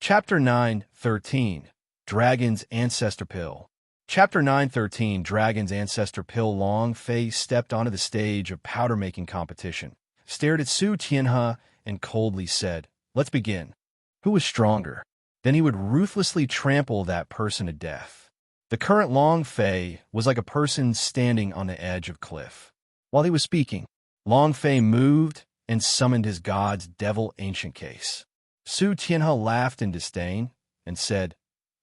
Chapter 9:13 Dragon's Ancestor Pill. Chapter 9:13 Dragon's Ancestor Pill. Long Fei stepped onto the stage of powder-making competition, stared at Su Tianhe, and coldly said, "Let's begin." Who was stronger? Then he would ruthlessly trample that person to death. The current Long Fei was like a person standing on the edge of a cliff. While he was speaking, Long Fei moved and summoned his god's devil ancient case. Su Tianhe laughed in disdain and said,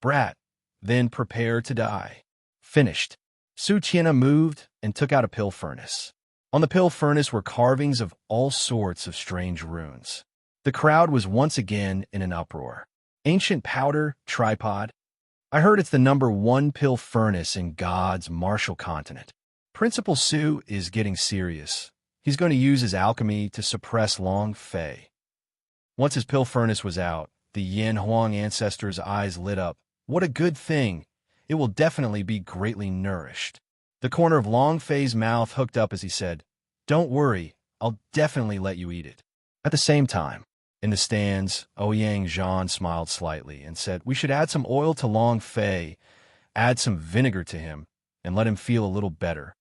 "Brat, then prepare to die." Finished. Su Tianhe moved and took out a pill furnace. On the pill furnace were carvings of all sorts of strange runes. The crowd was once again in an uproar. Ancient powder, tripod. I heard it's the #1 pill furnace in God's martial continent. Principal Su is getting serious. He's going to use his alchemy to suppress Long Fei. Once his pill furnace was out, the Yan Huang ancestors' eyes lit up. What a good thing! It will definitely be greatly nourished. The corner of Long Fei's mouth hooked up as he said, "Don't worry, I'll definitely let you eat it." At the same time, in the stands, Ouyang Zhan smiled slightly and said, "We should add some oil to Long Fei, add some vinegar to him, and let him feel a little better."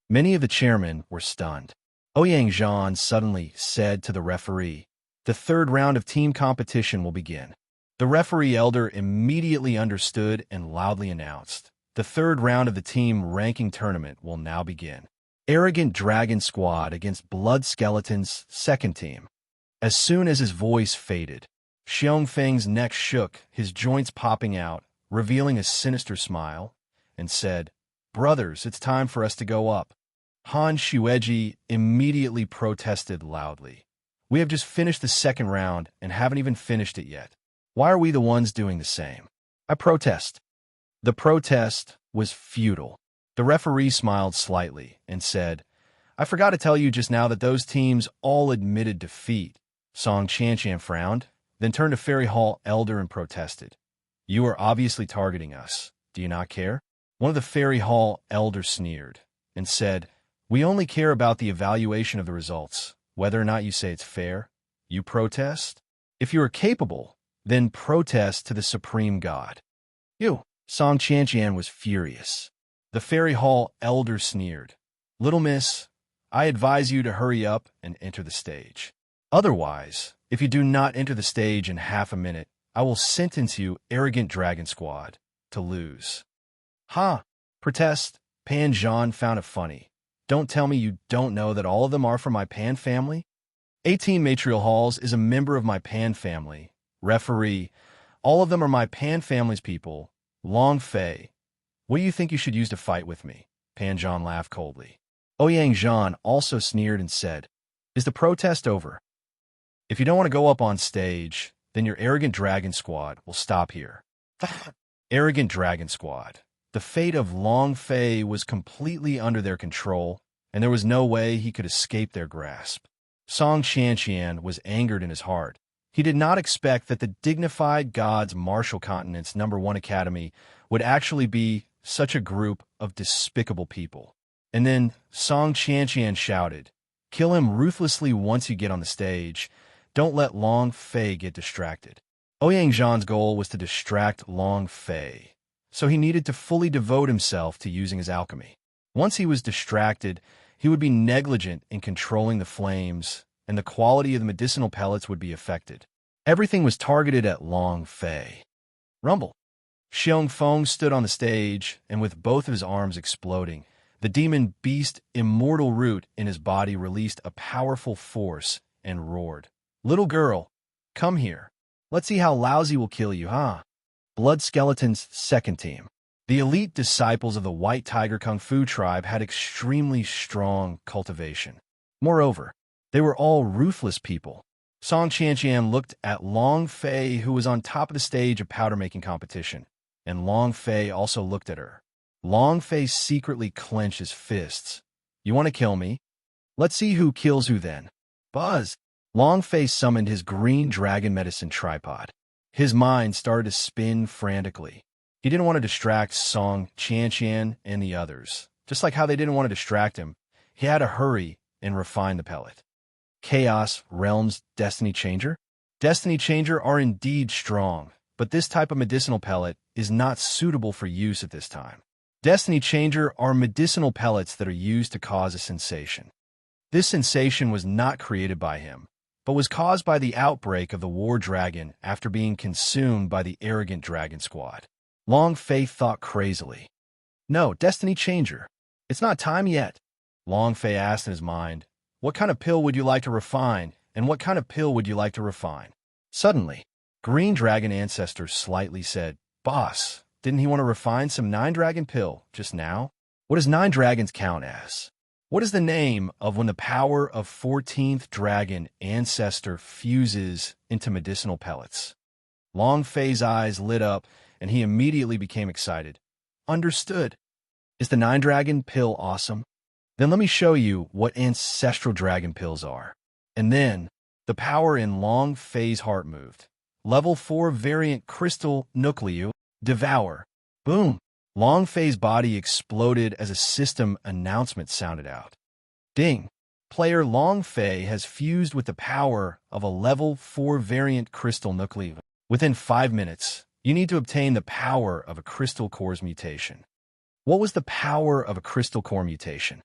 Many of the chairmen were stunned. Ouyang Zhan suddenly said to the referee, "The third round of team competition will begin." The referee elder immediately understood and loudly announced, "The third round of the team ranking tournament will now begin. Arrogant Dragon Squad against Blood Skeleton's second team." As soon as his voice faded, Xiong Feng's neck shook, his joints popping out, revealing a sinister smile, and said, "Brothers, it's time for us to go up." Han Xueji immediately protested loudly. "We have just finished the second round and haven't even finished it yet. Why are we the ones doing the same? I protest." The protest was futile. The referee smiled slightly and said, "I forgot to tell you just now that those teams all admitted defeat." Song Qianqian frowned, then turned to Fairy Hall Elder and protested, "You are obviously targeting us. Do you not care?" One of the Fairy Hall Elders sneered and said, "We only care about the evaluation of the results, whether or not you say it's fair. You protest? If you are capable, then protest to the Supreme God." "You!" Song Qianqian was furious. The Fairy Hall Elder sneered, "Little miss, I advise you to hurry up and enter the stage. Otherwise, if you do not enter the stage in half a minute, I will sentence you, arrogant Dragon Squad, to lose." "Ha! Protest." Pan Zhan found it funny. "Don't tell me you don't know that all of them are from my Pan family? 18 Matrial Halls is a member of my Pan family. Referee, all of them are my Pan family's people. Long Fei, what do you think you should use to fight with me?" Pan Zhan laughed coldly. Ouyang Zhan also sneered and said, "Is the protest over? If you don't want to go up on stage, then your arrogant Dragon Squad will stop here." Arrogant Dragon Squad. The fate of Long Fei was completely under their control, and there was no way he could escape their grasp. Song Qianqian was angered in his heart. He did not expect that the dignified God's Martial Continent's #1 Academy would actually be such a group of despicable people. And then Song Qianqian shouted, "Kill him ruthlessly once you get on the stage. Don't let Long Fei get distracted." Ouyang Zhan's goal was to distract Long Fei, so he needed to fully devote himself to using his alchemy. Once he was distracted, he would be negligent in controlling the flames, and the quality of the medicinal pellets would be affected. Everything was targeted at Long Fei. Rumble. Xiong Feng stood on the stage, and with both of his arms exploding, the demon beast immortal root in his body released a powerful force and roared, "Little girl, come here. Let's see how lousy will kill you, huh?" Blood Skeleton's second team. The elite disciples of the White Tiger Kung Fu tribe had extremely strong cultivation. Moreover, they were all ruthless people. Song Qianqian looked at Long Fei, who was on top of the stage of powder-making competition, and Long Fei also looked at her. Long Fei secretly clenched his fists. "You want to kill me? Let's see who kills who then." Buzz! Long Fei summoned his green dragon medicine tripod. His mind started to spin frantically. He didn't want to distract Song Qianqian and the others. Just like how they didn't want to distract him, he had to hurry and refine the pellet. Chaos Realm's Destiny Changer? Destiny Changer are indeed strong, but this type of medicinal pellet is not suitable for use at this time. Destiny Changer are medicinal pellets that are used to cause a sensation. This sensation was not created by him, but was caused by the outbreak of the war dragon after being consumed by the arrogant dragon squad. Long Fei thought crazily. No, Destiny Changer. It's not time yet. Long Fei asked in his mind, what kind of pill would you like to refine, and what kind of pill would you like to refine? Suddenly, Green Dragon Ancestor slightly said, Boss, didn't he want to refine some 9-dragon pill just now? What does 9 dragons count as? What is the name of when the power of 14th Dragon Ancestor fuses into medicinal pellets? Long Fei's eyes lit up, and he immediately became excited. Understood. Is the 9-dragon pill awesome? Then let me show you what ancestral dragon pills are. And then, the power in Long Fei's heart moved. Level 4 variant crystal nucleu, devour. Boom! Long Fei's body exploded as a system announcement sounded out. Ding! Player Long Fei has fused with the power of a level 4 variant crystal nucleu. Within 5 minutes, you need to obtain the power of a crystal core's mutation. What was the power of a crystal core mutation?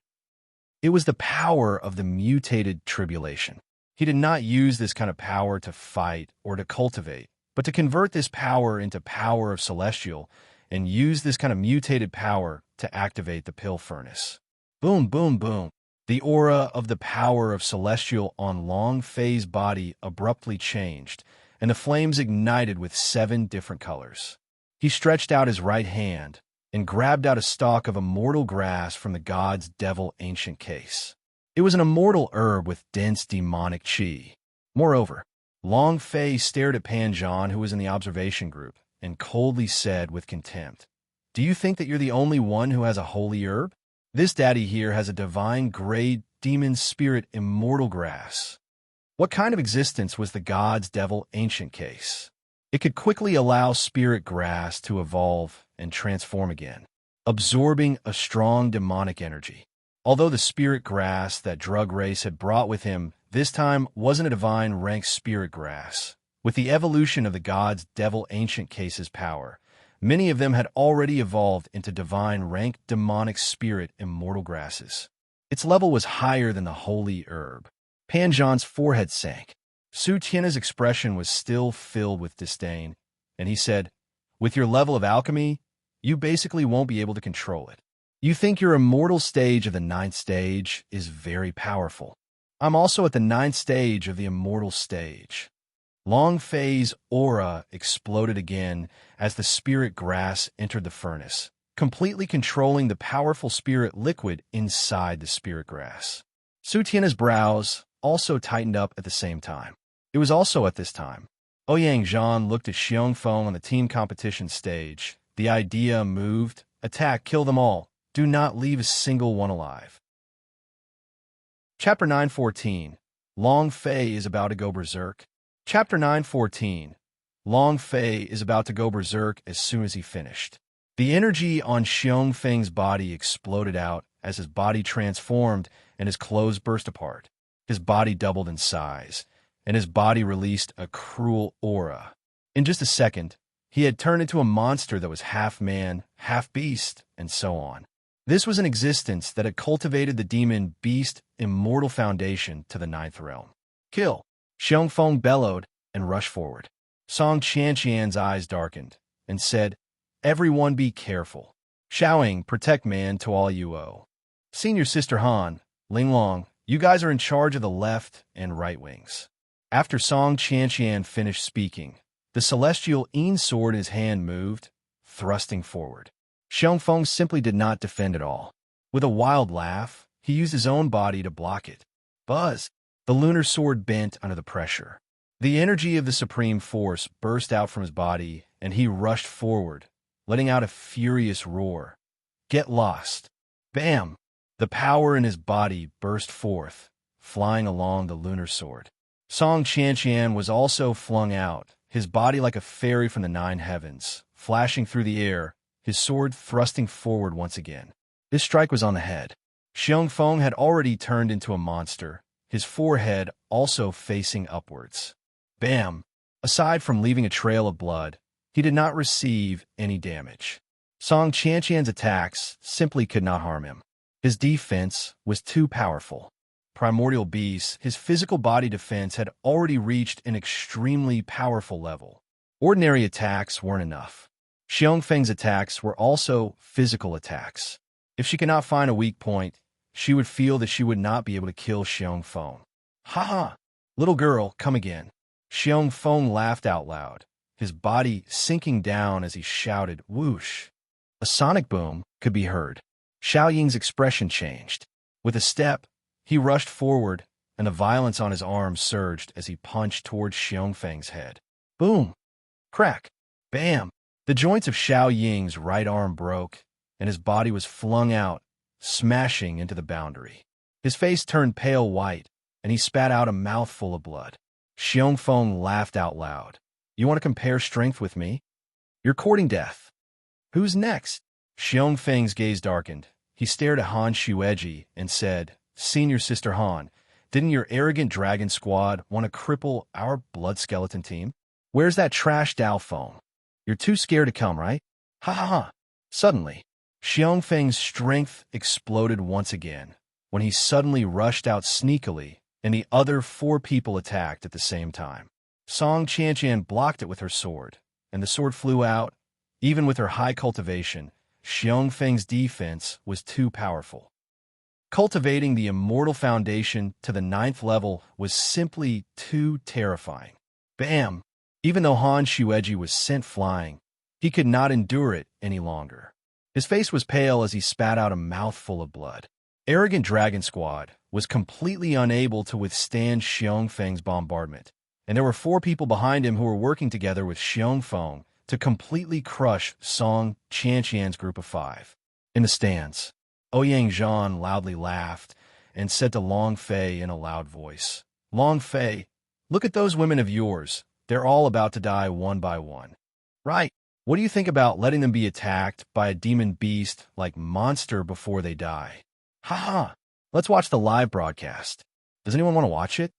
It was the power of the mutated tribulation. He did not use this kind of power to fight or to cultivate, but to convert this power into power of celestial and use this kind of mutated power to activate the pill furnace. Boom, boom, boom. The aura of the power of celestial on Long Fei's body abruptly changed, and the flames ignited with 7 different colors. He stretched out his right hand and grabbed out a stalk of immortal grass from the god's devil ancient case. It was an immortal herb with dense demonic chi. Moreover, Long Fei stared at Panjan, who was in the observation group, and coldly said with contempt, Do you think that you're the only one who has a holy herb? This daddy here has a divine grade demon spirit immortal grass. What kind of existence was the god's devil ancient case? It could quickly allow spirit grass to evolve and transform again, absorbing a strong demonic energy. Although the spirit grass that drug race had brought with him this time wasn't a divine ranked spirit grass. With the evolution of the god's devil ancient case's power, many of them had already evolved into divine ranked demonic spirit immortal grasses. Its level was higher than the holy herb. Panjan's forehead sank. Su Tian's expression was still filled with disdain, and he said, With your level of alchemy, you basically won't be able to control it. You think your immortal stage of the 9th stage is very powerful. I'm also at the 9th stage of the immortal stage. Long Fei's aura exploded again as the spirit grass entered the furnace, completely controlling the powerful spirit liquid inside the spirit grass. Su Tian's brows also tightened up at the same time. It was also at this time. Ouyang Zhan looked at Xiongfeng on the team competition stage. The idea moved. Attack, kill them all. Do not leave a single one alive. Chapter 914. Long Fei is about to go berserk. Chapter 914. Long Fei is about to go berserk as soon as he finished. The energy on Xiongfeng's body exploded out as his body transformed and his clothes burst apart. His body doubled in size, and his body released a cruel aura. In just a second, he had turned into a monster that was half man, half beast, and so on. This was an existence that had cultivated the demon beast immortal foundation to the 9th realm. Kill! Xiongfeng bellowed and rushed forward. Song Qianqian's eyes darkened and said, Everyone be careful. Xiaoying, protect man to all you owe. Senior Sister Han, Linglong, you guys are in charge of the left and right wings. After Song Qianqian finished speaking, the celestial Yin sword in his hand moved, thrusting forward. Xiongfeng simply did not defend at all. With a wild laugh, he used his own body to block it. Buzz! The lunar sword bent under the pressure. The energy of the supreme force burst out from his body, and he rushed forward, letting out a furious roar. Get lost! Bam! The power in his body burst forth, flying along the lunar sword. Song Qianqian was also flung out, his body like a fairy from the 9 heavens, flashing through the air, his sword thrusting forward once again. This strike was on the head. Xiongfeng had already turned into a monster, his forehead also facing upwards. Bam! Aside from leaving a trail of blood, he did not receive any damage. Song Qianqian's attacks simply could not harm him. His defense was too powerful. Primordial beast, his physical body defense had already reached an extremely powerful level. Ordinary attacks weren't enough. Xiongfeng's attacks were also physical attacks. If she could not find a weak point, she would feel that she would not be able to kill Xiongfeng. Ha ha! Little girl, come again. Xiongfeng laughed out loud, his body sinking down as he shouted, whoosh. A sonic boom could be heard. Xiao Ying's expression changed. With a step, he rushed forward, and the violence on his arm surged as he punched towards Xiongfeng's head. Boom! Crack! Bam! The joints of Xiao Ying's right arm broke, and his body was flung out, smashing into the boundary. His face turned pale white, and he spat out a mouthful of blood. Xiongfeng laughed out loud. You want to compare strength with me? You're courting death. Who's next? Xiongfeng's gaze darkened. He stared at Han Shueji and said, Senior Sister Han, didn't your arrogant dragon squad want to cripple our blood skeleton team? Where's that trash Dao phone? You're too scared to come, right? Ha ha ha. Suddenly, Xiongfeng's strength exploded once again when he suddenly rushed out sneakily and the other 4 people attacked at the same time. Song Qianqian blocked it with her sword, and the sword flew out. Even with her high cultivation, Xiongfeng's defense was too powerful. Cultivating the immortal foundation to the 9th level was simply too terrifying. Bam! Even though Han Shueji was sent flying, he could not endure it any longer. His face was pale as he spat out a mouthful of blood. Arrogant Dragon Squad was completely unable to withstand Xiongfeng's bombardment, and there were 4 people behind him who were working together with Xiongfeng to completely crush Song Qianqian's group of 5. In the stands, Ouyang Zhan loudly laughed and said to Long Fei in a loud voice, Long Fei, look at those women of yours. They're all about to die one by one. Right. What do you think about letting them be attacked by a demon beast like monster before they die? Ha ha. Let's watch the live broadcast. Does anyone want to watch it?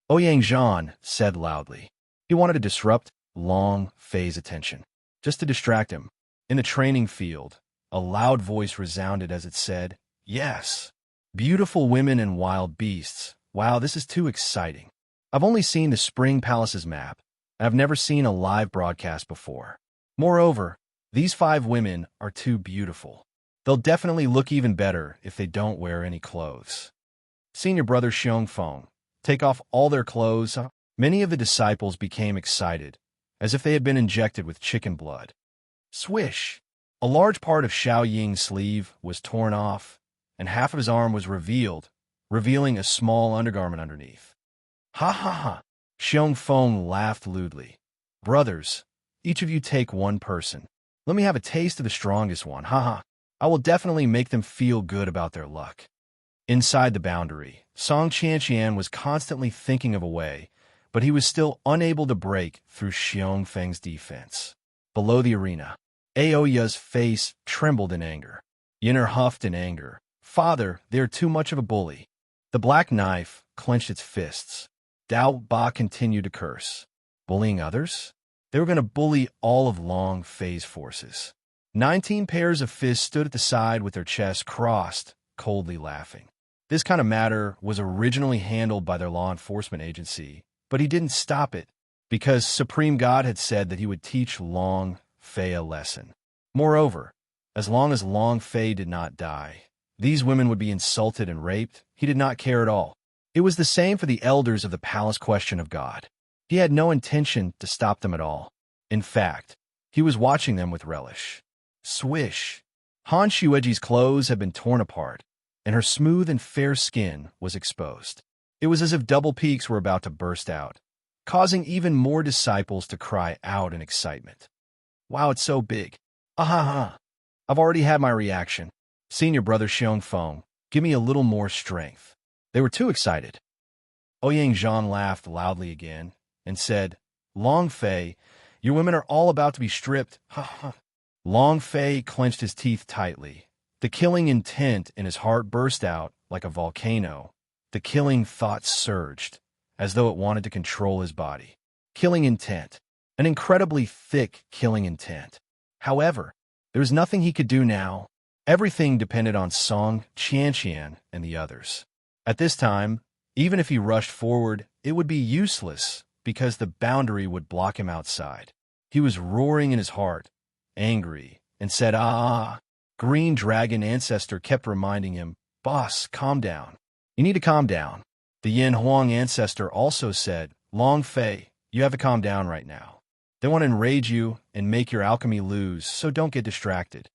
Ouyang Zhan said loudly. He wanted to disrupt Long Fei's attention, just to distract him. In the training field, a loud voice resounded as it said, Yes, beautiful women and wild beasts. Wow, this is too exciting. I've only seen the Spring Palace's map, and I've never seen a live broadcast before. Moreover, these 5 women are too beautiful. They'll definitely look even better if they don't wear any clothes. Senior brother Xiongfeng, take off all their clothes. Many of the disciples became excited, as if they had been injected with chicken blood. Swish! A large part of Xiao Ying's sleeve was torn off, and half of his arm was revealed, revealing a small undergarment underneath. Ha ha ha! Xiongfeng laughed lewdly. Brothers, each of you take 1 person. Let me have a taste of the strongest one, ha ha. I will definitely make them feel good about their luck. Inside the boundary, Song Qianqian was constantly thinking of a way, but he was still unable to break through Xiongfeng's defense. Below the arena, Aoya's face trembled in anger. Yinner huffed in anger. Father, they are too much of a bully. The black knife clenched its fists. Dao Ba continued to curse. Bullying others? They were going to bully all of Long Fei's forces. 19 pairs of fists stood at the side with their chests crossed, coldly laughing. This kind of matter was originally handled by their law enforcement agency, but he didn't stop it because Supreme God had said that he would teach Long Fei a lesson. Moreover, as long as Long Fei did not die, these women would be insulted and raped. He did not care at all. It was the same for the elders of the Palace Question of God. He had no intention to stop them at all. In fact, he was watching them with relish. Swish! Han Shueji's clothes had been torn apart, and her smooth and fair skin was exposed. It was as if double peaks were about to burst out, causing even more disciples to cry out in excitement. Wow, it's so big. Ahaha! I've already had my reaction. Senior brother Xiongfeng, give me a little more strength. They were too excited. Ouyang Zhan laughed loudly again and said, Long Fei, your women are all about to be stripped. Ha ha. Long Fei clenched his teeth tightly. The killing intent in his heart burst out like a volcano. The killing thought surged, as though it wanted to control his body. killing intent. An incredibly thick killing intent. However, there was nothing he could do now. Everything depended on Song, Qianqian, and the others. At this time, even if he rushed forward, it would be useless because the boundary would block him outside. He was roaring in his heart, angry, and said, "Ah." Green Dragon Ancestor kept reminding him, "Boss, calm down. You need to calm down." The Yin Huang Ancestor also said, "Long Fei, you have to calm down right now. They want to enrage you and make your alchemy lose, so don't get distracted."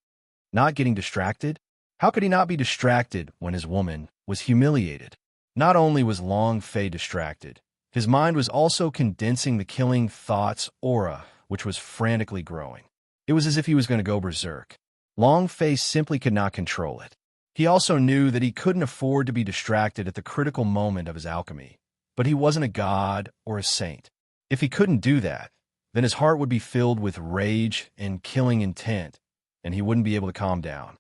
Not getting distracted? How could he not be distracted when his woman was humiliated? Not only was Long Fei distracted, his mind was also condensing the killing thoughts aura, which was frantically growing. It was as if he was going to go berserk. Long Fei simply could not control it. He also knew that he couldn't afford to be distracted at the critical moment of his alchemy, but he wasn't a god or a saint. If he couldn't do that, then his heart would be filled with rage and killing intent, and he wouldn't be able to calm down.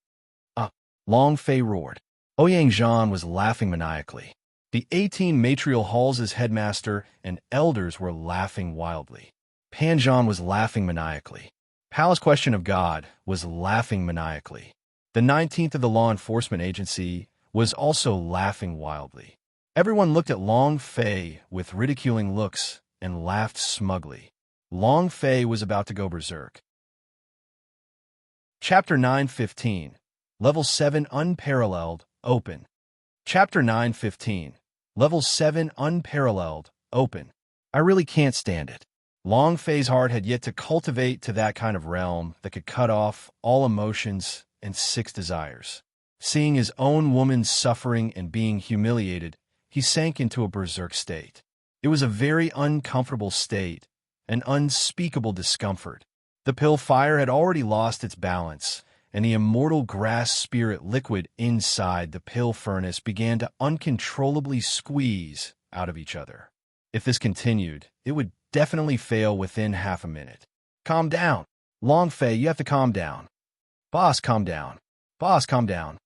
Long Fei roared. Ouyang Zhan was laughing maniacally. The 18 matrial halls' headmaster and elders were laughing wildly. Pan Zhan was laughing maniacally. Palace Question of God was laughing maniacally. The 19th of the law enforcement agency was also laughing wildly. Everyone looked at Long Fei with ridiculing looks and laughed smugly. Long Fei was about to go berserk. Chapter 9:15. Level 7 Unparalleled, Open. Chapter 9:15. Level 7 Unparalleled, Open. I really can't stand it. Long Fei's heart had yet to cultivate to that kind of realm that could cut off all emotions and 6 desires. Seeing his own woman suffering and being humiliated, he sank into a berserk state. It was a very uncomfortable state, an unspeakable discomfort. The pill fire had already lost its balance, and the immortal grass spirit liquid inside the pill furnace began to uncontrollably squeeze out of each other. If this continued, it would definitely fail within half a minute. Calm down. Long Fei, you have to calm down. Boss, calm down. Boss, calm down.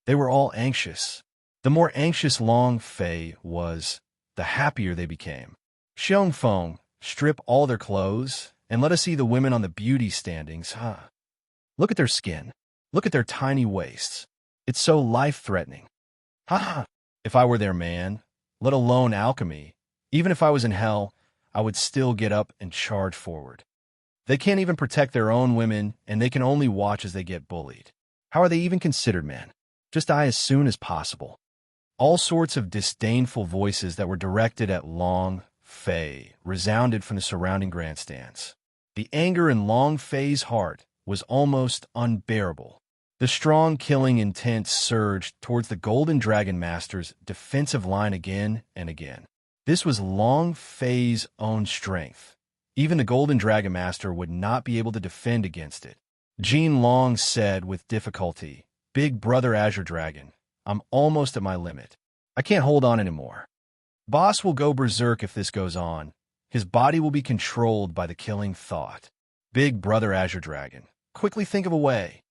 They were all anxious. The more anxious Long Fei was, the happier they became. Xiong Feng, strip all their clothes, and let us see the women on the beauty standings, Look at their skin. Look at their tiny waists. It's so life-threatening. If I were their man, let alone alchemy, even if I was in hell, I would still get up and charge forward. They can't even protect their own women, and they can only watch as they get bullied. How are they even considered men? Just die as soon as possible. All sorts of disdainful voices that were directed at Long Fei resounded from the surrounding grandstands. The anger in Long Fei's heart was almost unbearable. The strong killing intent surged towards the Golden Dragon Master's defensive line again and again. This was Long Fei's own strength. Even the Golden Dragon Master would not be able to defend against it. Jean Long said with difficulty, "Big Brother Azure Dragon, I'm almost at my limit. I can't hold on anymore. Boss will go berserk if this goes on. His body will be controlled by the killing thought." Big Brother Azure Dragon, quickly think of a way.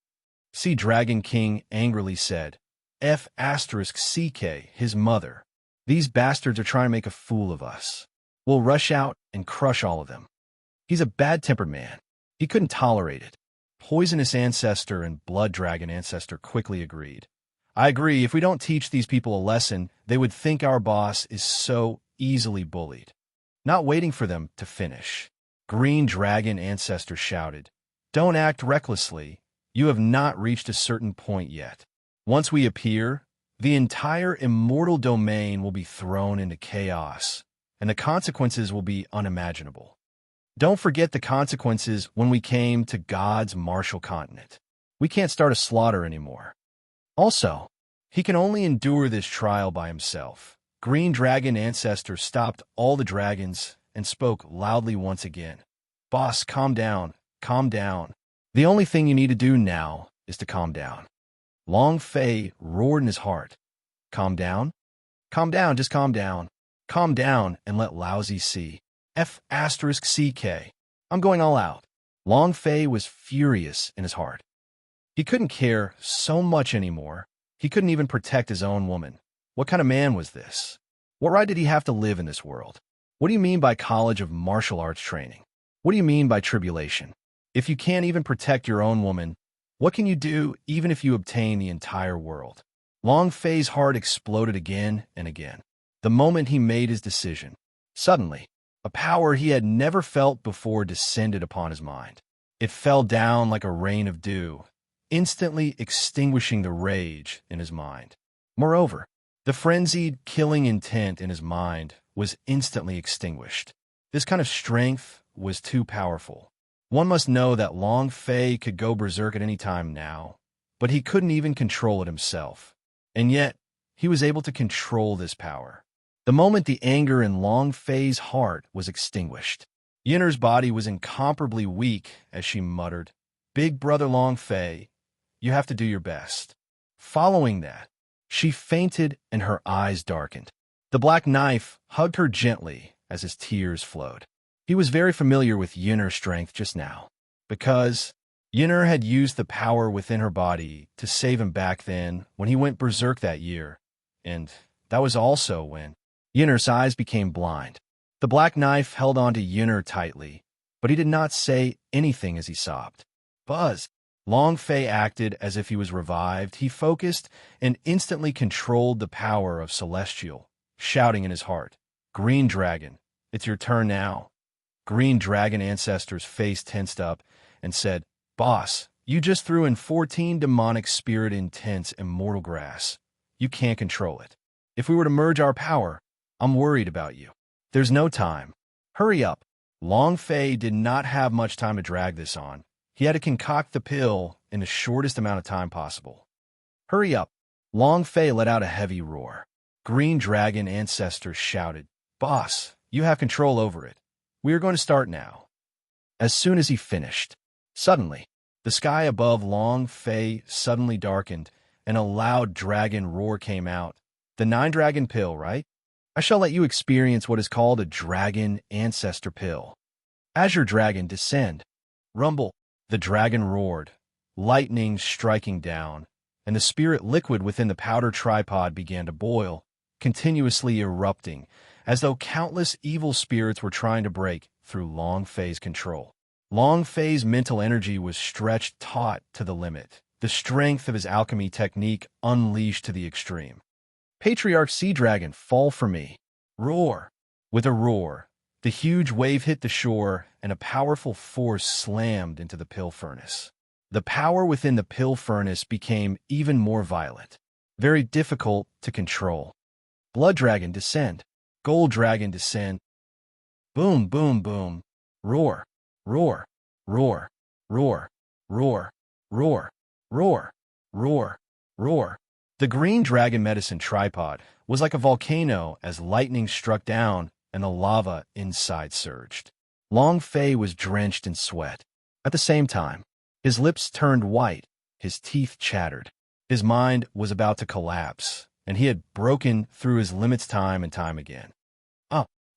Sea Dragon King angrily said, F***CK, his mother. These bastards are trying to make a fool of us. We'll rush out and crush all of them. He's a bad-tempered man. He couldn't tolerate it. Poisonous Ancestor and Blood Dragon Ancestor quickly agreed. I agree, if we don't teach these people a lesson, they would think our boss is so easily bullied. Not waiting for them to finish, Green Dragon Ancestor shouted, Don't act recklessly. You have not reached a certain point yet. Once we appear, the entire immortal domain will be thrown into chaos, and the consequences will be unimaginable. Don't forget the consequences when we came to God's martial continent. We can't start a slaughter anymore. Also, he can only endure this trial by himself. Green Dragon Ancestor stopped all the dragons and spoke loudly once again. Boss, calm down, calm down. The only thing you need to do now is to calm down. Long Fei roared in his heart. Calm down? Calm down, just calm down. Calm down and let Lousy see. F***CK. I'm going all out. Long Fei was furious in his heart. He couldn't care so much anymore. He couldn't even protect his own woman. What kind of man was this? What right did he have to live in this world? What do you mean by college of martial arts training? What do you mean by tribulation? If you can't even protect your own woman, what can you do even if you obtain the entire world? Long Fei's heart exploded again and again. The moment he made his decision, suddenly, a power he had never felt before descended upon his mind. It fell down like a rain of dew, instantly extinguishing the rage in his mind. Moreover, the frenzied, killing intent in his mind was instantly extinguished. This kind of strength was too powerful. One must know that Long Fei could go berserk at any time now, but he couldn't even control it himself. And yet, he was able to control this power. The moment the anger in Long Fei's heart was extinguished, Yinner's body was incomparably weak as she muttered, "Big brother Long Fei, you have to do your best." Following that, she fainted and her eyes darkened. The black knife hugged her gently as his tears flowed. He was very familiar with Yinner's strength just now, because Yinner had used the power within her body to save him back then when he went berserk that year, and that was also when Yinner's eyes became blind. The black knife held onto Yinner tightly, but he did not say anything as he sobbed. Buzz! Long Fei acted as if he was revived. He focused and instantly controlled the power of Celestial, shouting in his heart, "Green Dragon, it's your turn now." Green Dragon Ancestor's face tensed up and said, "Boss, you just threw in 14 demonic spirit intense immortal grass. You can't control it. If we were to merge our power, I'm worried about you. There's no time. Hurry up." Long Fei did not have much time to drag this on. He had to concoct the pill in the shortest amount of time possible. "Hurry up." Long Fei let out a heavy roar. Green Dragon Ancestor shouted, "Boss, you have control over it. We are going to start now." As soon as he finished, suddenly, the sky above Long Fei suddenly darkened, and a loud dragon roar came out. "The 9-dragon pill, right? I shall let you experience what is called a dragon ancestor pill. Azure Dragon, descend. Rumble." The dragon roared, lightning striking down, and the spirit liquid within the powder tripod began to boil, continuously erupting, as though countless evil spirits were trying to break through Long Fei's control. Long Fei's mental energy was stretched taut to the limit, the strength of his alchemy technique unleashed to the extreme. "Patriarch Sea Dragon, fall for me. Roar." With a roar, the huge wave hit the shore, and a powerful force slammed into the pill furnace. The power within the pill furnace became even more violent, very difficult to control. "Blood Dragon, descend. Gold Dragon, descend." Boom, boom, boom. Roar, roar, roar, roar, roar, roar, roar, roar, roar. The green dragon medicine tripod was like a volcano as lightning struck down and the lava inside surged. Long Fei was drenched in sweat. At the same time, his lips turned white, his teeth chattered. His mind was about to collapse, and he had broken through his limits time and time again.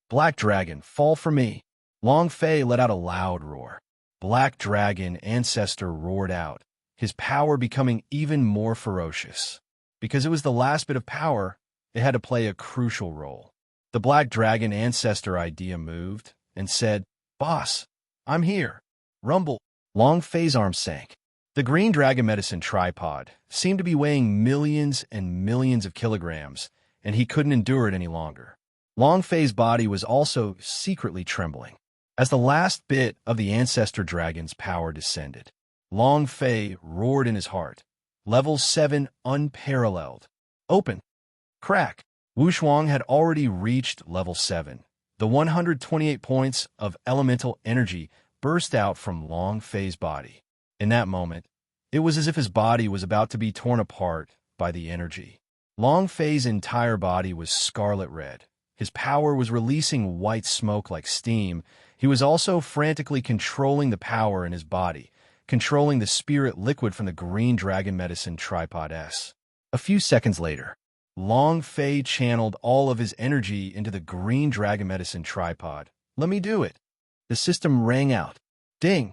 Black Dragon, fall for me." Long Fei let out a loud roar. Black Dragon Ancestor roared out, his power becoming even more ferocious. Because it was the last bit of power, it had to play a crucial role. The Black Dragon Ancestor idea moved and said, "Boss, I'm here. Rumble." Long Fei's arm sank. The Green Dragon Medicine tripod seemed to be weighing millions and millions of kilograms, and he couldn't endure it any longer. Long Fei's body was also secretly trembling. As the last bit of the Ancestor Dragon's power descended, Long Fei roared in his heart. Level 7 unparalleled. Open. Crack. Wushuang had already reached level 7. The 128 points of elemental energy burst out from Long Fei's body. In that moment, it was as if his body was about to be torn apart by the energy. Long Fei's entire body was scarlet red. His power was releasing white smoke like steam. He was also frantically controlling the power in his body, controlling the spirit liquid from the Green Dragon Medicine Tripod S. A few seconds later, Long Fei channeled all of his energy into the Green Dragon Medicine Tripod. "Let me do it." The system rang out. Ding!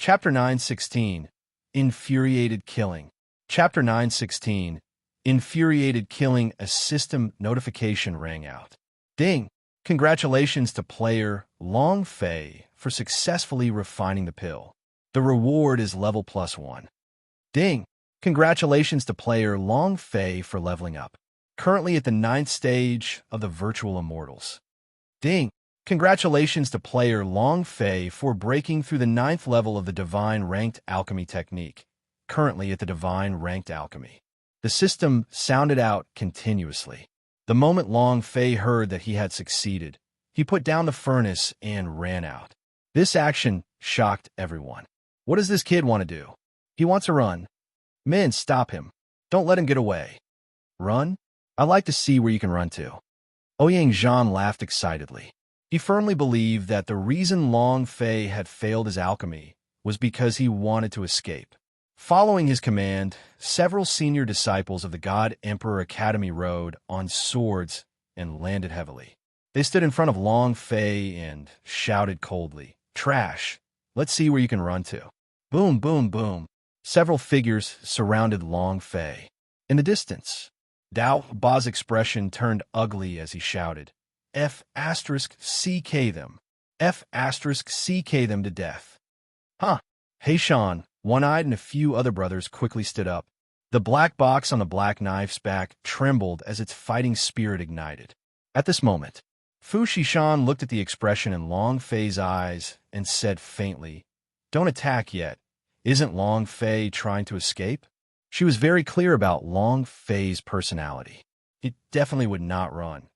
Chapter 9:16. Infuriated Killing. Chapter 9:16. Infuriated Killing. A system notification rang out. Ding! Congratulations to player Long Fei for successfully refining the pill. The reward is level +1. Ding! Congratulations to player Long Fei for leveling up. Currently at the 9th stage of the Virtual Immortals. Ding! Congratulations to player Long Fei for breaking through the 9th level of the Divine Ranked Alchemy technique. Currently at the Divine Ranked Alchemy. The system sounded out continuously. The moment Long Fei heard that he had succeeded, he put down the furnace and ran out. This action shocked everyone. What does this kid want to do? He wants to run. Men, stop him. Don't let him get away. Run? I'd like to see where you can run to. Ouyang Zhan laughed excitedly. He firmly believed that the reason Long Fei had failed his alchemy was because he wanted to escape. Following his command, several senior disciples of the God Emperor Academy rode on swords and landed heavily. They stood in front of Long Fei and shouted coldly, "Trash! Let's see where you can run to." Boom, boom, boom. Several figures surrounded Long Fei. In the distance, Dao Ba's expression turned ugly as he shouted, F*CK them. F*CK them to death. Huh. Hey Sean, One-Eyed and a few other brothers quickly stood up. The black box on the black knife's back trembled as its fighting spirit ignited. At this moment, Fu Shishan looked at the expression in Long Fei's eyes and said faintly, "Don't attack yet. Isn't Long Fei trying to escape?" She was very clear about Long Fei's personality. He definitely would not run.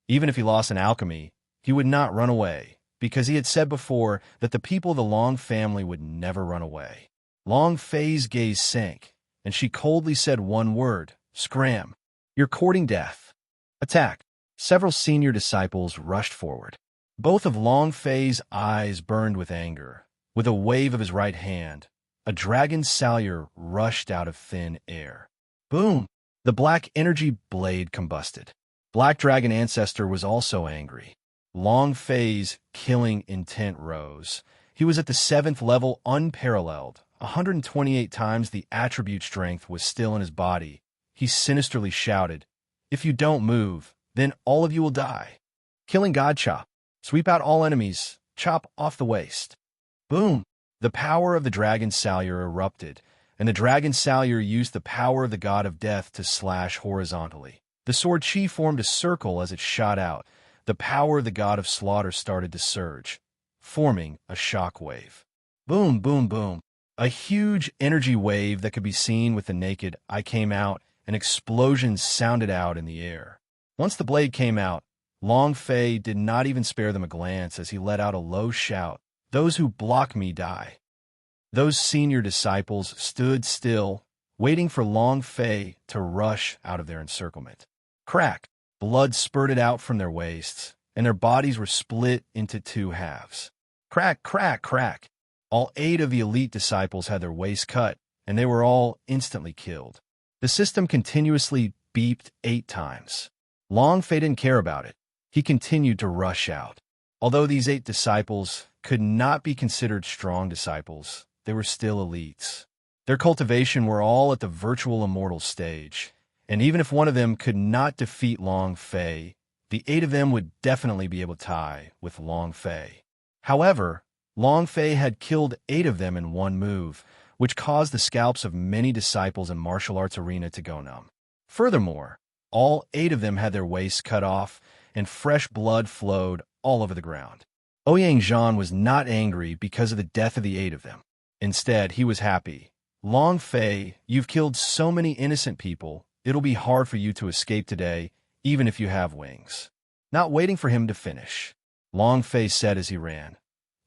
Even if he lost an alchemy, he would not run away, because he had said before that the people of the Long family would never run away. Long Fei's gaze sank, and she coldly said one word, "Scram. You're courting death. Attack." Several senior disciples rushed forward. Both of Long Fei's eyes burned with anger. With a wave of his right hand, a dragon salure rushed out of thin air. Boom! The black energy blade combusted. Black Dragon Ancestor was also angry. Long Fei's killing intent rose. He was at the 7th level unparalleled. 128 times the attribute strength was still in his body. He sinisterly shouted, "If you don't move, then all of you will die." Killing God Chop. Sweep out all enemies. Chop off the waist. Boom! The power of the Dragon Salure erupted, and the Dragon Salure used the power of the God of Death to slash horizontally. The sword chi formed a circle as it shot out. The power of the God of Slaughter started to surge, forming a shock wave. Boom, boom, boom. A huge energy wave that could be seen with the naked eye came out, and explosions sounded out in the air. Once the blade came out, Long Fei did not even spare them a glance as he let out a low shout, "Those who block me die." Those senior disciples stood still, waiting for Long Fei to rush out of their encirclement. Crack! Blood spurted out from their waists, and their bodies were split into 2 halves. Crack, crack, crack! All 8 of the elite disciples had their waists cut, and they were all instantly killed. The system continuously beeped 8 times. Long Fei didn't care about it. He continued to rush out. Although these 8 disciples could not be considered strong disciples, they were still elites. Their cultivation were all at the Virtual Immortal stage, and even if one of them could not defeat Long Fei, the 8 of them would definitely be able to tie with Long Fei. However, Long Fei had killed 8 of them in one move, which caused the scalps of many disciples in martial arts arena to go numb. Furthermore, all 8 of them had their waists cut off, and fresh blood flowed all over the ground. Ouyang Zhan was not angry because of the death of the 8 of them. Instead, he was happy. "Long Fei, you've killed so many innocent people, it'll be hard for you to escape today, even if you have wings." Not waiting for him to finish, Long Fei said as he ran,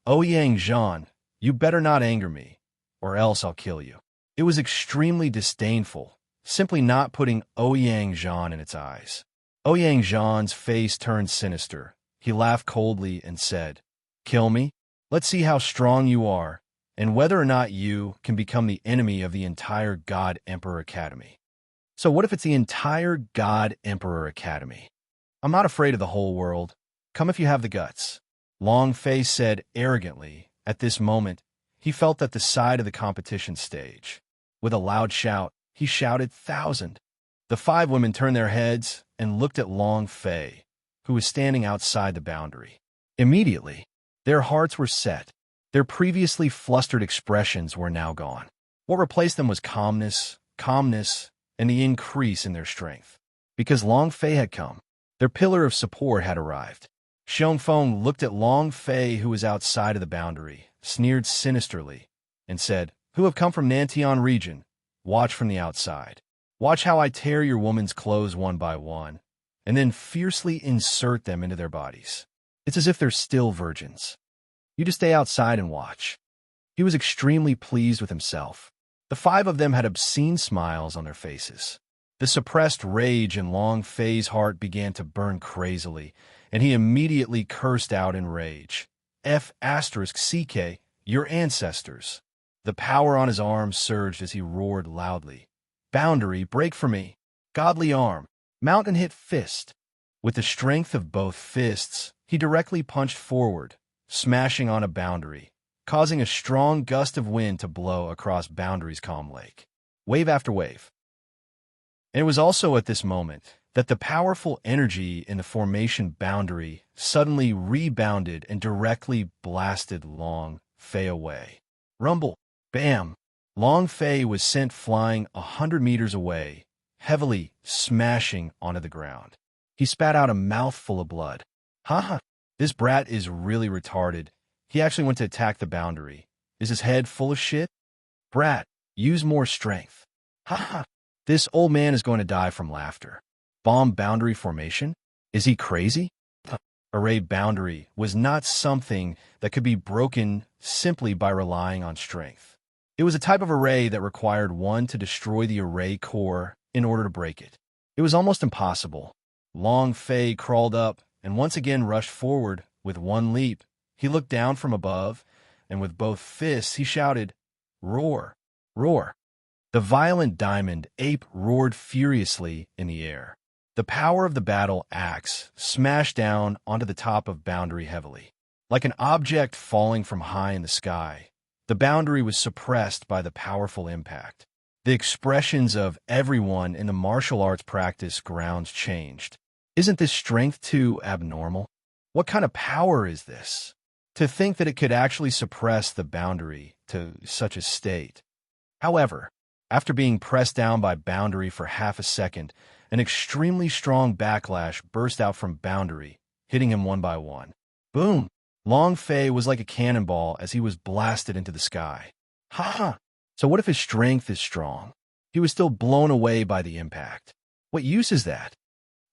"Ouyang Zhan, you better not anger me, or else I'll kill you." It was extremely disdainful, simply not putting Ouyang Zhan in its eyes. Ouyang Zhan's face turned sinister. He laughed coldly and said, "Kill me? Let's see how strong you are, and whether or not you can become the enemy of the entire God Emperor Academy." So what if it's the entire God Emperor Academy? "I'm not afraid of the whole world. Come if you have the guts," Long Fei said arrogantly. At this moment, he felt at the side of the competition stage. With a loud shout, he shouted, "1,000." The 5 women turned their heads and looked at Long Fei. who was standing outside the boundary. Immediately, their hearts were set. Their previously flustered expressions were now gone. What replaced them was calmness, and the increase in their strength. Because Long Fei had come, their pillar of support had arrived. Xiong Feng looked at Long Fei, who was outside of the boundary, sneered sinisterly, and said, "Who have come from Nantian region? Watch from the outside. Watch how I tear your woman's clothes one by one, and then fiercely insert them into their bodies. It's as if they're still virgins. You just stay outside and watch." He was extremely pleased with himself. The five of them had obscene smiles on their faces. The suppressed rage in Long Fei's heart began to burn crazily, and he immediately cursed out in rage. F***CK, your ancestors. The power on his arm surged as he roared loudly. Boundary, break for me. Godly arm, mount and hit fist. With the strength of both fists, he directly punched forward, smashing on a boundary, causing a strong gust of wind to blow across Boundary's calm lake. Wave after wave. And it was also at this moment that the powerful energy in the formation Boundary suddenly rebounded and directly blasted Long Fei away. Rumble. Bam! Long Fei was sent flying 100 meters away, heavily smashing onto the ground. He spat out a mouthful of blood. Haha, this brat is really retarded. He actually went to attack the boundary. Is his head full of shit? Brat, use more strength. Haha, this old man is going to die from laughter. Bomb boundary formation? Is he crazy? Array boundary was not something that could be broken simply by relying on strength. It was a type of array that required one to destroy the array core in order to break it. It was almost impossible. Long Fei crawled up and once again rushed forward with one leap. He looked down from above, and with both fists he shouted, "Roar! Roar!" The violent diamond ape roared furiously in the air. The power of the battle axe smashed down onto the top of Boundary heavily. Like an object falling from high in the sky, the boundary was suppressed by the powerful impact. The expressions of everyone in the martial arts practice grounds changed. Isn't this strength too abnormal? What kind of power is this? To think that it could actually suppress the boundary to such a state. However, after being pressed down by Boundary for half a second, an extremely strong backlash burst out from Boundary, hitting him one by one. Boom! Long Fei was like a cannonball as he was blasted into the sky. Ha! So what if his strength is strong? He was still blown away by the impact. What use is that?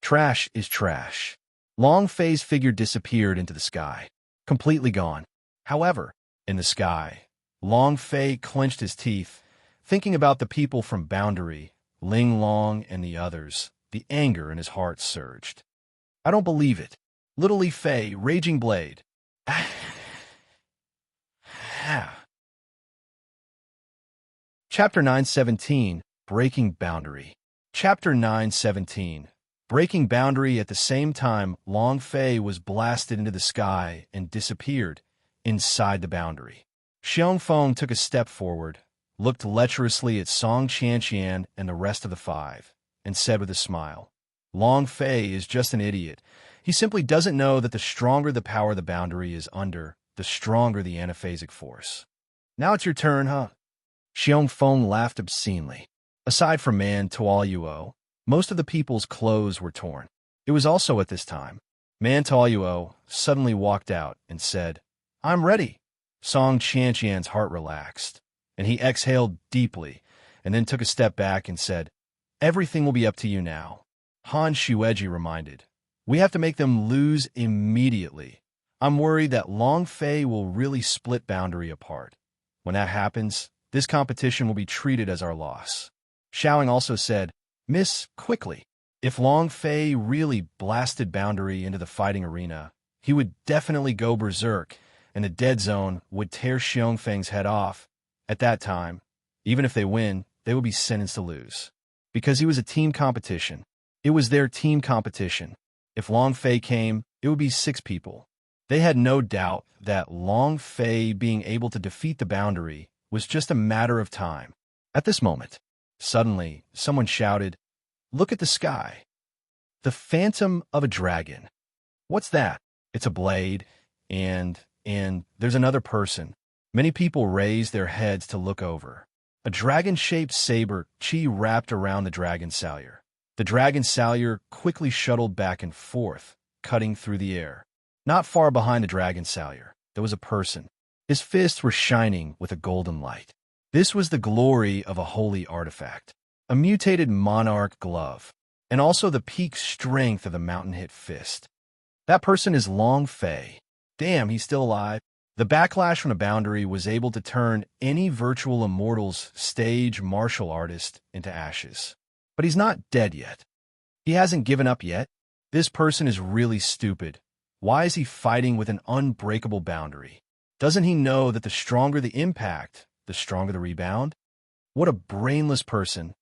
Trash is trash. Long Fei's figure disappeared into the sky, completely gone. However, in the sky, Long Fei clenched his teeth, thinking about the people from Boundary, Ling Long and the others. The anger in his heart surged. I don't believe it. Little Li Fei, Raging Blade. Chapter 9:17, Breaking Boundary. Chapter 9:17, Breaking Boundary. At the same time, Long Fei was blasted into the sky and disappeared inside the boundary. Xiong Feng took a step forward, looked lecherously at Song Qianqian and the rest of the five, and said with a smile, Long Fei is just an idiot. He simply doesn't know that the stronger the power the boundary is under, the stronger the anaphasic force. Now it's your turn, huh? Xiong Feng laughed obscenely. Aside from Man Tuoyuo, most of the people's clothes were torn. It was also at this time. Man Tuoyuo suddenly walked out and said, I'm ready. Song Qianqian's heart relaxed, and he exhaled deeply, and then took a step back and said, Everything will be up to you now. Han Shueji reminded, We have to make them lose immediately. I'm worried that Long Fei will really split Boundary apart. When that happens, this competition will be treated as our loss. Xiaoing also said, Miss, quickly. If Long Fei really blasted Boundary into the fighting arena, he would definitely go berserk, and the dead zone would tear Xiong Feng's head off. At that time, even if they win, they would be sentenced to lose. Because he was a team competition. It was their team competition. If Long Fei came, it would be 6 people. They had no doubt that Long Fei being able to defeat the boundary was just a matter of time. At this moment, suddenly, someone shouted, Look at the sky. The phantom of a dragon. What's that? It's a blade, and there's another person. Many people raise their heads to look over. A dragon-shaped saber chi wrapped around the dragon salyer. The dragon salyer quickly shuttled back and forth, cutting through the air. Not far behind the dragon salyer, there was a person. His fists were shining with a golden light. This was the glory of a holy artifact, a mutated monarch glove, and also the peak strength of the mountain-hit fist. That person is Long Fei. Damn, he's still alive. The backlash from the boundary was able to turn any virtual immortal's stage martial artist into ashes. But he's not dead yet. He hasn't given up yet. This person is really stupid. Why is he fighting with an unbreakable boundary? Doesn't he know that the stronger the impact, the stronger the rebound? What a brainless person.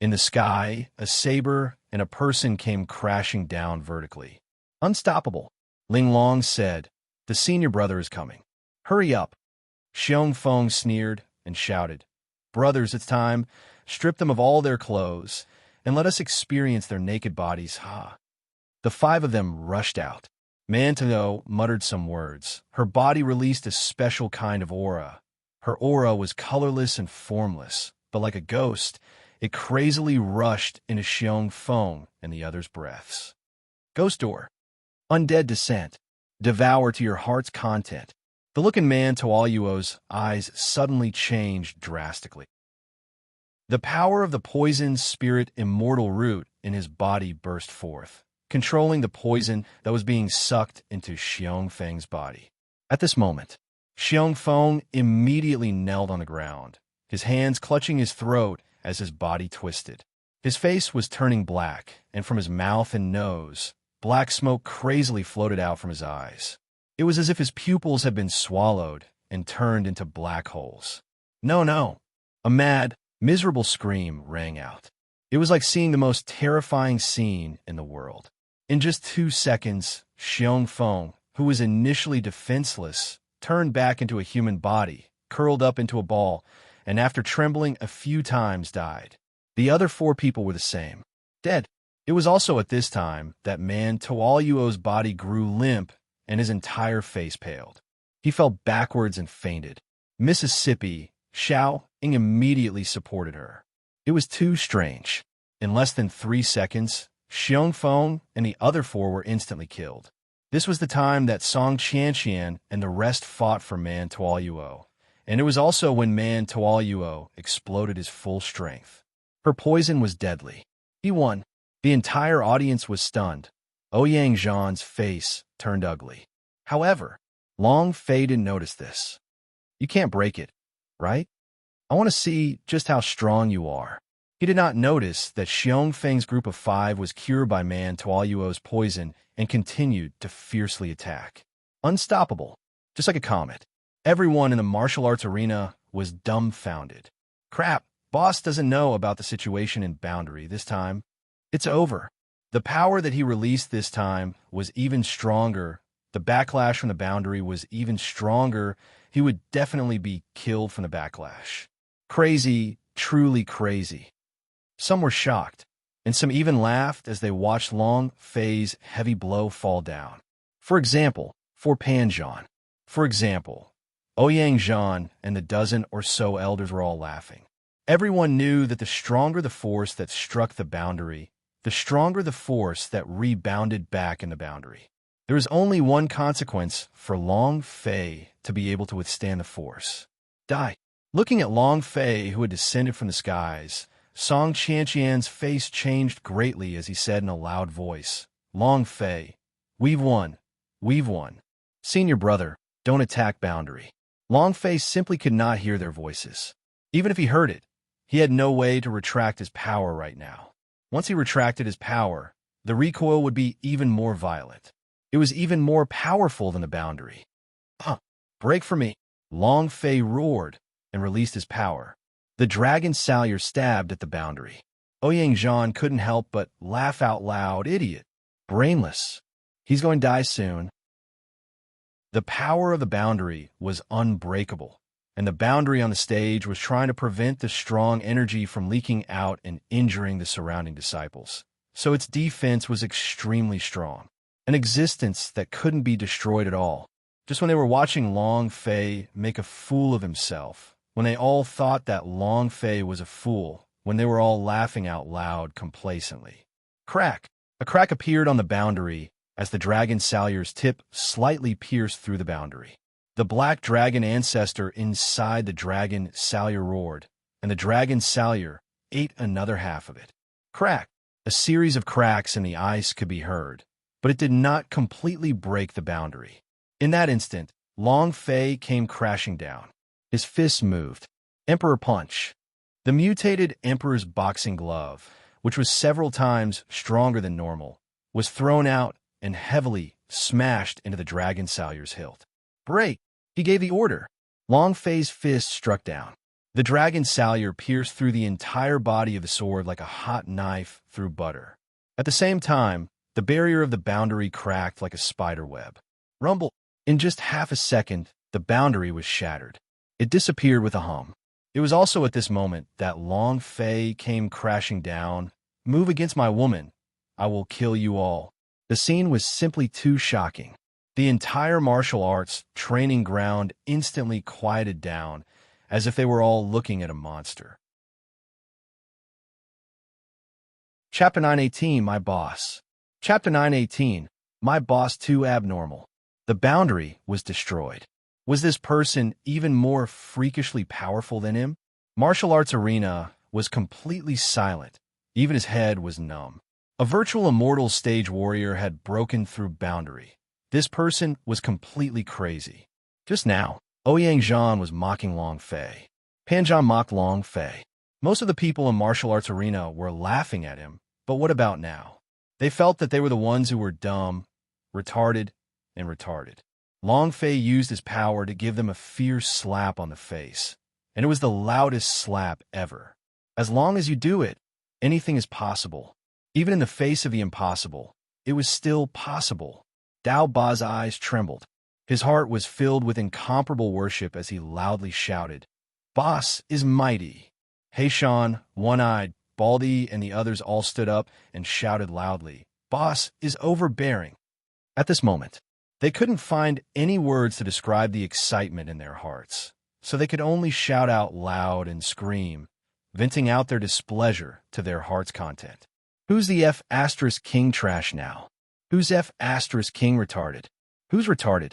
In the sky, a saber and a person came crashing down vertically. Unstoppable. Ling Long said, "The senior brother is coming. Hurry up." Xiong Feng sneered and shouted, "Brothers, it's time. Strip them of all their clothes, and let us experience their naked bodies." Ha! The five of them rushed out. Manto muttered some words. Her body released a special kind of aura. Her aura was colorless and formless, but like a ghost, it crazily rushed into Xiong Feng and the others' breaths. Ghost door. Undead descent. Devour to your heart's content. The look in Manto Yuo's eyes suddenly changed drastically. The power of the poison spirit immortal root in his body burst forth, controlling the poison that was being sucked into Xiong Feng's body. At this moment, Xiong Feng immediately knelt on the ground, his hands clutching his throat as his body twisted. His face was turning black, and from his mouth and nose, black smoke crazily floated out from his eyes. It was as if his pupils had been swallowed and turned into black holes. No, no! A mad, miserable scream rang out. It was like seeing the most terrifying scene in the world. In just 2 seconds, Xiong Feng, who was initially defenseless, turned back into a human body, curled up into a ball, and after trembling a few times died. The other 4 people were the same. Dead. It was also at this time that Manto Yuo's body grew limp and his entire face paled. He fell backwards and fainted. Mississippi, Xiao Ying immediately supported her. It was too strange. In less than 3 seconds, Xiong Feng and the other 4 were instantly killed. This was the time that Song Qianqian and the rest fought for Manto Yuo, and it was also when Manto Yuo exploded his full strength. Her poison was deadly. He won. The entire audience was stunned. Ouyang Zhan's face turned ugly. However, Long Fei didn't notice this. "You can't break it, right? I want to see just how strong you are." He did not notice that Xiong Feng's group of 5 was cured by Manto Yuo's poison and continued to fiercely attack. Unstoppable, just like a comet. Everyone in the martial arts arena was dumbfounded. Crap, boss doesn't know about the situation in Boundary this time. It's over. The power that he released this time was even stronger. The backlash from the boundary was even stronger. He would definitely be killed from the backlash. Crazy, truly crazy. Some were shocked, and some even laughed as they watched Long Fei's heavy blow fall down. For example, Panzhan. For example, Ouyang Zhan and the dozen or so elders were all laughing. Everyone knew that the stronger the force that struck the boundary, the stronger the force that rebounded back in the boundary. There was only one consequence for Long Fei to be able to withstand the force. Die. Looking at Long Fei, who had descended from the skies, Song Qianqian's face changed greatly as he said in a loud voice, "Long Fei, we've won. We've won. Senior brother, don't attack boundary." Long Fei simply could not hear their voices. Even if he heard it, he had no way to retract his power right now. Once he retracted his power, the recoil would be even more violent. It was even more powerful than the boundary. Break for me. Long Fei roared and released his power. The dragon salyer stabbed at the boundary. Ouyang Zhan couldn't help but laugh out loud. Idiot. Brainless. He's going to die soon. The power of the boundary was unbreakable, and the boundary on the stage was trying to prevent the strong energy from leaking out and injuring the surrounding disciples. So its defense was extremely strong. an existence that couldn't be destroyed at all. Just when they were watching Long Fei make a fool of himself, when they all thought that Long Fei was a fool, when they were all laughing out loud complacently. Crack! A crack appeared on the boundary as the dragon Salyar's tip slightly pierced through the boundary. The black dragon ancestor inside the dragon Salyar roared, and the dragon Salyar ate another half of it. Crack! A series of cracks in the ice could be heard, but it did not completely break the boundary. In that instant, Long Fei came crashing down. His fists moved. Emperor Punch. The mutated Emperor's boxing glove, which was several times stronger than normal, was thrown out and heavily smashed into the dragon Salyar's hilt. Break! He gave the order. Long Fei's fist struck down. The dragon Salyar pierced through the entire body of the sword like a hot knife through butter. At the same time, the barrier of the boundary cracked like a spider web. Rumble! In just half a second, the boundary was shattered. It disappeared with a hum. It was also at this moment that Long Fei came crashing down. Move against my woman. I will kill you all. The scene was simply too shocking. The entire martial arts training ground instantly quieted down, as if they were all looking at a monster. Chapter 918, My Boss. Chapter 918, My Boss Too Abnormal. The boundary was destroyed. Was this person even more freakishly powerful than him? Martial Arts Arena was completely silent. Even his head was numb. A virtual immortal stage warrior had broken through boundary. This person was completely crazy. Just now, Ouyang Zhan was mocking Long Fei. Pan Zhan mocked Long Fei. Most of the people in Martial Arts Arena were laughing at him, but what about now? They felt that they were the ones who were dumb, retarded, and retarded. Long Fei used his power to give them a fierce slap on the face, and it was the loudest slap ever. As long as you do it, anything is possible. Even in the face of the impossible, it was still possible. Dao Ba's eyes trembled. His heart was filled with incomparable worship as he loudly shouted, "Boss is mighty." Heishan, One-Eyed, Baldy, and the others all stood up and shouted loudly, "Boss is overbearing." At this moment, they couldn't find any words to describe the excitement in their hearts, so they could only shout out loud and scream, venting out their displeasure to their heart's content. Who's the F***king trash now? Who's F***king retarded? Who's retarded?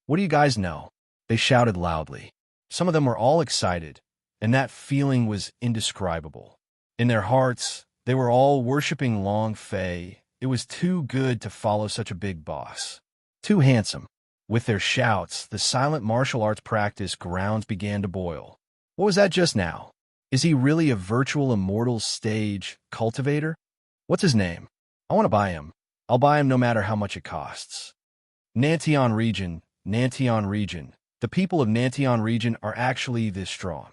What do you guys know? They shouted loudly. Some of them were all excited, and that feeling was indescribable. In their hearts, they were all worshipping Long Fei. It was too good to follow such a big boss. Too handsome. With their shouts, the silent martial arts practice grounds began to boil. What was that just now? Is he really a virtual immortal stage cultivator? What's his name? I want to buy him. I'll buy him no matter how much it costs. Nantian region, Nantian region. The people of Nantian region are actually this strong.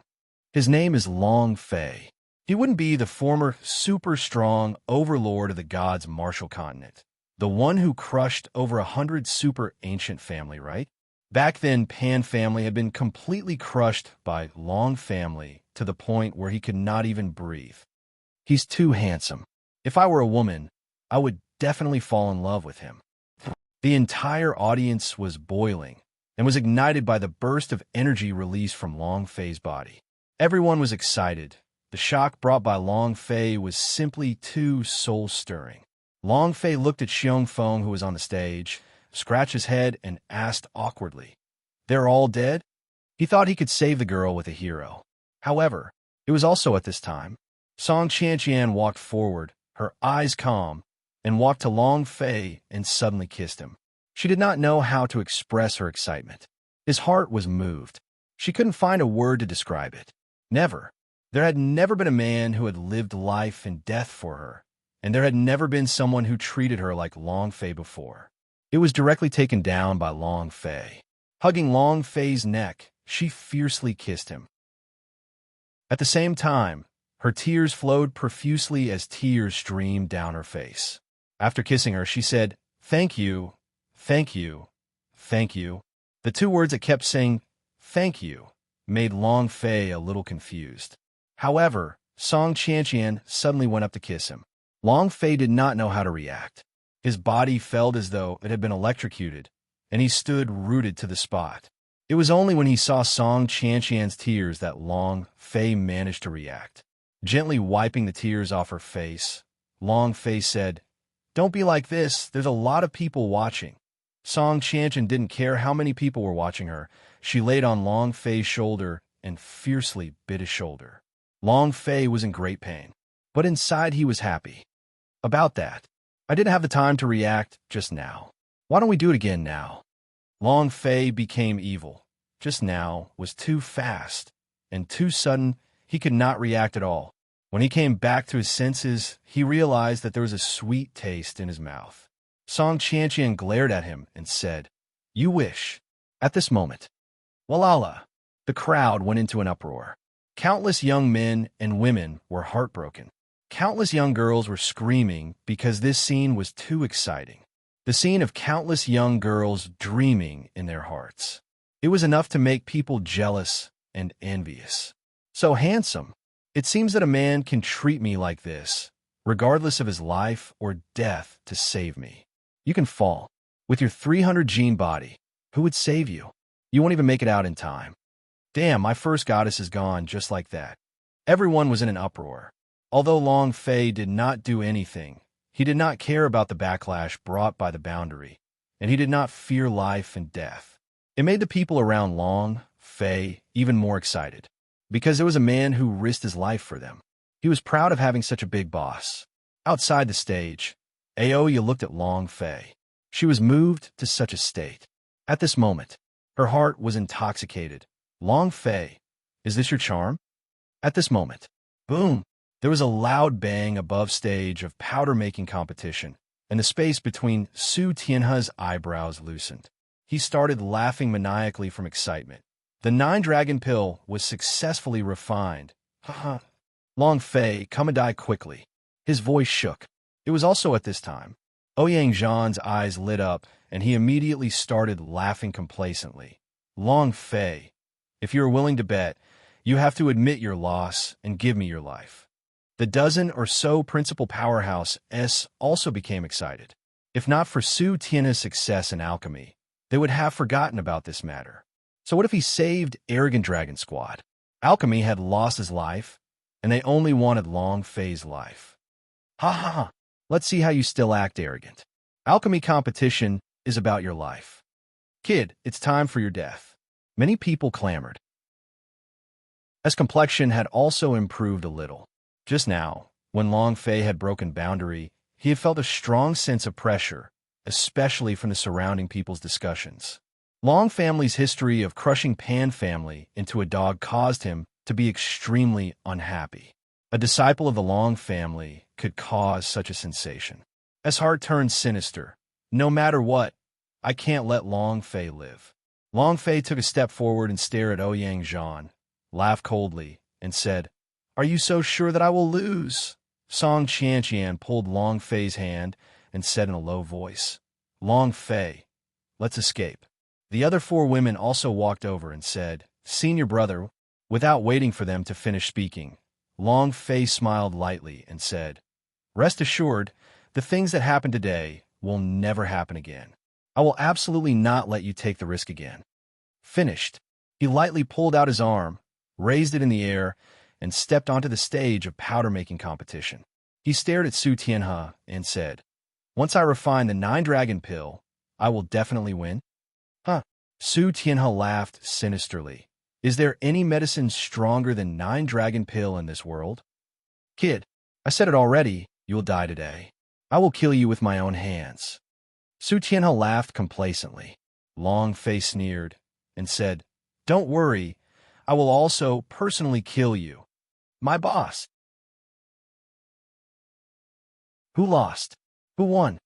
His name is Long Fei. He wouldn't be the former super strong overlord of the gods' martial continent. The one who crushed over 100 super ancient family, right? Back then, Pan family had been completely crushed by Long family to the point where he could not even breathe. He's too handsome. If I were a woman, I would definitely fall in love with him. The entire audience was boiling and was ignited by the burst of energy released from Long Fei's body. Everyone was excited. The shock brought by Long Fei was simply too soul-stirring. Long Fei looked at Xiong Feng, who was on the stage, scratched his head, and asked awkwardly, "They're all dead?" He thought he could save the girl with a hero. However, it was also at this time. Song Qianqian walked forward, her eyes calm, and walked to Long Fei and suddenly kissed him. She did not know how to express her excitement. His heart was moved. She couldn't find a word to describe it. Never. There had never been a man who had lived life and death for her, and there had never been someone who treated her like Long Fei before. It was directly taken down by Long Fei. Hugging Long Fei's neck, she fiercely kissed him. At the same time, her tears flowed profusely as tears streamed down her face. After kissing her, she said, "Thank you, thank you, thank you." The two words that kept saying, "thank you," made Long Fei a little confused. However, Song Qianqian suddenly went up to kiss him. Long Fei did not know how to react. His body felt as though it had been electrocuted, and he stood rooted to the spot. It was only when he saw Song Qianqian's tears that Long Fei managed to react. Gently wiping the tears off her face, Long Fei said, "Don't be like this, there's a lot of people watching." Song Qianqian didn't care how many people were watching her. She laid on Long Fei's shoulder and fiercely bit his shoulder. Long Fei was in great pain, but inside he was happy. About that, I didn't have the time to react just now. Why don't we do it again now? Long Fei became evil. Just now was too fast and too sudden. He could not react at all. When he came back to his senses, he realized that there was a sweet taste in his mouth. Song Qianqian glared at him and said, "You wish." At this moment, Walala, the crowd went into an uproar. Countless young men and women were heartbroken. Countless young girls were screaming because this scene was too exciting. The scene of countless young girls dreaming in their hearts. It was enough to make people jealous and envious. So handsome. It seems that a man can treat me like this, regardless of his life or death, to save me. You can fall. With your 300 gene body, who would save you? You won't even make it out in time. Damn, my first goddess is gone just like that. Everyone was in an uproar. Although Long Fei did not do anything, he did not care about the backlash brought by the boundary, and he did not fear life and death. It made the people around Long Fei even more excited, because there was a man who risked his life for them. He was proud of having such a big boss. Outside the stage, Aoya looked at Long Fei. She was moved to such a state. At this moment, her heart was intoxicated. Long Fei, is this your charm? At this moment, boom! There was a loud bang above stage of powder-making competition, and the space between Su Tianhe's eyebrows loosened. He started laughing maniacally from excitement. The 9-dragon pill was successfully refined. Haha. Long Fei, come and die quickly. His voice shook. It was also at this time. Ouyang Zhan's eyes lit up, and he immediately started laughing complacently. Long Fei, if you are willing to bet, you have to admit your loss and give me your life. The dozen or so principal powerhouses also became excited. If not for Su Tianhe's success in alchemy, they would have forgotten about this matter. So what if he saved Arrogant Dragon Squad? Alchemy had lost his life, and they only wanted Long Fei's life. Ha ha ha! Let's see how you still act arrogant. Alchemy competition is about your life. Kid, it's time for your death. Many people clamored. His complexion had also improved a little. Just now, when Long Fei had broken boundary, he had felt a strong sense of pressure, especially from the surrounding people's discussions. Long family's history of crushing Pan family into a dog caused him to be extremely unhappy. A disciple of the Long family could cause such a sensation. His heart turned sinister. No matter what, I can't let Long Fei live. Long Fei took a step forward and stared at Ouyang Zhan, laughed coldly, and said, "Are you so sure that I will lose?" Song Qianqian pulled Long Fei's hand and said in a low voice, "Long Fei, let's escape." The other 4 women also walked over and said, "Senior brother." Without waiting for them to finish speaking, Long Fei smiled lightly and said, "Rest assured, the things that happened today will never happen again. I will absolutely not let you take the risk again." Finished, he lightly pulled out his arm, raised it in the air, and stepped onto the stage of powder-making competition. He stared at Su Tianhe and said, "Once I refine the 9-dragon pill, I will definitely win." Huh. Su Tianhe laughed sinisterly. Is there any medicine stronger than 9-dragon pill in this world? Kid, I said it already, you will die today. I will kill you with my own hands. Su Tianhe laughed complacently. Long Fei sneered and said, "Don't worry, I will also personally kill you. My boss." Who lost? Who won?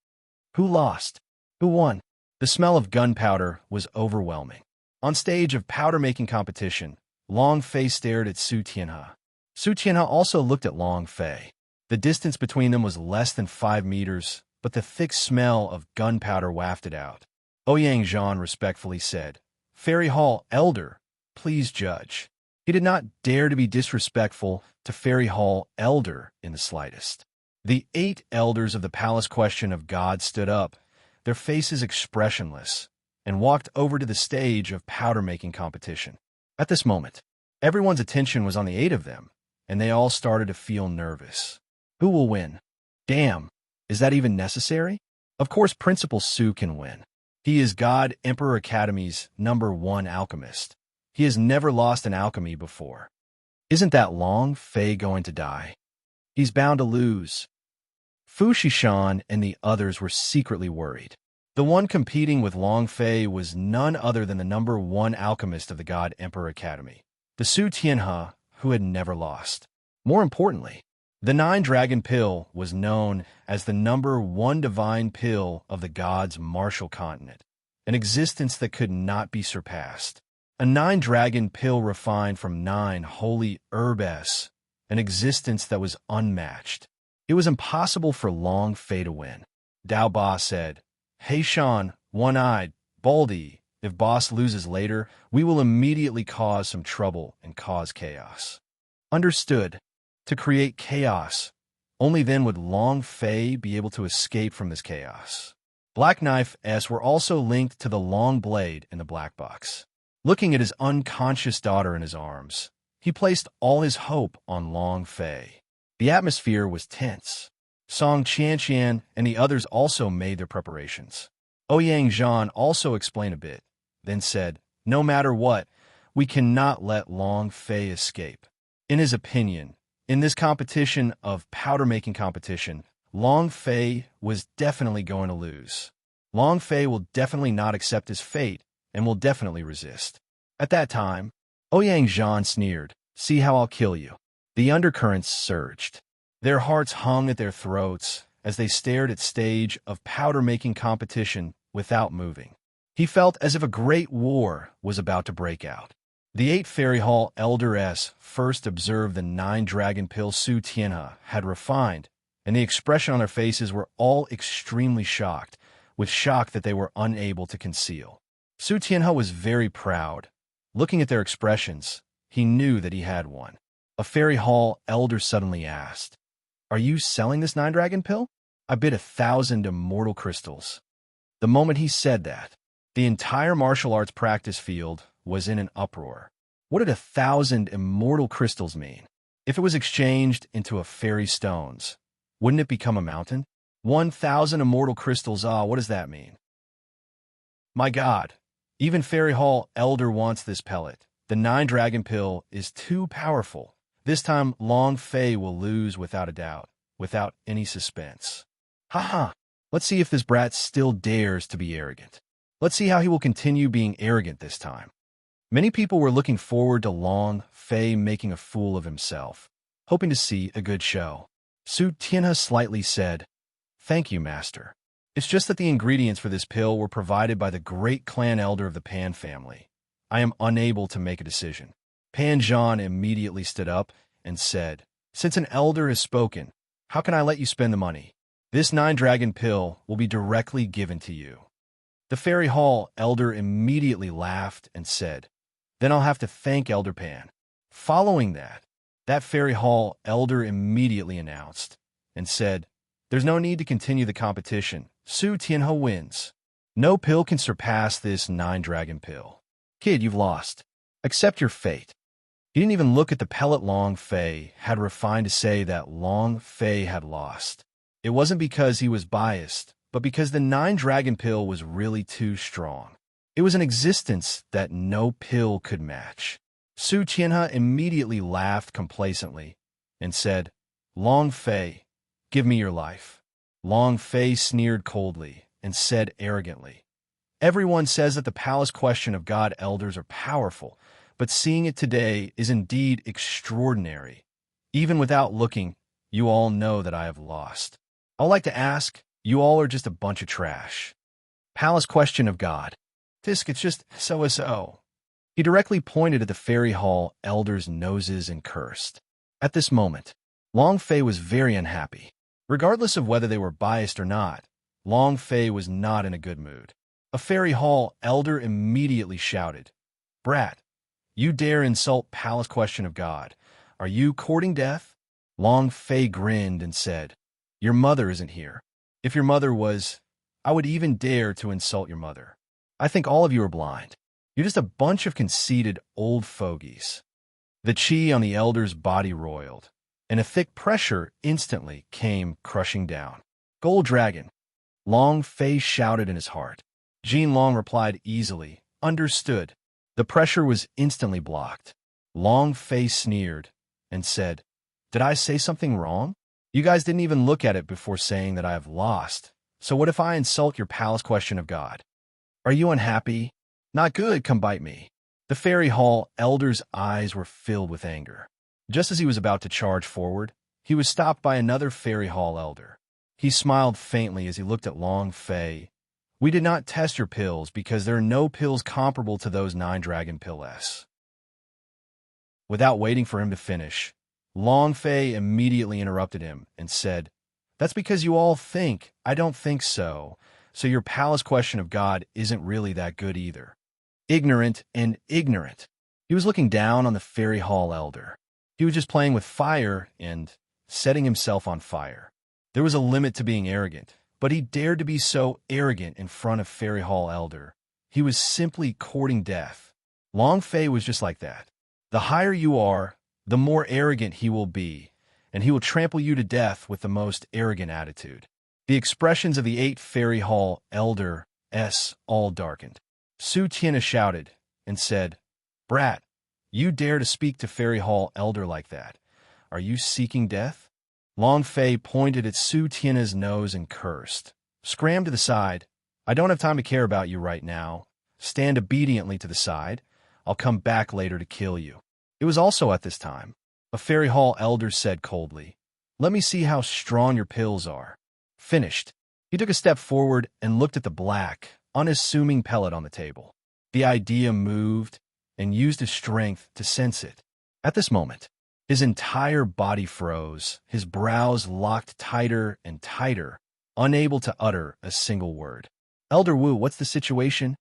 Who lost? Who won? The smell of gunpowder was overwhelming. On stage of powder-making competition, Long Fei stared at Su Tianhe. Su Tianhe also looked at Long Fei. The distance between them was less than 5 meters, but the thick smell of gunpowder wafted out. Ouyang Zhan respectfully said, "Fairy Hall Elder, please judge." He did not dare to be disrespectful to Fairy Hall Elder in the slightest. The 8 elders of the palace question of God stood up, their faces expressionless, and walked over to the stage of powder-making competition. At this moment, everyone's attention was on the 8 of them, and they all started to feel nervous. Who will win? Damn, is that even necessary? Of course Principal Su can win. He is God Emperor Academy's #1 alchemist. He has never lost an alchemy before. Isn't that Long Fei going to die? He's bound to lose. Fu Shishan and the others were secretly worried. The one competing with Long Fei was none other than the #1 alchemist of the God Emperor Academy, the Su Tianhe, who had never lost. More importantly, the 9-dragon pill was known as the #1 divine pill of the gods' martial continent, an existence that could not be surpassed. A 9-dragon pill refined from 9 holy herbs, an existence that was unmatched. It was impossible for Long Fei to win. Dao Ba said, "Hey Shan, one-eyed, Baldy, if boss loses later, we will immediately cause some trouble and cause chaos." Understood. To create chaos. Only then would Long Fei be able to escape from this chaos. Black Knife S were also linked to the long blade in the black box. Looking at his unconscious daughter in his arms, he placed all his hope on Long Fei. The atmosphere was tense. Song Qianqian and the others also made their preparations. Ouyang Zhan also explained a bit, then said, "No matter what, we cannot let Long Fei escape." In his opinion, in this competition of powder-making competition, Long Fei was definitely going to lose. Long Fei will definitely not accept his fate and will definitely resist. At that time, Ouyang Zhan sneered, "See how I'll kill you." The undercurrents surged. Their hearts hung at their throats as they stared at stage of powder-making competition without moving. He felt as if a great war was about to break out. The 8 Fairy Hall Elders first observed the 9-dragon pill Su Tianhe had refined, and the expression on their faces were all extremely shocked, with shock that they were unable to conceal. Su Tianhe was very proud. Looking at their expressions, he knew that he had one. A Fairy Hall Elder suddenly asked, "Are you selling this 9-dragon pill? I bid 1,000 immortal crystals." The moment he said that, the entire martial arts practice field was in an uproar. What did 1,000 immortal crystals mean? If it was exchanged into a fairy stones, wouldn't it become a mountain? 1,000 immortal crystals, what does that mean? My God, even Fairy Hall Elder wants this pellet. The 9-dragon pill is too powerful. This time, Long Fei will lose without a doubt, without any suspense. Haha, let's see if this brat still dares to be arrogant. Let's see how he will continue being arrogant this time. Many people were looking forward to Long Fei making a fool of himself, hoping to see a good show. Su Tianhe slightly said, "Thank you, Master. It's just that the ingredients for this pill were provided by the great clan elder of the Pan family. I am unable to make a decision." Pan Zhan immediately stood up and said, "Since an elder has spoken, how can I let you spend the money? This 9-dragon pill will be directly given to you." The Fairy Hall Elder immediately laughed and said, "Then I'll have to thank Elder Pan." Following that Fairy Hall Elder immediately announced and said, "There's no need to continue the competition. Su Tianhe wins. No pill can surpass this 9-dragon pill. Kid, you've lost. Accept your fate." He didn't even look at the pellet Long Fei had refined to say that Long Fei had lost. It wasn't because he was biased, but because the 9-dragon pill was really too strong. It was an existence that no pill could match. Su Tianhe immediately laughed complacently and said, "Long Fei, give me your life." Long Fei sneered coldly and said arrogantly, "Everyone says that the palace question of God elders are powerful, but seeing it today is indeed extraordinary. Even without looking, you all know that I have lost. I'd like to ask, you all are just a bunch of trash. Palace question of God. Tisk, it's just so. He directly pointed at the Fairy Hall elders' noses and cursed. At this moment, Long Fei was very unhappy. Regardless of whether they were biased or not, Long Fei was not in a good mood. A Fairy Hall elder immediately shouted, "Brat, you dare insult palace question of God. Are you courting death?" Long Fei grinned and said, Your mother isn't here. If your mother was, I would even dare to insult your mother. I think all of you are blind. You're just a bunch of conceited old fogies. The chi on the elder's body roiled, and a thick pressure instantly came crushing down. Gold dragon, Long Fei shouted in his heart. Jean Long replied easily, understood. The pressure was instantly blocked. Long Fei sneered and said, did I say something wrong? You guys didn't even look at it before saying that I have lost. So what if I insult your palace question of God? Are you unhappy? Not good, come bite me. The fairy hall elder's eyes were filled with anger. Just as he was about to charge forward, he was stopped by another fairy hall elder. He smiled faintly as he looked at Long Fei. We did not test your pills because there are no pills comparable to those 9 dragon pills. Without waiting for him to finish, Long Fei immediately interrupted him and said, that's because you all think I don't think so, so your palace question of God isn't really that good either. Ignorant and ignorant. He was looking down on the fairy hall elder. He was just playing with fire and setting himself on fire. There was a limit to being arrogant, but he dared to be so arrogant in front of fairy hall elder. He was simply courting death. Long Fei was just like that. The higher you are, the more arrogant he will be, and he will trample you to death with the most arrogant attitude. The expressions of the 8 fairy hall elders all darkened. Su Tianna shouted and said, brat, you dare to speak to fairy hall elder like that. Are you seeking death? Long Fei pointed at Su Tianna's nose and cursed. Scram to the side. I don't have time to care about you right now. Stand obediently to the side. I'll come back later to kill you. It was also at this time. A fairy hall elder said coldly, let me see how strong your pills are. Finished. He took a step forward and looked at the black, unassuming pellet on the table. The idea moved and used his strength to sense it. At this moment, his entire body froze, his brows locked tighter and tighter, unable to utter a single word. Elder Wu, what's the situation?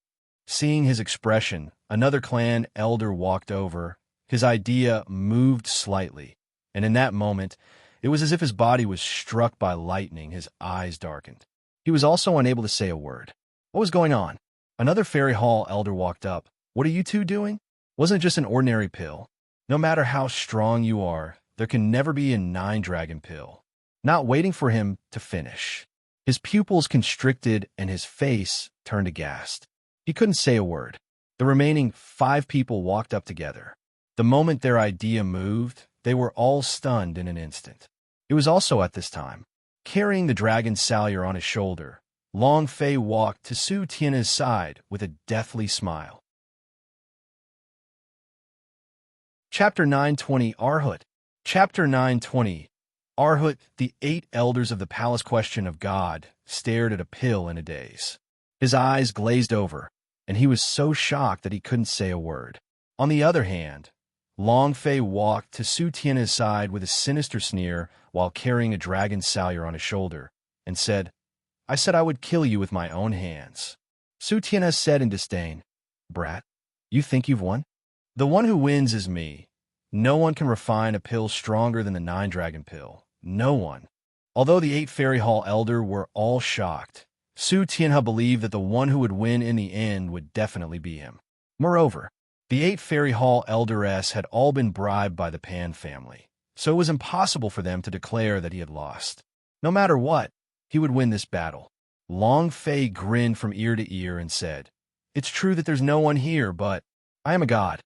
Seeing his expression, another clan elder walked over. His idea moved slightly, and in that moment, it was as if his body was struck by lightning. His eyes darkened. He was also unable to say a word. What was going on? Another fairy hall elder walked up. What are you two doing? Wasn't it just an ordinary pill? No matter how strong you are, there can never be a 9 dragon pill. Not waiting for him to finish. His pupils constricted and his face turned aghast. He couldn't say a word. The remaining 5 people walked up together. The moment their idea moved, they were all stunned in an instant. It was also at this time. Carrying the dragon salyer on his shoulder, Long Fei walked to Su Tianna's side with a deathly smile. Chapter 920 Arhut. Chapter 920 Arhut. The 8 elders of the palace question of God stared at a pill in a daze. His eyes glazed over, and he was so shocked that he couldn't say a word. On the other hand, Long Fei walked to Su Tianna's side with a sinister sneer while carrying a dragon salyer on his shoulder, and said, I said I would kill you with my own hands. Su Tianna said in disdain, brat, you think you've won? The one who wins is me. No one can refine a pill stronger than the 9 dragon pill. No one. Although the 8 fairy hall elder were all shocked, Su Tianna believed that the one who would win in the end would definitely be him. Moreover, the 8 fairy hall elders had all been bribed by the Pan family, so it was impossible for them to declare that he had lost. No matter what, he would win this battle. Long Fei grinned from ear to ear and said, it's true that there's no one here, but I am a god.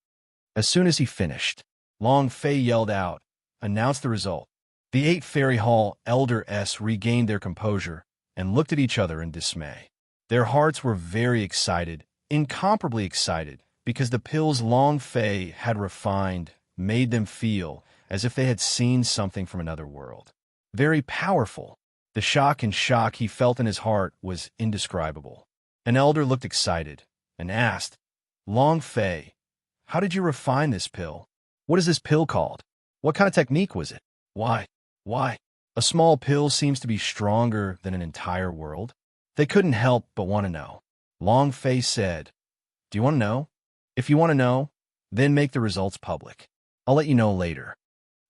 As soon as he finished, Long Fei yelled out, announced the result. The 8 fairy hall elders regained their composure and looked at each other in dismay. Their hearts were very excited, incomparably excited, because the pills Long Fei had refined made them feel as if they had seen something from another world. Very powerful. The shock he felt in his heart was indescribable. An elder looked excited and asked, Long Fei, how did you refine this pill? What is this pill called? What kind of technique was it? Why? A small pill seems to be stronger than an entire world. They couldn't help but want to know. Long Fei said, do you want to know? If you want to know, then make the results public. I'll let you know later.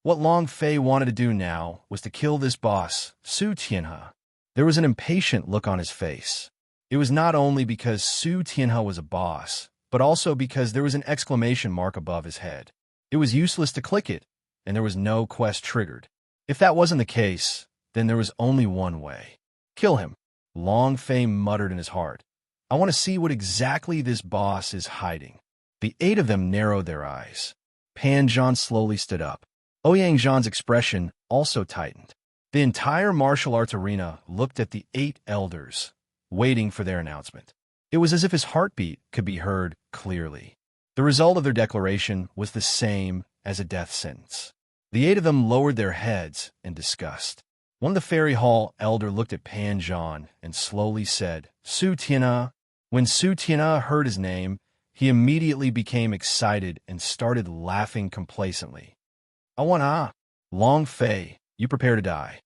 What Long Fei wanted to do now was to kill this boss, Su Tianhe. There was an impatient look on his face. It was not only because Su Tianhe was a boss, but also because there was an exclamation mark above his head. It was useless to click it, and there was no quest triggered. If that wasn't the case, then there was only one way. Kill him, Long Fei muttered in his heart. I want to see what exactly this boss is hiding. The 8 of them narrowed their eyes. Pan Zhan slowly stood up. Ouyang Zhan's expression also tightened. The entire martial arts arena looked at the 8 elders, waiting for their announcement. It was as if his heartbeat could be heard clearly. The result of their declaration was the same as a death sentence. The 8 of them lowered their heads in disgust. One of the Fairy Hall elder looked at Pan Zhan and slowly said, Su Tianhe. When Su Tianhe heard his name, he immediately became excited and started laughing complacently. Long Fei, you prepare to die.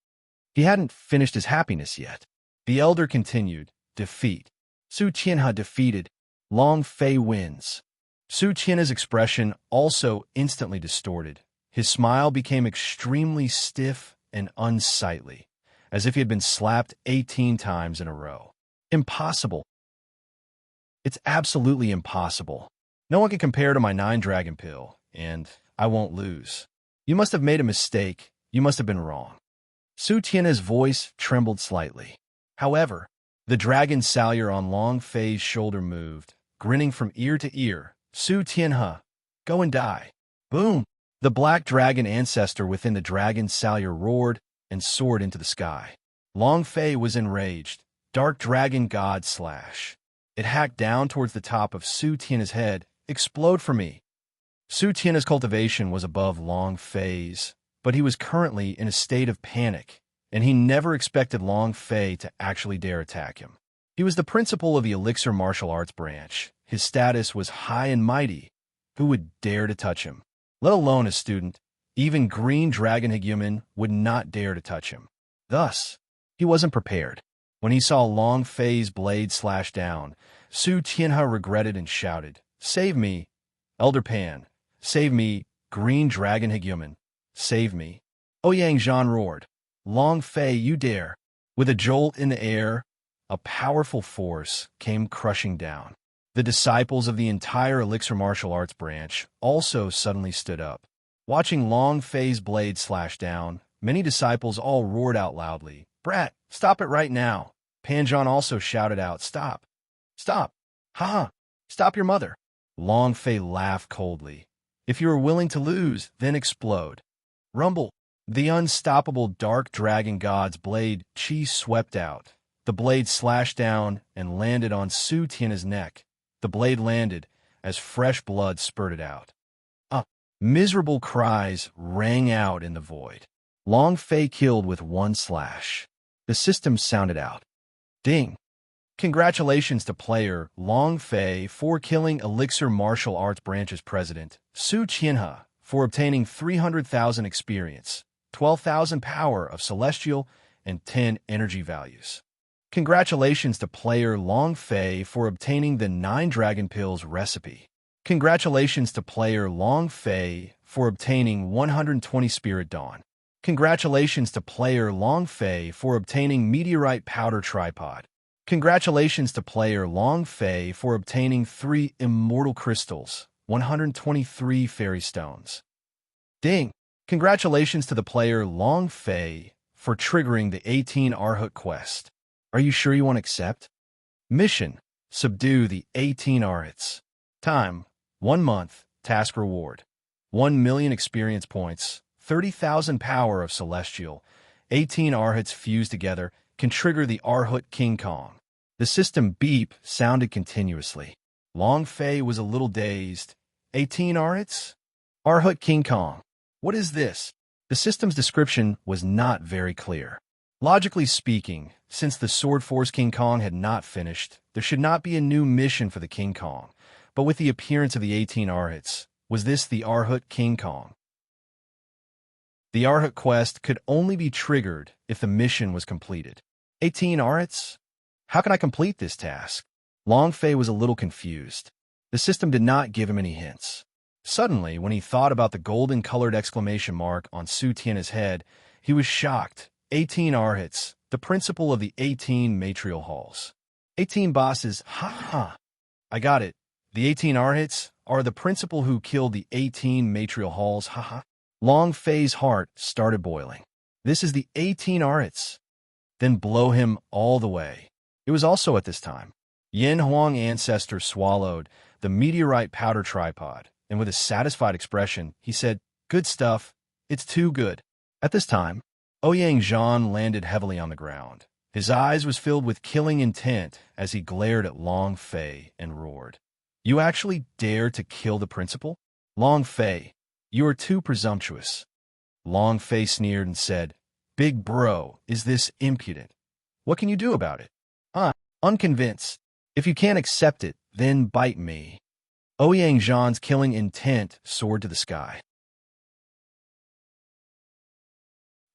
He hadn't finished his happiness yet. The elder continued, defeat. Su Tianhe defeated. Long Fei wins. Su Tianhe's expression also instantly distorted. His smile became extremely stiff and unsightly, as if he had been slapped 18 times in a row. Impossible. It's absolutely impossible. No one can compare to my 9 dragon pill, and I won't lose. You must have made a mistake. You must have been wrong. Su Tianhe's voice trembled slightly. However, the dragon salure on Long Fei's shoulder moved, grinning from ear to ear. Su Tianhe, go and die. Boom! The black dragon ancestor within the dragon salure roared and soared into the sky. Long Fei was enraged. Dark dragon god slash. It hacked down towards the top of Su Tianhe's head. Explode for me. Su Tianhe's cultivation was above Long Fei's, but he was currently in a state of panic, and he never expected Long Fei to actually dare attack him. He was the principal of the Elixir Martial Arts branch. His status was high and mighty. Who would dare to touch him? Let alone a student. Even Green Dragon Hegumen would not dare to touch him. Thus, he wasn't prepared. When he saw Long Fei's blade slash down, Su Tianhe regretted and shouted, Save me, Elder Pan! Save me, Green Dragon Hegumen! Save me! Ouyang Zhan roared, Long Fei, you dare! With a jolt in the air, a powerful force came crushing down. The disciples of the entire Elixir Martial Arts branch also suddenly stood up. Watching Long Fei's blade slash down, many disciples all roared out loudly, Brat, stop it right now! Pan Zhan also shouted out, Stop! Stop! Ha! Stop your mother! Long Fei laughed coldly. If you are willing to lose, then explode. Rumble! The unstoppable dark dragon god's blade chi swept out. The blade slashed down and landed on Su Tianhe's neck. The blade landed as fresh blood spurted out. Miserable cries rang out in the void. Long Fei killed with 1 slash. The system sounded out. Ding! Congratulations to player Long Fei for killing Elixir Martial Arts Branch's president, Su Tianhe, for obtaining 300,000 experience, 12,000 power of celestial, and 10 energy values. Congratulations to player Long Fei for obtaining the 9 Dragon Pills recipe. Congratulations to player Long Fei for obtaining 120 Spirit Dawn. Congratulations to player Long Fei for obtaining Meteorite Powder Tripod. Congratulations to player Long Fei for obtaining 3 Immortal Crystals, 123 Fairy Stones. Ding! Congratulations to the player Long Fei for triggering the 18 Arhut quest. Are you sure you want to accept? Mission: subdue the 18 Arhuts. Time: 1 month. Task reward: 1 million experience points, 30,000 power of celestial. 18 Arhuts fused together can trigger the Arhut King Kong. The system beep sounded continuously. Long Fei was a little dazed. 18 Arhuts? Arhut King Kong. What is this? The system's description was not very clear. Logically speaking, since the Sword Force King Kong had not finished, there should not be a new mission for the King Kong. But with the appearance of the 18 Arhuts, was this the Arhut King Kong? The Arhut quest could only be triggered if the mission was completed. 18 Arhuts? How can I complete this task? Long Fei was a little confused. The system did not give him any hints. Suddenly, when he thought about the golden-colored exclamation mark on Su Tianha's head, he was shocked. 18 Arhats, the principal of the 18 matrial halls. 18 bosses, ha ha. I got it. The 18 Arhats are the principal who killed the 18 matrial halls, ha ha. Long Fei's heart started boiling. This is the 18 Arhats. Then blow him all the way. It was also at this time. Yin Huang ancestor swallowed the meteorite powder tripod, and with a satisfied expression, he said, "Good stuff. It's too good." At this time, Ouyang Zhan landed heavily on the ground. His eyes was filled with killing intent as he glared at Long Fei and roared, "You actually dare to kill the principal? Long Fei, you are too presumptuous." Long Fei sneered and said, "Big bro, is this impudent? What can you do about it?" "I'm unconvinced. If you can't accept it, then bite me." Ouyang Zhan's killing intent soared to the sky.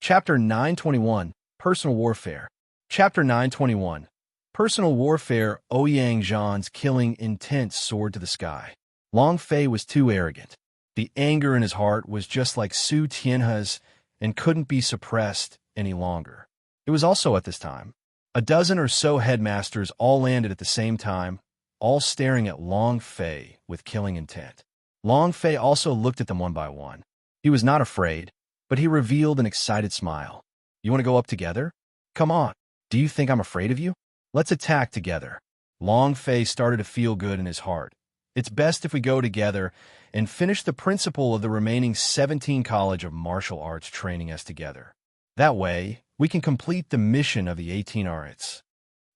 Chapter 921, Personal Warfare. Chapter 921, Personal Warfare. Ouyang Zhan's killing intent soared to the sky. Long Fei was too arrogant. The anger in his heart was just like Su Tianha's and couldn't be suppressed any longer. It was also at this time. A dozen or so headmasters all landed at the same time, all staring at Long Fei with killing intent. Long Fei also looked at them one by one. He was not afraid, but he revealed an excited smile. "You want to go up together? Come on. Do you think I'm afraid of you? Let's attack together." Long Fei started to feel good in his heart. It's best if we go together and finish the principle of the remaining 17 College of Martial Arts training us together. That way, we can complete the mission of the 18 Arhats.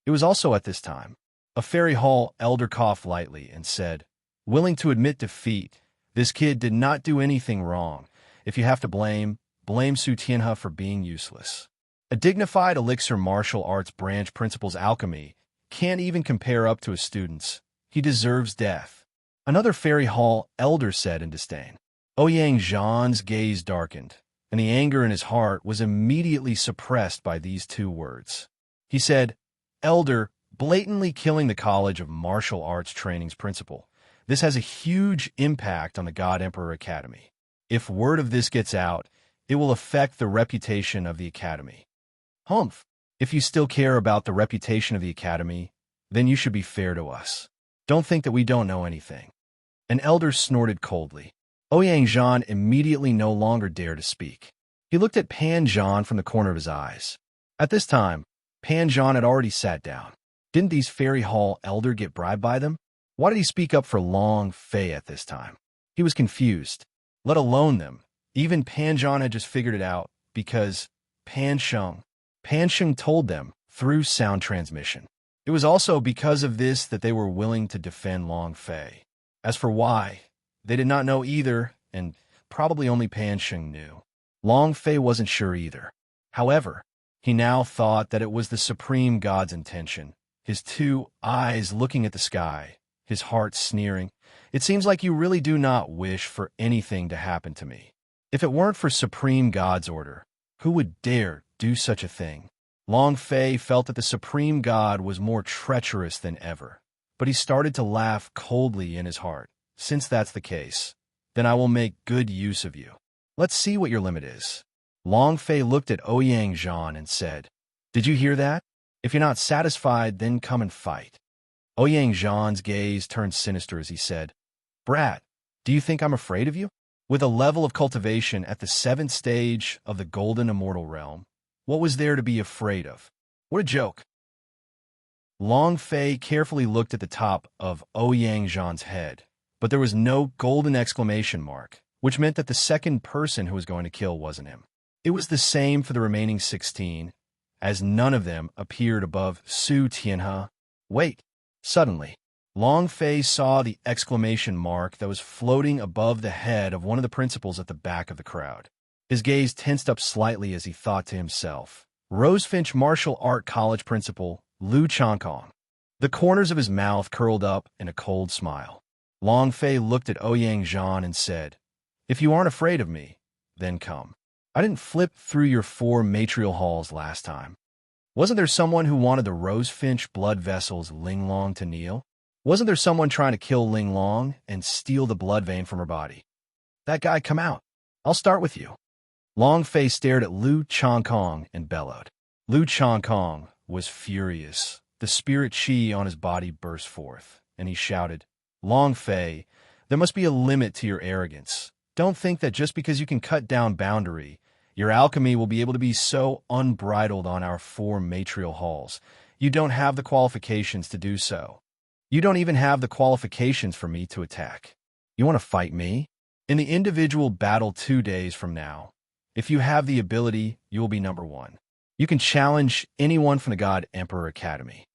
It was also at this time. A Fairy Hall elder coughed lightly and said, "Willing to admit defeat, this kid did not do anything wrong. If you have to blame Su Tianha for being useless." A dignified elixir martial arts branch principal's alchemy can't even compare up to his students. He deserves death. Another Fairy Hall elder said in disdain. Ouyang Zhan's gaze darkened, and the anger in his heart was immediately suppressed by these two words. He said, "Elder, blatantly killing the College of Martial Arts Training's principal. This has a huge impact on the God Emperor Academy. If word of this gets out, it will affect the reputation of the Academy." "Humph. If you still care about the reputation of the Academy, then you should be fair to us. Don't think that we don't know anything." An elder snorted coldly. Ouyang Zhan immediately no longer dared to speak. He looked at Pan Zhan from the corner of his eyes. At this time, Pan Zhan had already sat down. Didn't these Fairy Hall elder get bribed by them? Why did he speak up for Long Fei at this time? He was confused. Let alone them. Even Pan Zhan had just figured it out, because Pan Sheng told them through sound transmission. It was also because of this that they were willing to defend Long Fei. As for why, they did not know either, and probably only Pan Sheng knew. Long Fei wasn't sure either. However, he now thought that it was the Supreme God's intention. His two eyes looking at the sky, his heart sneering. "It seems like you really do not wish for anything to happen to me. If it weren't for Supreme God's order, who would dare do such a thing?" Long Fei felt that the Supreme God was more treacherous than ever, but he started to laugh coldly in his heart. "Since that's the case, then I will make good use of you. Let's see what your limit is." Long Fei looked at Ouyang Zhan and said, "Did you hear that? If you're not satisfied, then come and fight." Ouyang Zhan's gaze turned sinister as he said, "Brat, do you think I'm afraid of you? With a level of cultivation at the 7th stage of the Golden Immortal Realm, what was there to be afraid of? What a joke." Long Fei carefully looked at the top of Ouyang Zhan's head, but there was no golden exclamation mark, which meant that the second person who was going to kill wasn't him. It was the same for the remaining 16, as none of them appeared above Su Tianha. Wait! Suddenly, Long Fei saw the exclamation mark that was floating above the head of one of the principals at the back of the crowd. His gaze tensed up slightly as he thought to himself, "Rosefinch Martial Art College Principal, Lu Changkong." The corners of his mouth curled up in a cold smile. Long Fei looked at Ouyang Zhan and said, "If you aren't afraid of me, then come. I didn't flip through your 4 matrial halls last time. Wasn't there someone who wanted the Rosefinch blood vessels Linglong to kneel? Wasn't there someone trying to kill Ling Long and steal the blood vein from her body? That guy, come out. I'll start with you. Long Fei stared at Lu Chongkong and bellowed. Lu Chongkong was furious. The spirit chi on his body burst forth, and he shouted, Long Fei, there must be a limit to your arrogance. Don't think that just because you can cut down boundary, your alchemy will be able to be so unbridled on our 4 matrial halls. You don't have the qualifications to do so. You don't even have the qualifications for me to attack. You want to fight me? In the individual battle 2 days from now, if you have the ability, you will be number 1. You can challenge anyone from the God Emperor Academy.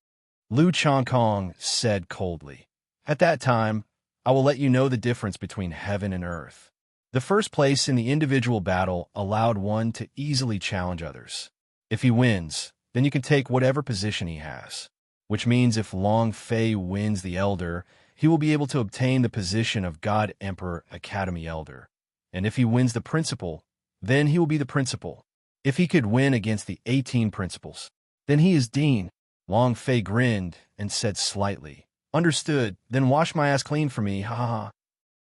Lu Chongkong said coldly. At that time, I will let you know the difference between heaven and earth. The first place in the individual battle allowed one to easily challenge others. If he wins, then you can take whatever position he has, which means if Long Fei wins the Elder, he will be able to obtain the position of God Emperor Academy Elder. And if he wins the Principal, then he will be the Principal. If he could win against the 18 Principals, then he is Dean. Long Fei grinned and said slightly, Understood, then wash my ass clean for me, ha ha ha.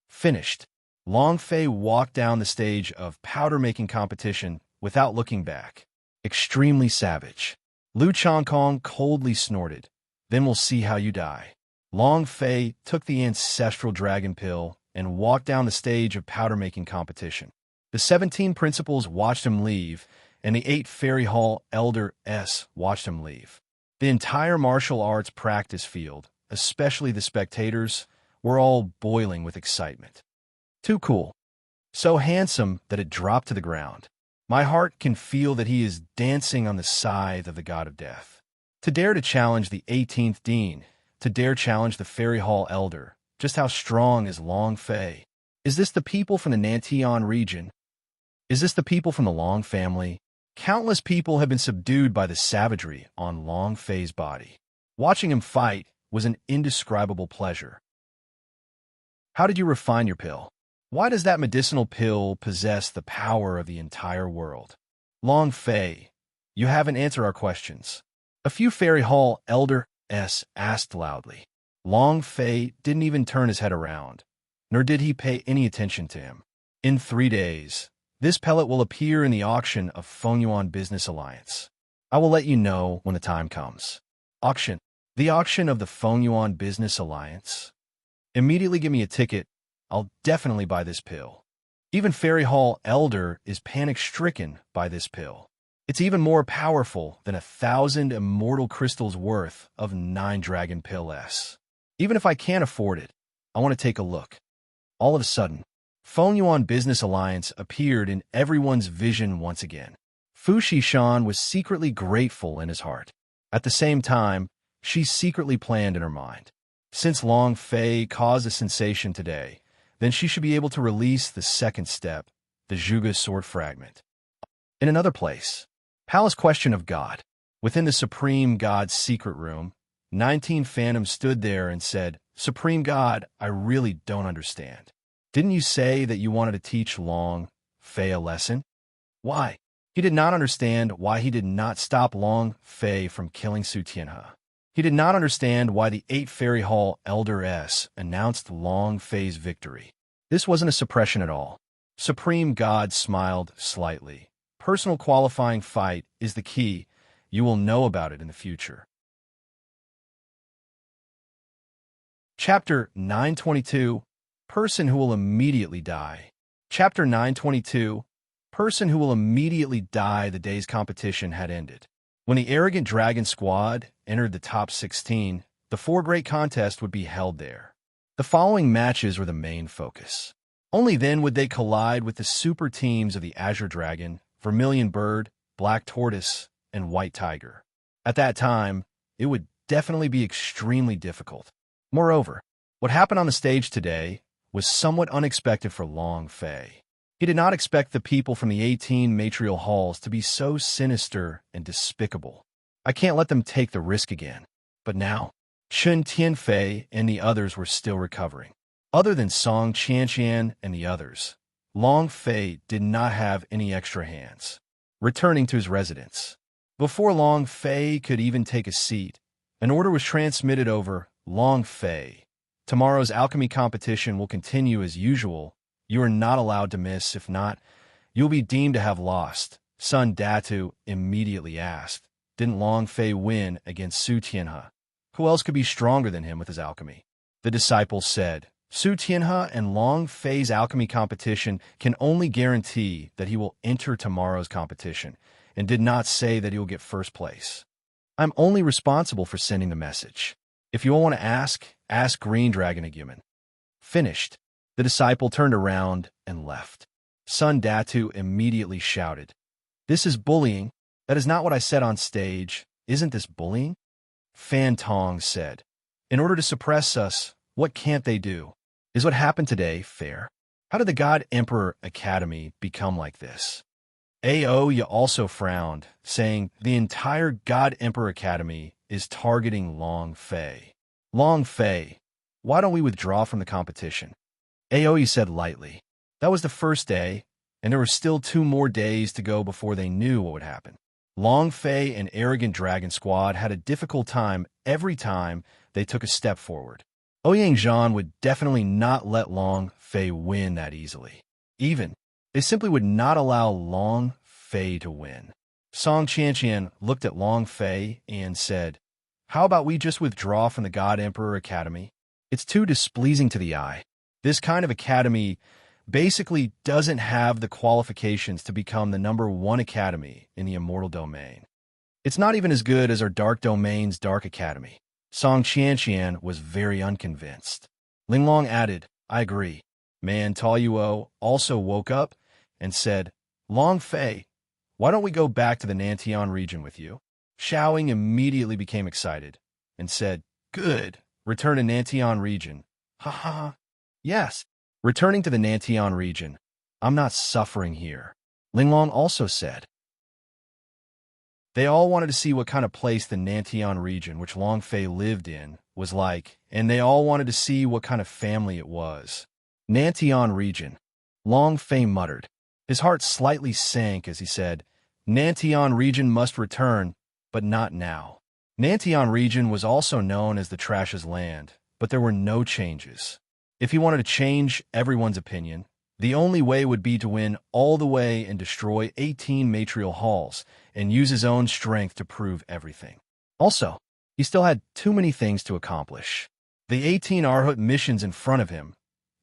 Finished. Long Fei walked down the stage of powder-making competition without looking back. Extremely savage. Lu Chongkong coldly snorted, Then we'll see how you die. Long Fei took the ancestral dragon pill and walked down the stage of powder-making competition. The 17 principals watched him leave, and the 8 Fairy Hall Elder S watched him leave. The entire martial arts practice field, especially the spectators, were all boiling with excitement. Too cool. So handsome that it dropped to the ground. My heart can feel that he is dancing on the scythe of the god of death. To dare to challenge the 18th Dean, to dare challenge the Fairy Hall Elder, just how strong is Long Fei? Is this the people from the Nantian region? Is this the people from the Long family? Countless people have been subdued by the savagery on Long Fei's body. Watching him fight was an indescribable pleasure. How did you refine your pill? Why does that medicinal pill possess the power of the entire world? Long Fei, you haven't answered our questions. A few Fairy Hall Elder S asked loudly. Long Fei didn't even turn his head around, nor did he pay any attention to him. In 3 days, this pellet will appear in the auction of Fengyuan Business Alliance. I will let you know when the time comes. Auction. The auction of the Fengyuan Business Alliance. Immediately give me a ticket. I'll definitely buy this pill. Even Fairy Hall Elder is panic-stricken by this pill. It's even more powerful than 1,000 immortal crystals worth of 9 Dragon Pill S. Even if I can't afford it, I want to take a look. All of a sudden, Fengyuan Business Alliance appeared in everyone's vision once again. Fu Shishan was secretly grateful in his heart. At the same time, she secretly planned in her mind. Since Long Fei caused a sensation today, then she should be able to release the second step, the Zhuge Sword Fragment. In another place, Palace Question of God. Within the Supreme God's secret room, 19 phantoms stood there and said, Supreme God, I really don't understand. Didn't you say that you wanted to teach Long Fei a lesson? Why? He did not understand why he did not stop Long Fei from killing Su Tianhe. He did not understand why the 8 Fairy Hall Elder S announced Long Fei's victory. This wasn't a suppression at all. Supreme God smiled slightly. Personal qualifying fight is the key. You will know about it in the future. Chapter 922, Person Who Will Immediately Die. Chapter 922, Person Who Will Immediately Die. The day's competition had ended. When the arrogant dragon squad entered the top 16, the 4 great contests would be held there. The following matches were the main focus. Only then would they collide with the super teams of the Azure Dragon, Vermilion Bird, Black Tortoise, and White Tiger. At that time, it would definitely be extremely difficult. Moreover, what happened on the stage today was somewhat unexpected for Long Fei. He did not expect the people from the 18 matrial halls to be so sinister and despicable. I can't let them take the risk again. But now, Chun Tianfei and the others were still recovering. Other than Song Qianqian and the others, Long Fei did not have any extra hands. Returning to his residence. Before Long Fei could even take a seat, an order was transmitted over Long Fei, tomorrow's alchemy competition will continue as usual. You are not allowed to miss. If not, you'll be deemed to have lost. Sun Datu immediately asked, didn't Long Fei win against Su Tianhe? Who else could be stronger than him with his alchemy? The disciple said, Su Tianhe and Long Fei's alchemy competition can only guarantee that he will enter tomorrow's competition, and did not say that he will get first place. I'm only responsible for sending the message. If you all want to ask Green Dragon Agumen. Finished. The disciple turned around and left. Sun Datu immediately shouted, This is bullying. That is not what I said on stage. Isn't this bullying? Fan Tong said, In order to suppress us, what can't they do? Is what happened today fair? How did the God Emperor Academy become like this? Aoya also frowned, saying the entire God Emperor Academy is targeting Long Fei. Long Fei, why don't we withdraw from the competition? Aoya said lightly. That was the first day, and there were still 2 more days to go before they knew what would happen. Long Fei and Arrogant Dragon Squad had a difficult time every time they took a step forward. Ouyang Zhan would definitely not let Long Fei win that easily. They simply would not allow Long Fei to win. Song Qianqian looked at Long Fei and said, How about we just withdraw from the God Emperor Academy? It's too displeasing to the eye. This kind of academy basically doesn't have the qualifications to become the #1 academy in the Immortal Domain. It's not even as good as our Dark Domain's Dark Academy. Song Qianqian was very unconvinced. Linglong added, I agree. Man Taoyuo also woke up and said, Long Fei, why don't we go back to the Nantian region with you? Xiaoying immediately became excited and said, Good, return to Nantian region. Ha ha. Yes, returning to the Nantian region. I'm not suffering here. Linglong also said. They all wanted to see what kind of place the Nantian region, which Long Fei lived in, was like, and they all wanted to see what kind of family it was. Nantian region. Long Fei muttered. His heart slightly sank as he said, Nantian region must return, but not now. Nantian region was also known as the Trash's land, but there were no changes. If he wanted to change everyone's opinion, the only way would be to win all the way and destroy 18 matrial halls and use his own strength to prove everything. Also, he still had too many things to accomplish. The 18 Arhut missions in front of him,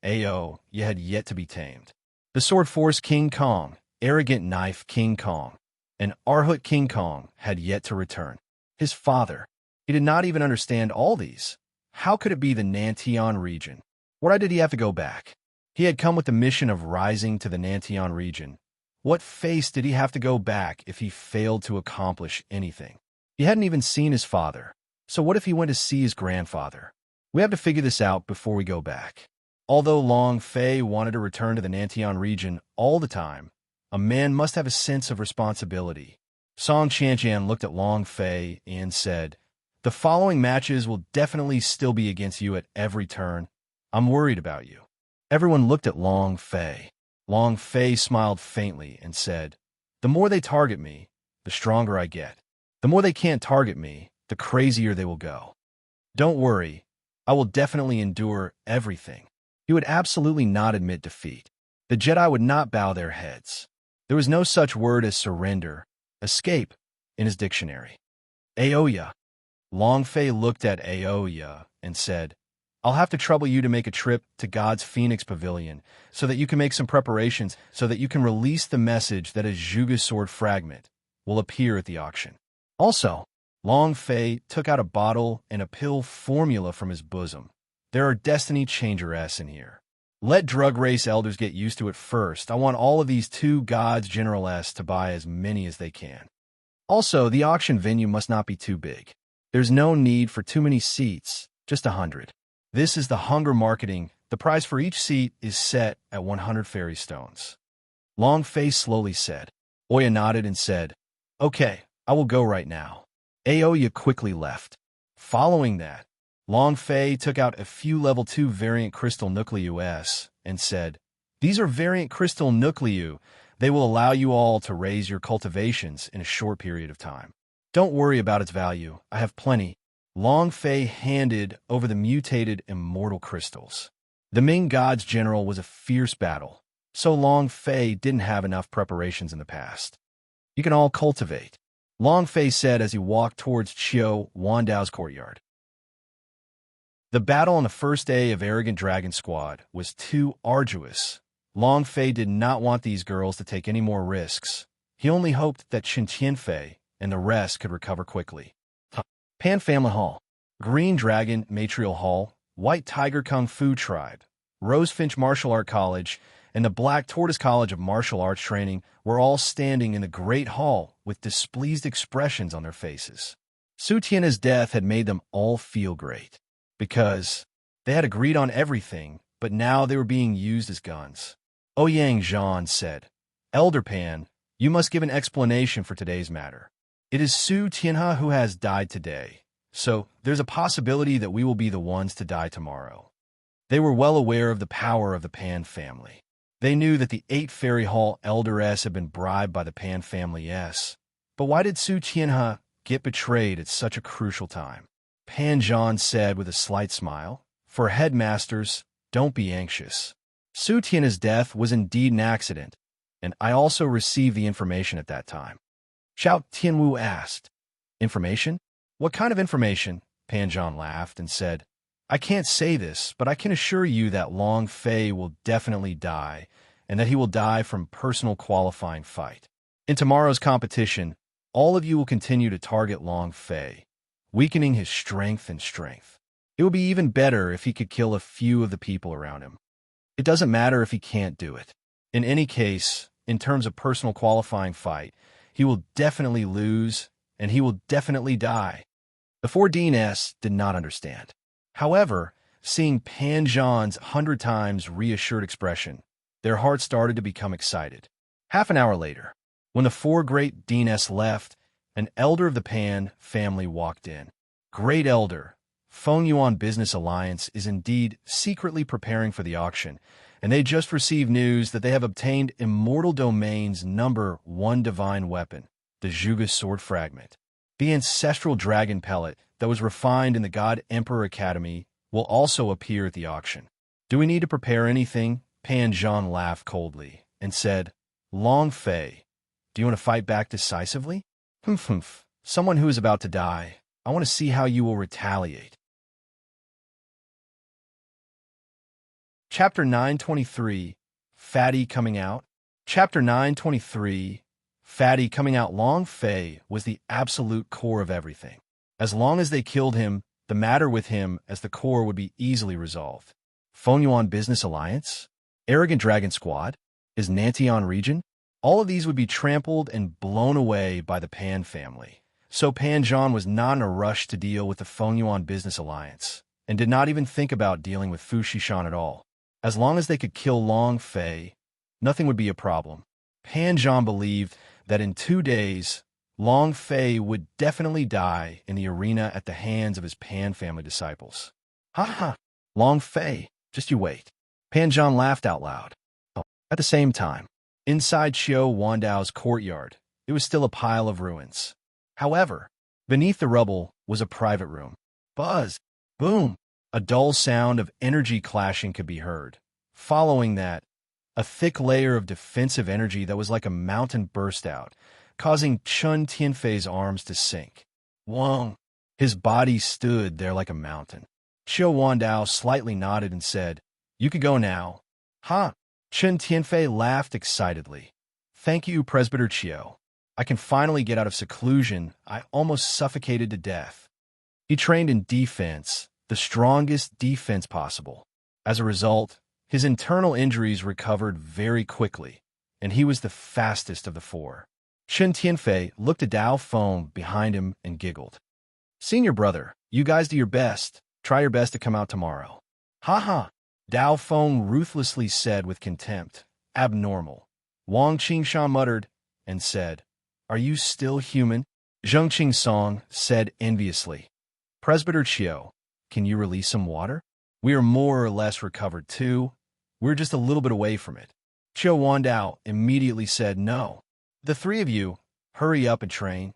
Ao, had yet to be tamed. The Sword Force King Kong, Arrogant Knife King Kong, and Arhut King Kong had yet to return. His father. He did not even understand all these. How could it be the Nantian region? Why did he have to go back? He had come with the mission of rising to the Nantian region. What face did he have to go back if he failed to accomplish anything? He hadn't even seen his father. So what if he went to see his grandfather? We have to figure this out before we go back. Although Long Fei wanted to return to the Nantian region all the time, a man must have a sense of responsibility. Song Qianqian looked at Long Fei and said, The following matches will definitely still be against you at every turn. I'm worried about you. Everyone looked at Long Fei. Long Fei smiled faintly and said, The more they target me, the stronger I get. The more they can't target me, the crazier they will go. Don't worry, I will definitely endure everything. He would absolutely not admit defeat. The Jedi would not bow their heads. There was no such word as surrender, escape, in his dictionary. Aoya. Long Fei looked at Aoya and said, I'll have to trouble you to make a trip to God's Phoenix Pavilion so that you can make some preparations so that you can release the message that a Zhuge sword fragment will appear at the auction. Also, Long Fei took out a bottle and a pill formula from his bosom. There are Destiny Changer-s in here. Let drug race elders get used to it first. I want all of these 2 Gods General-s to buy as many as they can. Also, the auction venue must not be too big. There's no need for too many seats, just 100. This is the hunger marketing. The price for each seat is set at 100 fairy stones. Long Fei slowly said. Oya nodded and said, Okay, I will go right now. Aoya quickly left. Following that, Long Fei took out a few level 2 variant crystal nucleus and said, These are variant crystal nucleu. They will allow you all to raise your cultivations in a short period of time. Don't worry about its value. I have plenty. Long Fei handed over the mutated immortal crystals. The Ming God's general was a fierce battle, so Long Fei didn't have enough preparations in the past. You can all cultivate, Long Fei said as he walked towards Qiu Wandao's courtyard. The battle on the first day of Arrogant Dragon Squad was too arduous. Long Fei did not want these girls to take any more risks. He only hoped that Qin Tianfei and the rest could recover quickly. Pan Family Hall, Green Dragon Matrial Hall, White Tiger Kung Fu Tribe, Rosefinch Martial Art College, and the Black Tortoise College of Martial Arts Training were all standing in the Great Hall with displeased expressions on their faces. Su Tian's death had made them all feel great, because they had agreed on everything, but now they were being used as guns. Ouyang Zhan said, "Elder Pan, you must give an explanation for today's matter. It is Su Tianhe who has died today, so there's a possibility that we will be the ones to die tomorrow." They were well aware of the power of the Pan family. They knew that the 8 Fairy Hall Elders had been bribed by the Pan family, yes. But why did Su Tianhe get betrayed at such a crucial time? Pan Zhan said with a slight smile, "For headmasters, don't be anxious. Su Tianhe's death was indeed an accident, and I also received the information at that time." Xiao Tianwu asked, "Information? What kind of information?" Pan Zhan laughed and said, "I can't say this, but I can assure you that Long Fei will definitely die, and that he will die from personal qualifying fight. In tomorrow's competition, all of you will continue to target Long Fei, weakening his strength and strength. It would be even better if he could kill a few of the people around him. It doesn't matter if he can't do it. In any case, in terms of personal qualifying fight, he will definitely lose, and he will definitely die." The 4 Deans did not understand. However, seeing Pan Zhan's 100 times reassured expression, their hearts started to become excited. Half an hour later, when the 4 great Deans left, an elder of the Pan family walked in. "Great Elder, Feng Yuan Business Alliance is indeed secretly preparing for the auction, and they just received news that they have obtained Immortal Domain's number 1 divine weapon, the Zhuge Sword Fragment. The ancestral dragon pellet that was refined in the God Emperor Academy will also appear at the auction. Do we need to prepare anything?" Pan Zhan laughed coldly and said, "Long Fei, do you want to fight back decisively? Humph. Someone who is about to die. I want to see how you will retaliate." Chapter 923, Fatty Coming Out. Chapter 923, Fatty Coming Out. Long Fei was the absolute core of everything. As long as they killed him, the matter with him as the core would be easily resolved. Feng Yuan Business Alliance, Arrogant Dragon Squad, is Nantian region, all of these would be trampled and blown away by the Pan family. So Pan Zhan was not in a rush to deal with the Feng Yuan Business Alliance, and did not even think about dealing with Fu Xishan at all. As long as they could kill Long Fei, nothing would be a problem. Pan Zhan believed that in 2 days, Long Fei would definitely die in the arena at the hands of his Pan family disciples. "Ha ha, Long Fei, just you wait." Pan Zhan laughed out loud. At the same time, inside Qiu Wandao's courtyard, it was still a pile of ruins. However, beneath the rubble was a private room. Buzz! Boom! A dull sound of energy clashing could be heard. Following that, a thick layer of defensive energy that was like a mountain burst out, causing Chun Tianfei's arms to sink. Wong! His body stood there like a mountain. Qiu Wandao slightly nodded and said, "You could go now." "Ha!" Chun Tianfei laughed excitedly. "Thank you, Presbyter Qiu. I can finally get out of seclusion. I almost suffocated to death." He trained in defense, the strongest defense possible. As a result, his internal injuries recovered very quickly, and he was the fastest of the 4. Chun Tianfei looked at Dao Feng behind him and giggled. "Senior brother, you guys do your best. Try your best to come out tomorrow." "Ha ha," Dao Feng ruthlessly said with contempt. "Abnormal." Wang Qingshan muttered and said, "Are you still human?" Zheng Qingsong said enviously, "Presbyter Qiu, can you release some water? We are more or less recovered too. We're just a little bit away from it." Qiu Wandao immediately said, "No. The 3 of you, hurry up and train."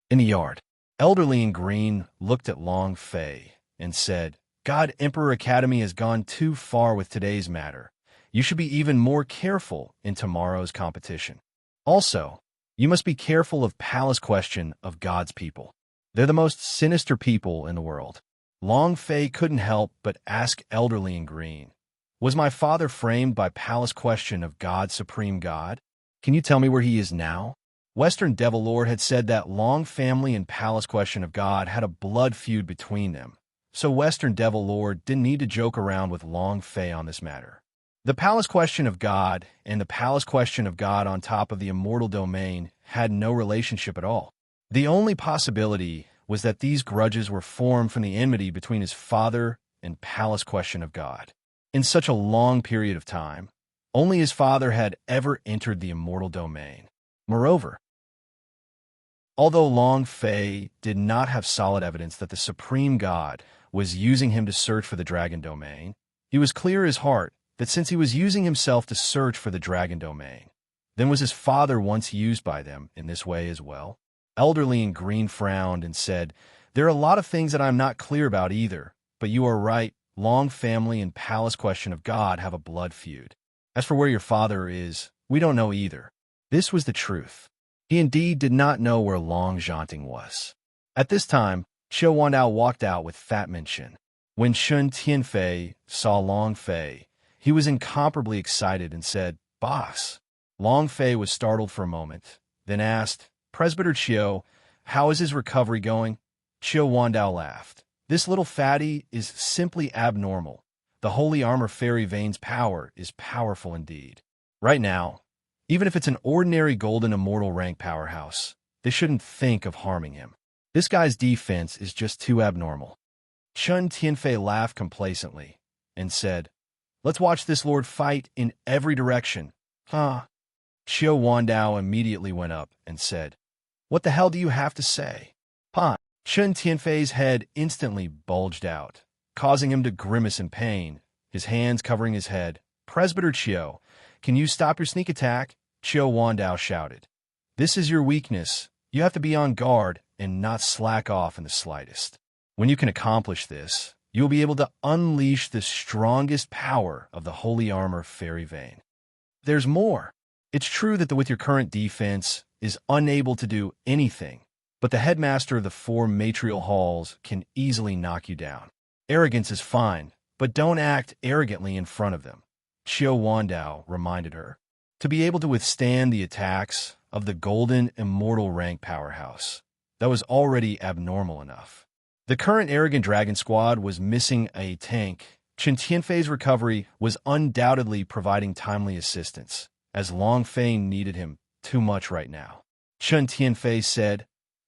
In the yard, Elderly in green looked at Long Fei and said, God Emperor Academy has gone too far with today's matter. You should be even more careful in tomorrow's competition. Also, you must be careful of Palace Question of God's people. They're the most sinister people in the world. Long Fei couldn't help but ask Elderly in green, was my father framed by Palace Question of God Supreme God? Can you tell me where he is now? Western Devil Lord had said that Long family and Palace Question of God had a blood feud between them, so Western Devil Lord didn't need to joke around with Long Fei on this matter. The Palace Question of God and the Palace Question of God on top of the immortal domain had no relationship at all. The only possibility was that these grudges were formed from the enmity between his father and Palace Question of God. In such a long period of time, only his father had ever entered the immortal domain. Moreover, although Long Fei did not have solid evidence that the Supreme God was using him to search for the dragon domain, he was clear in his heart that since he was using himself to search for the dragon domain, then was his father once used by them in this way as well? Elderly in green frowned and said, there are a lot of things that I'm not clear about either, but you are right, Long family and Palace Question of God have a blood feud. As for where your father is, we don't know either. This was the truth. He indeed did not know where Long Zhanting was. At this time, Qiu Wandao walked out with Fat Min Shin. When Shun Tianfei saw Long Fei, he was incomparably excited and said, Boss. Long Fei was startled for a moment, then asked, Presbyter Qiu, how is his recovery going? Qiu Wandao laughed. This little fatty is simply abnormal. The holy armor fairy Vane's power is powerful indeed. Right now, even if it's an ordinary golden immortal rank powerhouse, they shouldn't think of harming him. This guy's defense is just too abnormal. Shun Tianfei laughed complacently and said, let's watch this lord fight in every direction. Huh? Qiu Wandao immediately went up and said, what the hell do you have to say? Huh? Shun Tianfei's head instantly bulged out, causing him to grimace in pain, his hands covering his head. Presbyter Qiu, can you stop your sneak attack? Qiu Wandao shouted. This is your weakness. You have to be on guard and not slack off in the slightest. When you can accomplish this, you will be able to unleash the strongest power of the holy armor Fairy Vane. There's more. It's true that with your current defense is unable to do anything, but the headmaster of the 4 matrial halls can easily knock you down. Arrogance is fine, but don't act arrogantly in front of them. Qiu Wandao reminded her. To be able to withstand the attacks of the golden immortal rank powerhouse, that was already abnormal enough. The current arrogant dragon squad was missing a tank. Chen Tianfei's recovery was undoubtedly providing timely assistance, as Long Fei needed him too much right now. Chen Tianfei said,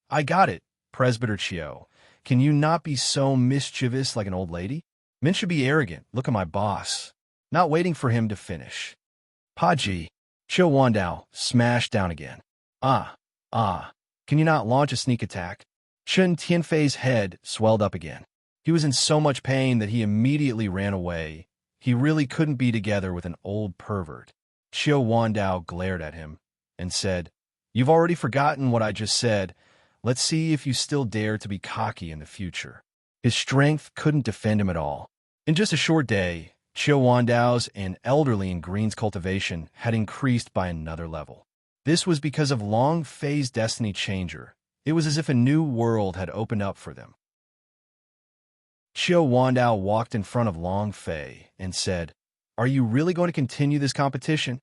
I got it, Presbyter Qiu. Can you not be so mischievous like an old lady? Men should be arrogant. Look at my boss. Not waiting for him to finish. Paji. Qiu Wandao smashed down again. Can you not launch a sneak attack? Chen Tianfei's head swelled up again. He was in so much pain that he immediately ran away. He really couldn't be together with an old pervert. Qiu Wandao glared at him and said, You've already forgotten what I just said. Let's see if you still dare to be cocky in the future. His strength couldn't defend him at all. In just a short day, Qiu Wandao's and Elderly in Green's cultivation had increased by another level. This was because of Long Fei's destiny changer. It was as if a new world had opened up for them. Qiu Wandao walked in front of Long Fei and said, Are you really going to continue this competition?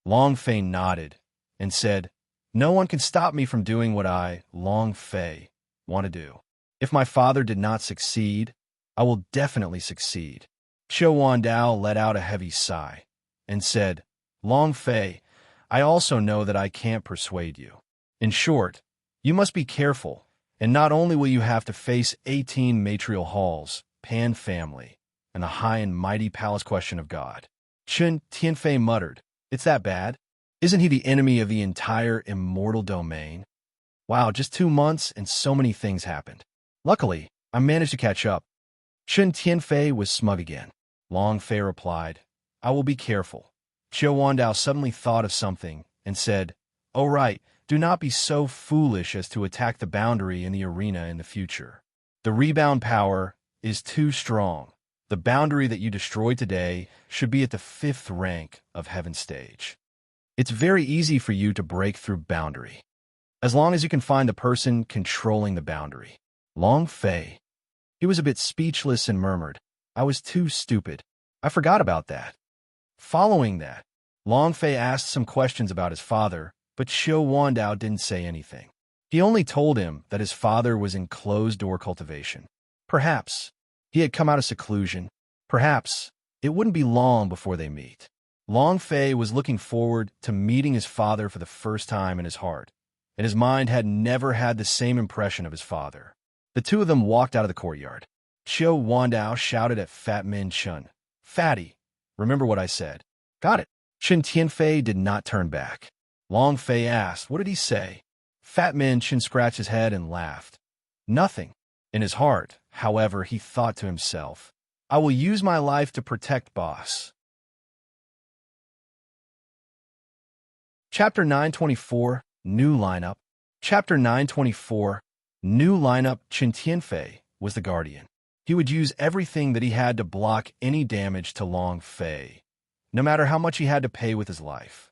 Long Fei nodded and said, No one can stop me from doing what I, Long Fei, want to do. If my father did not succeed, I will definitely succeed. Qiu Wandao let out a heavy sigh and said, Long Fei, I also know that I can't persuade you. In short, you must be careful, and not only will you have to face 18 matrial halls, Pan family, and the high and mighty Palace Question of God. Chen Tianfei muttered, It's that bad? Isn't he the enemy of the entire immortal domain? Wow, just 2 months and so many things happened. Luckily, I managed to catch up. Chen Tianfei was smug again. Long Fei replied, I will be careful. Qiu Wandao suddenly thought of something and said, Oh right, Do not be so foolish as to attack the boundary in the arena in the future. The rebound power is too strong. The boundary that you destroyed today should be at the 5th rank of Heaven's stage. It's very easy for you to break through boundary, as long as you can find the person controlling the boundary. Long Fei. He was a bit speechless and murmured, I was too stupid. I forgot about that. Following that, Long Fei asked some questions about his father, but Xiu Wandao didn't say anything. He only told him that his father was in closed-door cultivation. Perhaps he had come out of seclusion. Perhaps it wouldn't be long before they meet. Long Fei was looking forward to meeting his father for the first time in his heart, and his mind had never had the same impression of his father. The two of them walked out of the courtyard. Xiu Wandao shouted at Fat Min Chun, Fatty, remember what I said. Got it. Chen Tianfei did not turn back. Long Fei asked, what did he say? Fat Min Chun scratched his head and laughed. Nothing. In his heart, however, he thought to himself, I will use my life to protect boss. Chapter 924, New Lineup. Chapter 924, New Lineup. Chen Tianfei was the guardian. He would use everything that he had to block any damage to Long Fei, no matter how much he had to pay with his life.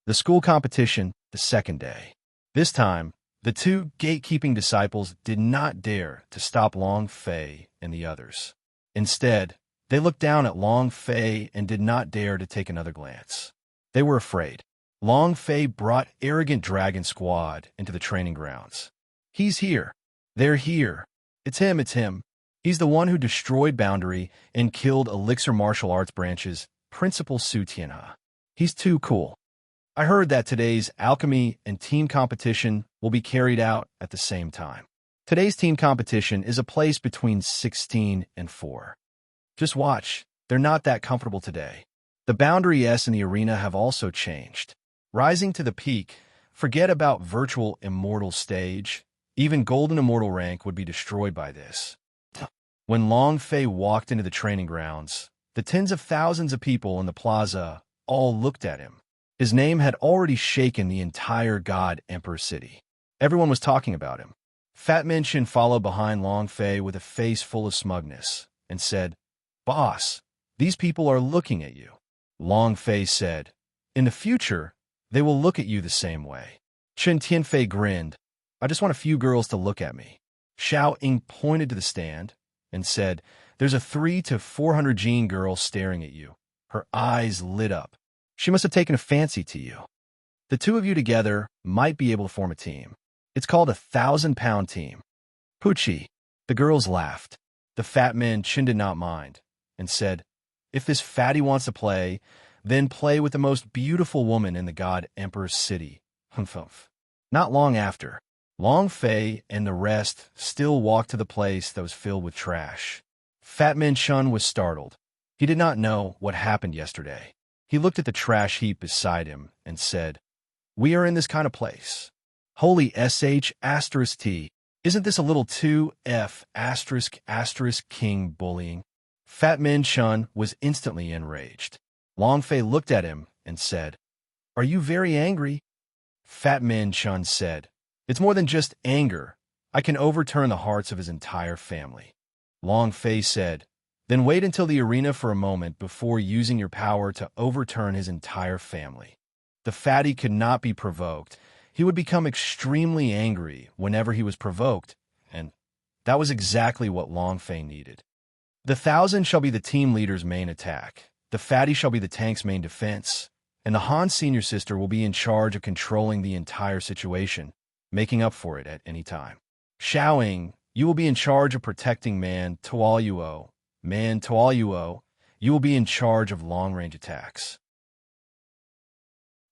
The school competition, the second day. This time, the two gatekeeping disciples did not dare to stop Long Fei and the others. Instead, they looked down at Long Fei and did not dare to take another glance. They were afraid. Long Fei brought arrogant dragon squad into the training grounds. He's here. They're here. It's him, it's him. He's the one who destroyed Boundary and killed Elixir Martial Arts Branch's Principal Su Tianhe. He's too cool. I heard that today's alchemy and team competition will be carried out at the same time. Today's team competition is a place between 16 and 4. Just watch, they're not that comfortable today. The Boundary S in the arena have also changed. Rising to the peak, forget about virtual immortal stage. Even golden immortal rank would be destroyed by this. When Long Fei walked into the training grounds, the tens of thousands of people in the plaza all looked at him. His name had already shaken the entire God Emperor city. Everyone was talking about him. Fat Min Chun followed behind Long Fei with a face full of smugness and said, Boss, these people are looking at you. Long Fei said, In the future, they will look at you the same way. Chen Tianfei grinned. I just want a few girls to look at me. Xiao Ying pointed to the stand and said, There's a 300 to 400 Jean girl staring at you. Her eyes lit up. She must have taken a fancy to you. The two of you together might be able to form a team. It's called a 1,000-pound team. Poochie. The girls laughed. The Fat Min Chun did not mind and said, If this fatty wants to play, then play with the most beautiful woman in the God Emperor's city. Humph. Not long after, Long Fei and the rest still walked to the place that was filled with trash. Fat Min Chun was startled. He did not know what happened yesterday. He looked at the trash heap beside him and said, We are in this kind of place. Holy sh asterisk t. Isn't this a little too f asterisk king bullying? Fat Min Chun was instantly enraged. Long Fei looked at him and said, Are you very angry? Fat Min Chun said, It's more than just anger. I can overturn the hearts of his entire family. Long Fei said, Then wait until the arena for a moment before using your power to overturn his entire family. The fatty could not be provoked. He would become extremely angry whenever he was provoked, and that was exactly what Long Fei needed. The 1,000 shall be the team leader's main attack. The fatty shall be the tank's main defense, and the Han senior sister will be in charge of controlling the entire situation, making up for it at any time. Xiaoying, you will be in charge of protecting Man Tuoyuo. Man Tuoyuo, you will be in charge of long-range attacks.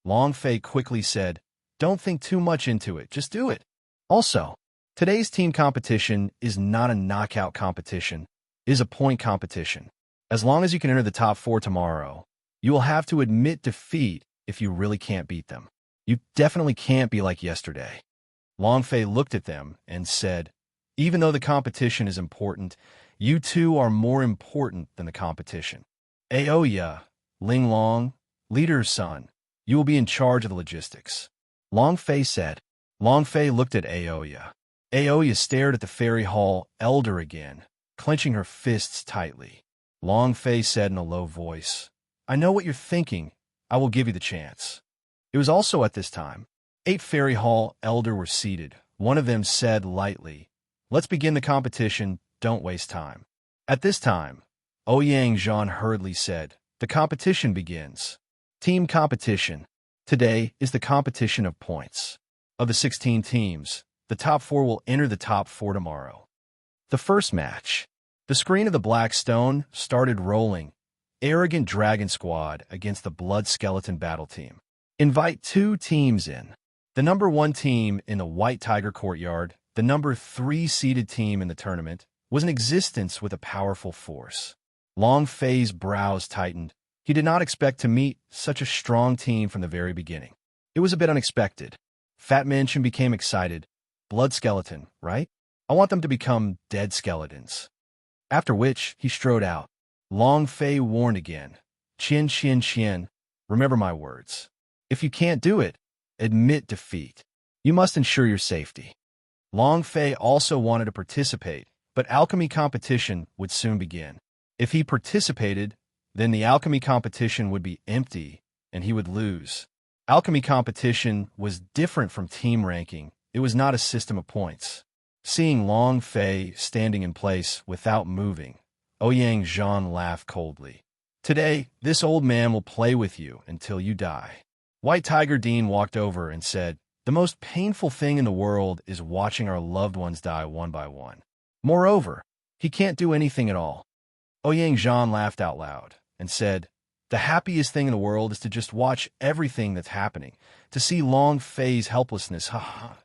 Long Fei quickly said, Don't think too much into it, just do it. Also, today's team competition is not a knockout competition, it is a point competition. As long as you can enter the top 4 tomorrow, you will have to admit defeat if you really can't beat them. You definitely can't be like yesterday. Long Fei looked at them and said, Even though the competition is important, you two are more important than the competition. Aoya, Ling Long, leader's son, you will be in charge of the logistics. Long Fei said. Long Fei looked at Aoya. Aoya stared at the Fairy Hall elder again, clenching her fists tightly. Long Fei said in a low voice, I know what you're thinking. I will give you the chance. It was also at this time. 8 Fairy Hall elder were seated. One of them said lightly, Let's begin the competition. Don't waste time. At this time, Ouyang Zhan hurriedly said, The competition begins. Team competition. Today is the competition of points. Of the 16 teams, the top 4 will enter the top 4 tomorrow. The first match. The screen of the Black Stone started rolling. Arrogant Dragon Squad against the Blood Skeleton Battle Team. Invite 2 teams in. The number 1 team in the White Tiger Courtyard, the number 3 seeded team in the tournament, was in existence with a powerful force. Long Fei's brows tightened. He did not expect to meet such a strong team from the very beginning. It was a bit unexpected. Fat Minchin became excited. Blood skeleton, right? I want them to become dead skeletons. After which, he strode out. Long Fei warned again. Qian, remember my words. If you can't do it, admit defeat. You must ensure your safety. Long Fei also wanted to participate, but alchemy competition would soon begin. If he participated, then the alchemy competition would be empty, and he would lose. Alchemy competition was different from team ranking. It was not a system of points. Seeing Long Fei standing in place without moving, Ouyang Zhan laughed coldly. Today, this old man will play with you until you die. White Tiger Dean walked over and said, The most painful thing in the world is watching our loved ones die one by one. Moreover, he can't do anything at all. Ouyang Zhan laughed out loud and said, The happiest thing in the world is to just watch everything that's happening, to see Long Fei's helplessness, ha ha.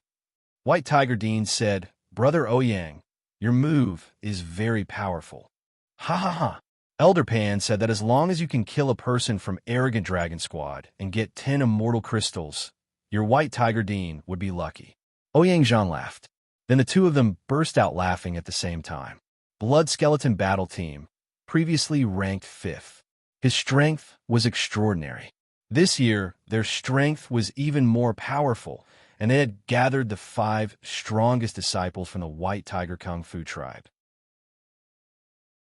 White Tiger Dean said, Brother Ouyang, your move is very powerful. Ha ha ha. Elder Pan said that as long as you can kill a person from Arrogant Dragon Squad and get 10 immortal crystals, your White Tiger Dean would be lucky. Ouyang Zhan laughed. Then the two of them burst out laughing at the same time. Blood Skeleton Battle Team, previously ranked 5th. His strength was extraordinary. This year, their strength was even more powerful, and they had gathered the 5 strongest disciples from the White Tiger Kung Fu tribe.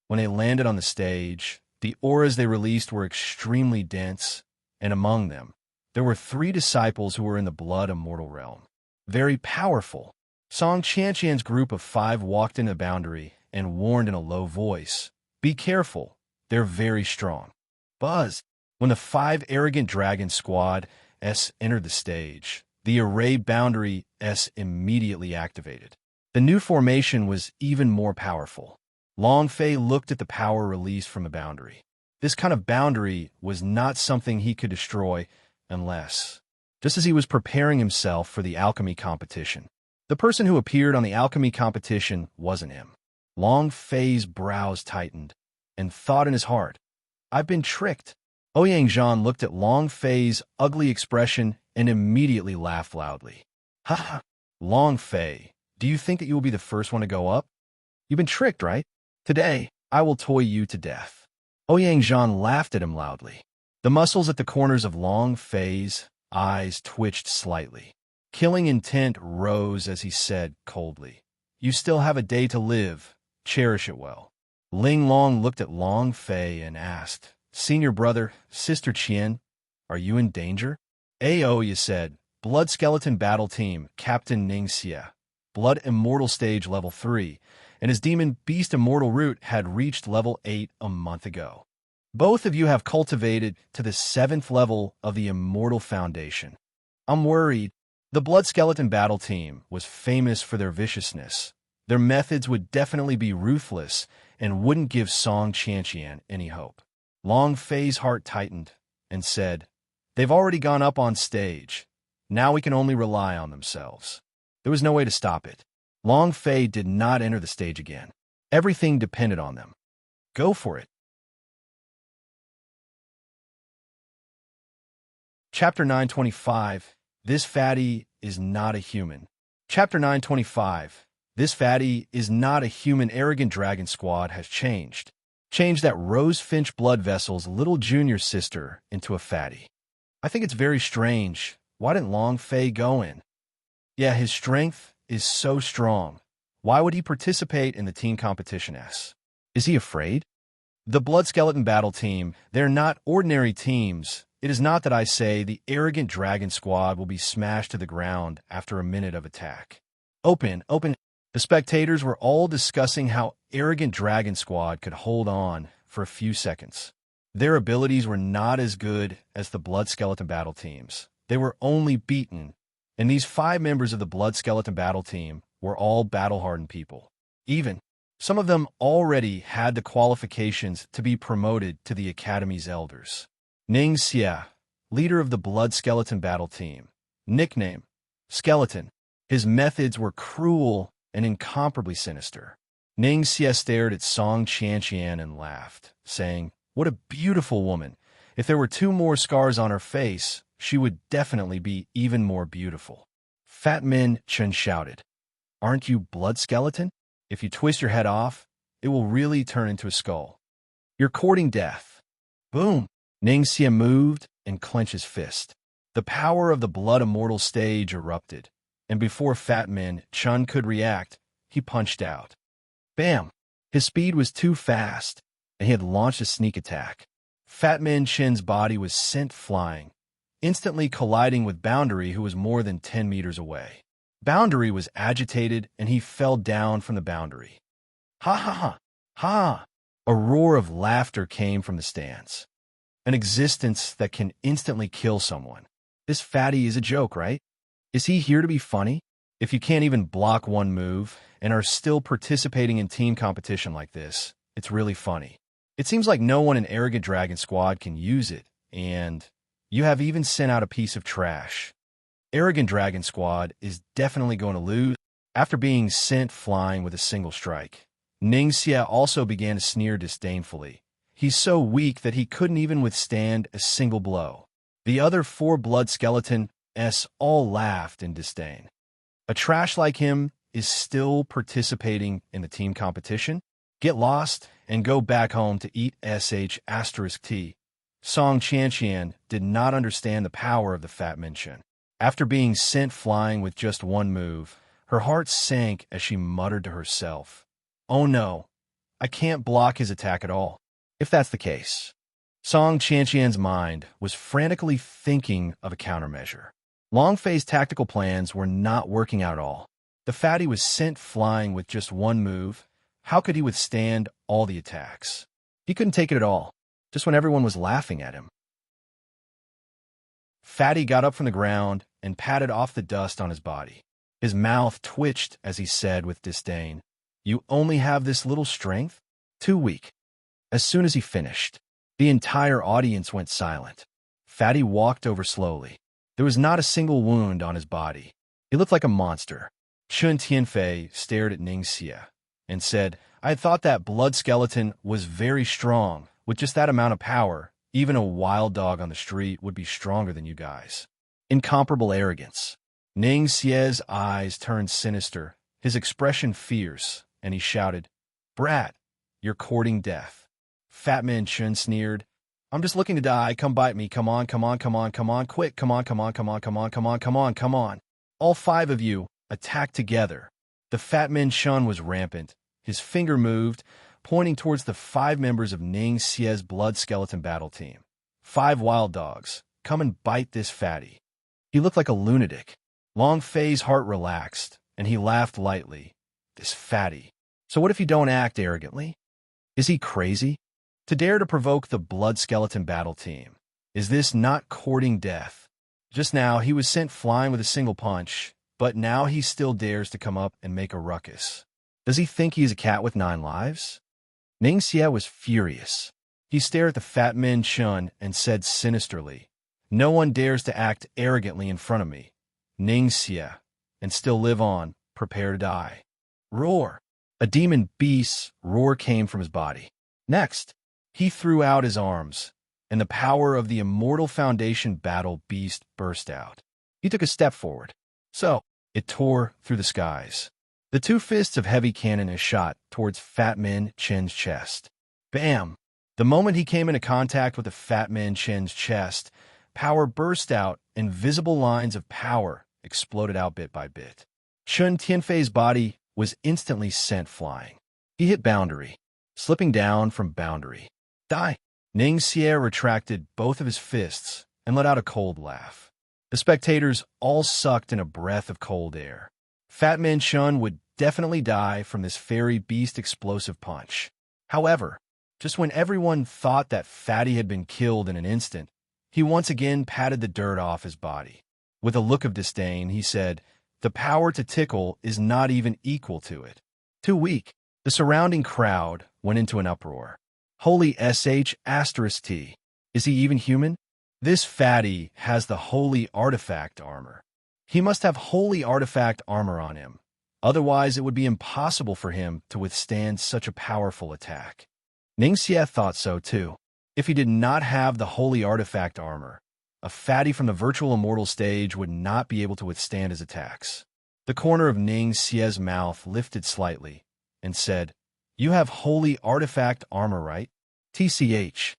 When they landed on the stage, the auras they released were extremely dense, and among them, there were 3 disciples who were in the Blood Immortal realm. Very powerful. Song Qianqian's group of 5 walked in the boundary and warned in a low voice, Be careful, they're very strong. Buzz. When the 5 Arrogant Dragon Squad S entered the stage, the array boundary S immediately activated. The new formation was even more powerful. Long Fei looked at the power released from the boundary. This kind of boundary was not something he could destroy unless, just as he was preparing himself for the alchemy competition. The person who appeared on the alchemy competition wasn't him. Long Fei's brows tightened and thought in his heart, I've been tricked. Ouyang Zhan looked at Long Fei's ugly expression and immediately laughed loudly. Ha ha! Long Fei, do you think that you will be the first one to go up? You've been tricked, right? Today, I will toy you to death. Ouyang Zhan laughed at him loudly. The muscles at the corners of Long Fei's eyes twitched slightly. Killing intent rose as he said coldly, You still have a day to live. Cherish it well. Ling Long looked at Long Fei and asked, Senior brother, Sister Qian, are you in danger? Aoya said, Blood Skeleton Battle Team, Captain Ning Xie. Blood Immortal Stage Level 3, and his Demon Beast Immortal Root had reached Level 8 a month ago. Both of you have cultivated to the 7th level of the Immortal Foundation. I'm worried. The Blood Skeleton Battle Team was famous for their viciousness. Their methods would definitely be ruthless and wouldn't give Song Qianqian any hope. Long Fei's heart tightened and said, They've already gone up on stage. Now we can only rely on themselves. There was no way to stop it. Long Fei did not enter the stage again. Everything depended on them. Go for it. Chapter 925. This fatty is not a human. Chapter 925. This fatty is not a human. Arrogant Dragon Squad has changed. Changed that Rose Finch Blood Vessel's little junior sister into a fatty. I think it's very strange. Why didn't Long Fei go in? Yeah, his strength is so strong. Why would he participate in the team competition? Is he afraid? The Blood Skeleton Battle Team, they're not ordinary teams. It is not that I say the arrogant dragon squad will be smashed to the ground after a minute of attack. Open. The spectators were all discussing how arrogant dragon squad could hold on for a few seconds. Their abilities were not as good as the Blood Skeleton Battle Teams. They were only beaten, and these 5 members of the Blood Skeleton Battle Team were all battle-hardened people. Even some of them already had the qualifications to be promoted to the Academy's elders. Ning Xie, leader of the Blood Skeleton Battle Team, nickname Skeleton. His methods were cruel and incomparably sinister. Ning Xie stared at Song Qianqian and laughed, saying, "What a beautiful woman. If there were 2 more scars on her face, she would definitely be even more beautiful." Fat Min Chen shouted, "Aren't you Blood Skeleton? If you twist your head off, it will really turn into a skull. You're courting death." Boom! Ning Xie moved and clenched his fist. The power of the Blood Immortal stage erupted, and before Fat Min Chen could react, he punched out. Bam! His speed was too fast, and he had launched a sneak attack. Fat Min Chen's body was sent flying, instantly colliding with Boundary, who was more than 10 meters away. Boundary was agitated, and he fell down from the Boundary. Ha ha ha! Ha! A roar of laughter came from the stands. An existence that can instantly kill someone. This fatty is a joke, right? Is he here to be funny? If you can't even block one move and are still participating in team competition like this, it's really funny. It seems like no one in Arrogant Dragon Squad can use it, and you have even sent out a piece of trash. Arrogant Dragon Squad is definitely going to lose after being sent flying with a single strike. Ning Xie also began to sneer disdainfully. He's so weak that he couldn't even withstand a single blow. The other 4 Blood Skeleton all laughed in disdain. A trash like him is still participating in the team competition? Get lost and go back home to eat *T. Song Qianqian did not understand the power of the Fat Min Chen. After being sent flying with just one move, her heart sank as she muttered to herself, "Oh no, I can't block his attack at all." If that's the case, Song Qianqian's mind was frantically thinking of a countermeasure. Long Fei's tactical plans were not working out at all. The fatty was sent flying with just one move. How could he withstand all the attacks? He couldn't take it at all, just when everyone was laughing at him. Fatty got up from the ground and patted off the dust on his body. His mouth twitched as he said with disdain, "You only have this little strength? Too weak." As soon as he finished, the entire audience went silent. Fatty walked over slowly. There was not a single wound on his body. He looked like a monster. Chun Tianfei stared at Ning Xie and said, "I had thought that Blood Skeleton was very strong. With just that amount of power, even a wild dog on the street would be stronger than you guys." Incomparable arrogance. Ning Xie's eyes turned sinister, his expression fierce, and he shouted, "Brat, you're courting death." Fat Min Chen sneered, "I'm just looking to die. Come bite me. Come on, come on, come on, come on, quick. Come on, come on, come on, come on, come on, come on, come on. All 5 of you, attack together." The Fat Min Chen was rampant. His finger moved, pointing towards the 5 members of Ning Xie's Blood Skeleton Battle Team. 5 wild dogs. Come and bite this fatty. He looked like a lunatic. Long Fei's heart relaxed, and he laughed lightly. This fatty. So what if you don't act arrogantly? Is he crazy? To dare to provoke the Blood Skeleton Battle Team. Is this not courting death? Just now, he was sent flying with a single punch, but now he still dares to come up and make a ruckus. Does he think he's a cat with 9 lives? Ning Xie was furious. He stared at the Fat Min Chen and said sinisterly, "No one dares to act arrogantly in front of me, Ning Xie, and still live on, prepare to die." Roar! A demon beast's roar came from his body. Next, he threw out his arms, and the power of the Immortal Foundation Battle Beast burst out. He took a step forward. So, it tore through the skies. The 2 fists of heavy cannon shot towards Fat Min Chen's chest. Bam! The moment he came into contact with the Fat Min Chen's chest, Power burst out, and visible lines of power exploded out bit by bit. Chun Tianfei's body was instantly sent flying. He hit boundary, slipping down from boundary. Die! Ning Xie retracted both of his fists and let out a cold laugh. The spectators all sucked in a breath of cold air. Fat Man Chun would definitely die from this fairy beast explosive punch. However, just when everyone thought that Fatty had been killed in an instant, he once again patted the dirt off his body. With a look of disdain, he said, "The power to tickle is not even equal to it. Too weak." The surrounding crowd went into an uproar. Holy sh**t. Is he even human? This fatty has the holy artifact armor. He must have holy artifact armor on him. Otherwise, it would be impossible for him to withstand such a powerful attack. Ning Xie thought so too. If he did not have the holy artifact armor, a fatty from the virtual immortal stage would not be able to withstand his attacks. The corner of Ning Xie's mouth lifted slightly and said, "You have holy artifact armor, right?" TCH.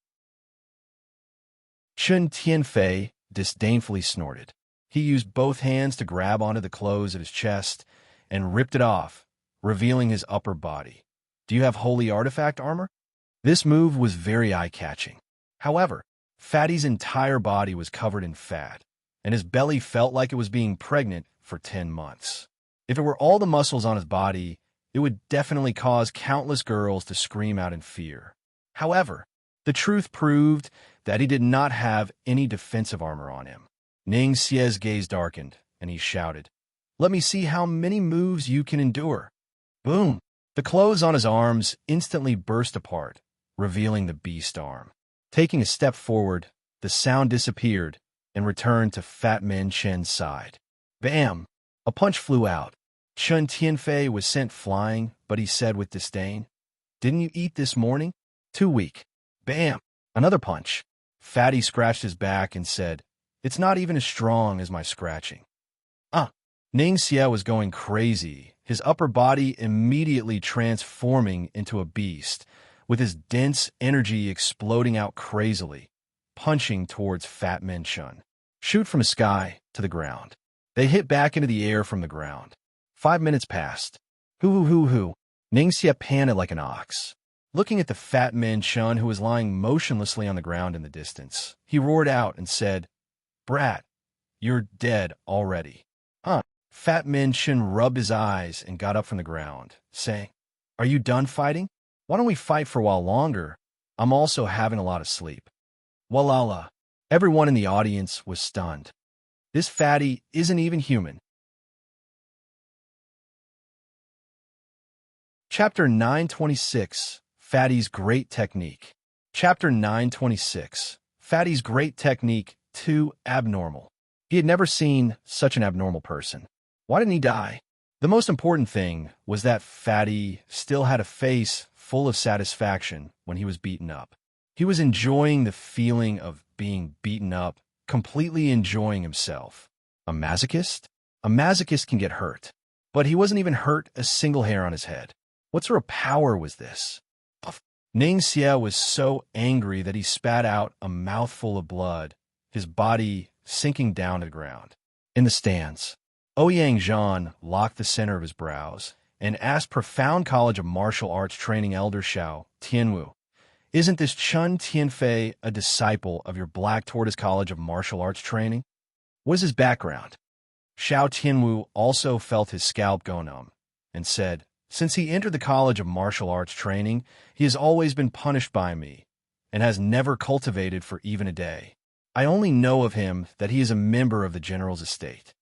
Chun Tianfei disdainfully snorted. He used both hands to grab onto the clothes of his chest and ripped it off, revealing his upper body. "Do you have holy artifact armor?" This move was very eye-catching. However, Fatty's entire body was covered in fat, and his belly felt like it was being pregnant for 10 months. If it were all the muscles on his body, it would definitely cause countless girls to scream out in fear. However, the truth proved that he did not have any defensive armor on him. Ning Xie's gaze darkened, and he shouted, "Let me see how many moves you can endure." Boom! The clothes on his arms instantly burst apart, revealing the beast arm. Taking a step forward, the sound disappeared and returned to Fat Man Chen's side. Bam! A punch flew out. Chun Tianfei was sent flying, but he said with disdain, "Didn't you eat this morning? Too weak." Bam! Another punch. Fatty scratched his back and said, "It's not even as strong as my scratching." Ning Xie was going crazy, his upper body immediately transforming into a beast, with his dense energy exploding out crazily, punching towards Fat Man Chun. Shoot from the sky to the ground. They hit back into the air from the ground. 5 minutes passed. Hoo. Ning Xie panted like an ox. Looking at the Fat Man Chun, who was lying motionlessly on the ground in the distance, he roared out and said, "Brat, you're dead already." Fat Man Chun rubbed his eyes and got up from the ground, saying, "Are you done fighting? Why don't we fight for a while longer? I'm also having a lot of sleep." Walala. Everyone in the audience was stunned. This fatty isn't even human. Chapter 926, Fatty's Great Technique. Chapter 926, Fatty's Great Technique, too abnormal. He had never seen such an abnormal person. Why didn't he die? The most important thing was that Fatty still had a face full of satisfaction when he was beaten up. He was enjoying the feeling of being beaten up, completely enjoying himself. A masochist? A masochist can get hurt, but he wasn't even hurt a single hair on his head. What sort of power was this? Ning Xie was so angry that he spat out a mouthful of blood, his body sinking down to the ground. In the stands, Ouyang Zhan locked the center of his brows and asked profound College of Martial Arts training elder Xiao Tianwu, "Isn't this Chun Tianfei a disciple of your Black Tortoise College of Martial Arts training? What is his background?" Xiao Tianwu also felt his scalp go numb and said, "Since he entered the College of Martial Arts training, he has always been punished by me and has never cultivated for even a day. I only know of him that he is a member of the general's estate.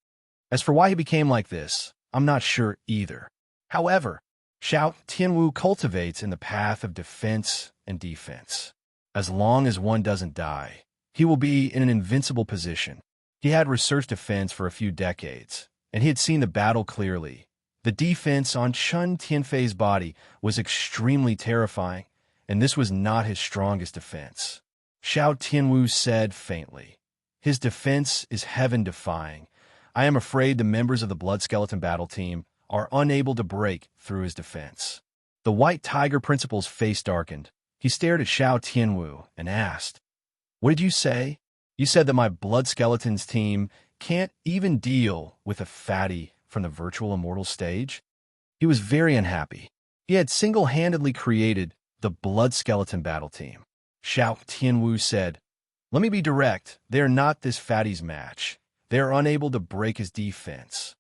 As for why he became like this, I'm not sure either. However, Xiao Tianwu cultivates in the path of defense and defense. As long as one doesn't die, he will be in an invincible position. He had researched defense for a few decades, and he had seen the battle clearly. The defense on Chun Tianfei's body was extremely terrifying, and this was not his strongest defense." Xiao Tianwu said faintly, "His defense is heaven-defying. I am afraid the members of the Blood Skeleton battle team are unable to break through his defense." The White Tiger Principal's face darkened. He stared at Xiao Tianwu and asked, "What did you say? You said that my Blood Skeletons team can't even deal with a fatty from the virtual immortal stage? He was very unhappy. He had single-handedly created the Blood Skeleton battle team. Xiao Tianwu said, "Let me be direct. They are not this fatty's match. They are unable to break his defense."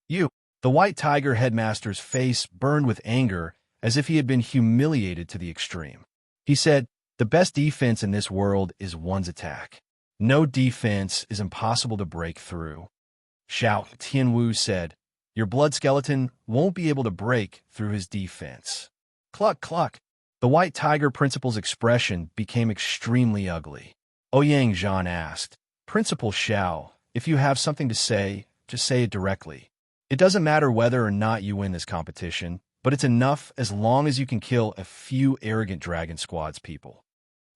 The White Tiger headmaster's face burned with anger as if he had been humiliated to the extreme. He said, "The best defense in this world is one's attack. No defense is impossible to break through." Xiao Tianwu said, "Your Blood Skeleton won't be able to break through his defense." Cluck, cluck. The White Tiger principal's expression became extremely ugly. Ouyang Zhan asked, "Principal Xiao, if you have something to say, just say it directly. It doesn't matter whether or not you win this competition, but it's enough as long as you can kill a few arrogant Dragon Squad's people."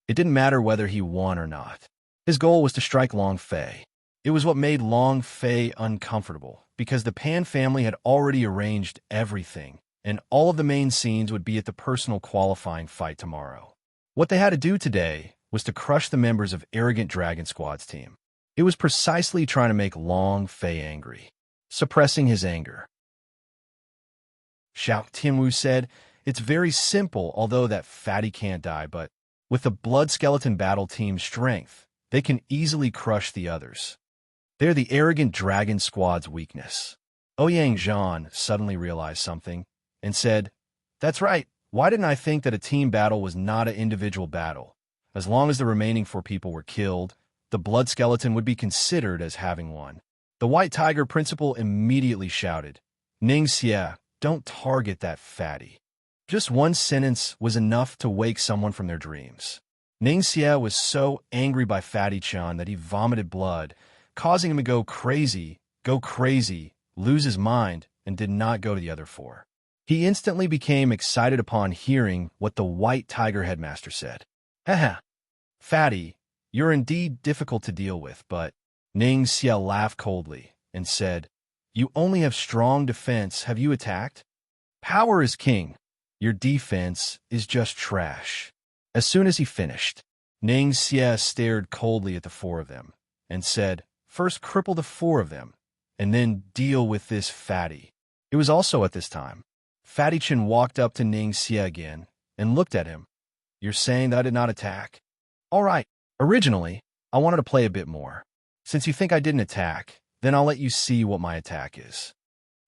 It didn't matter whether he won or not. His goal was to strike Long Fei. It was what made Long Fei uncomfortable, because the Pan family had already arranged everything, and all of the main scenes would be at the personal qualifying fight tomorrow. What they had to do today was to crush the members of arrogant Dragon Squad's team. It was precisely trying to make Long Fei angry, suppressing his anger. Xiao Tianwu said, "It's very simple, although that fatty can't die, but with the Blood Skeleton battle team's strength, they can easily crush the others. They're the arrogant Dragon Squad's weakness." Ouyang Zhan suddenly realized something and said, "That's right. Why didn't I think that a team battle was not an individual battle? As long as the remaining 4 people were killed, the Blood Skeleton would be considered as having won." The White Tiger principal immediately shouted, "Ningxie, don't target that fatty." Just one sentence was enough to wake someone from their dreams. Ningxie was so angry by Fatty Chan that he vomited blood, causing him to go crazy, lose his mind, and did not go to the other 4. He instantly became excited upon hearing what the White Tiger headmaster said. "Haha, Fatty, you're indeed difficult to deal with, but..." Ningxie laughed coldly and said, "You only have strong defense. Have you attacked? Power is king. Your defense is just trash." As soon as he finished, Ningxie stared coldly at the 4 of them and said, "First cripple the 4 of them, and then deal with this fatty." It was also at this time. Fatty Chan walked up to Ningxie again and looked at him. "You're saying that I did not attack? All right. Originally, I wanted to play a bit more. Since you think I didn't attack, then I'll let you see what my attack is."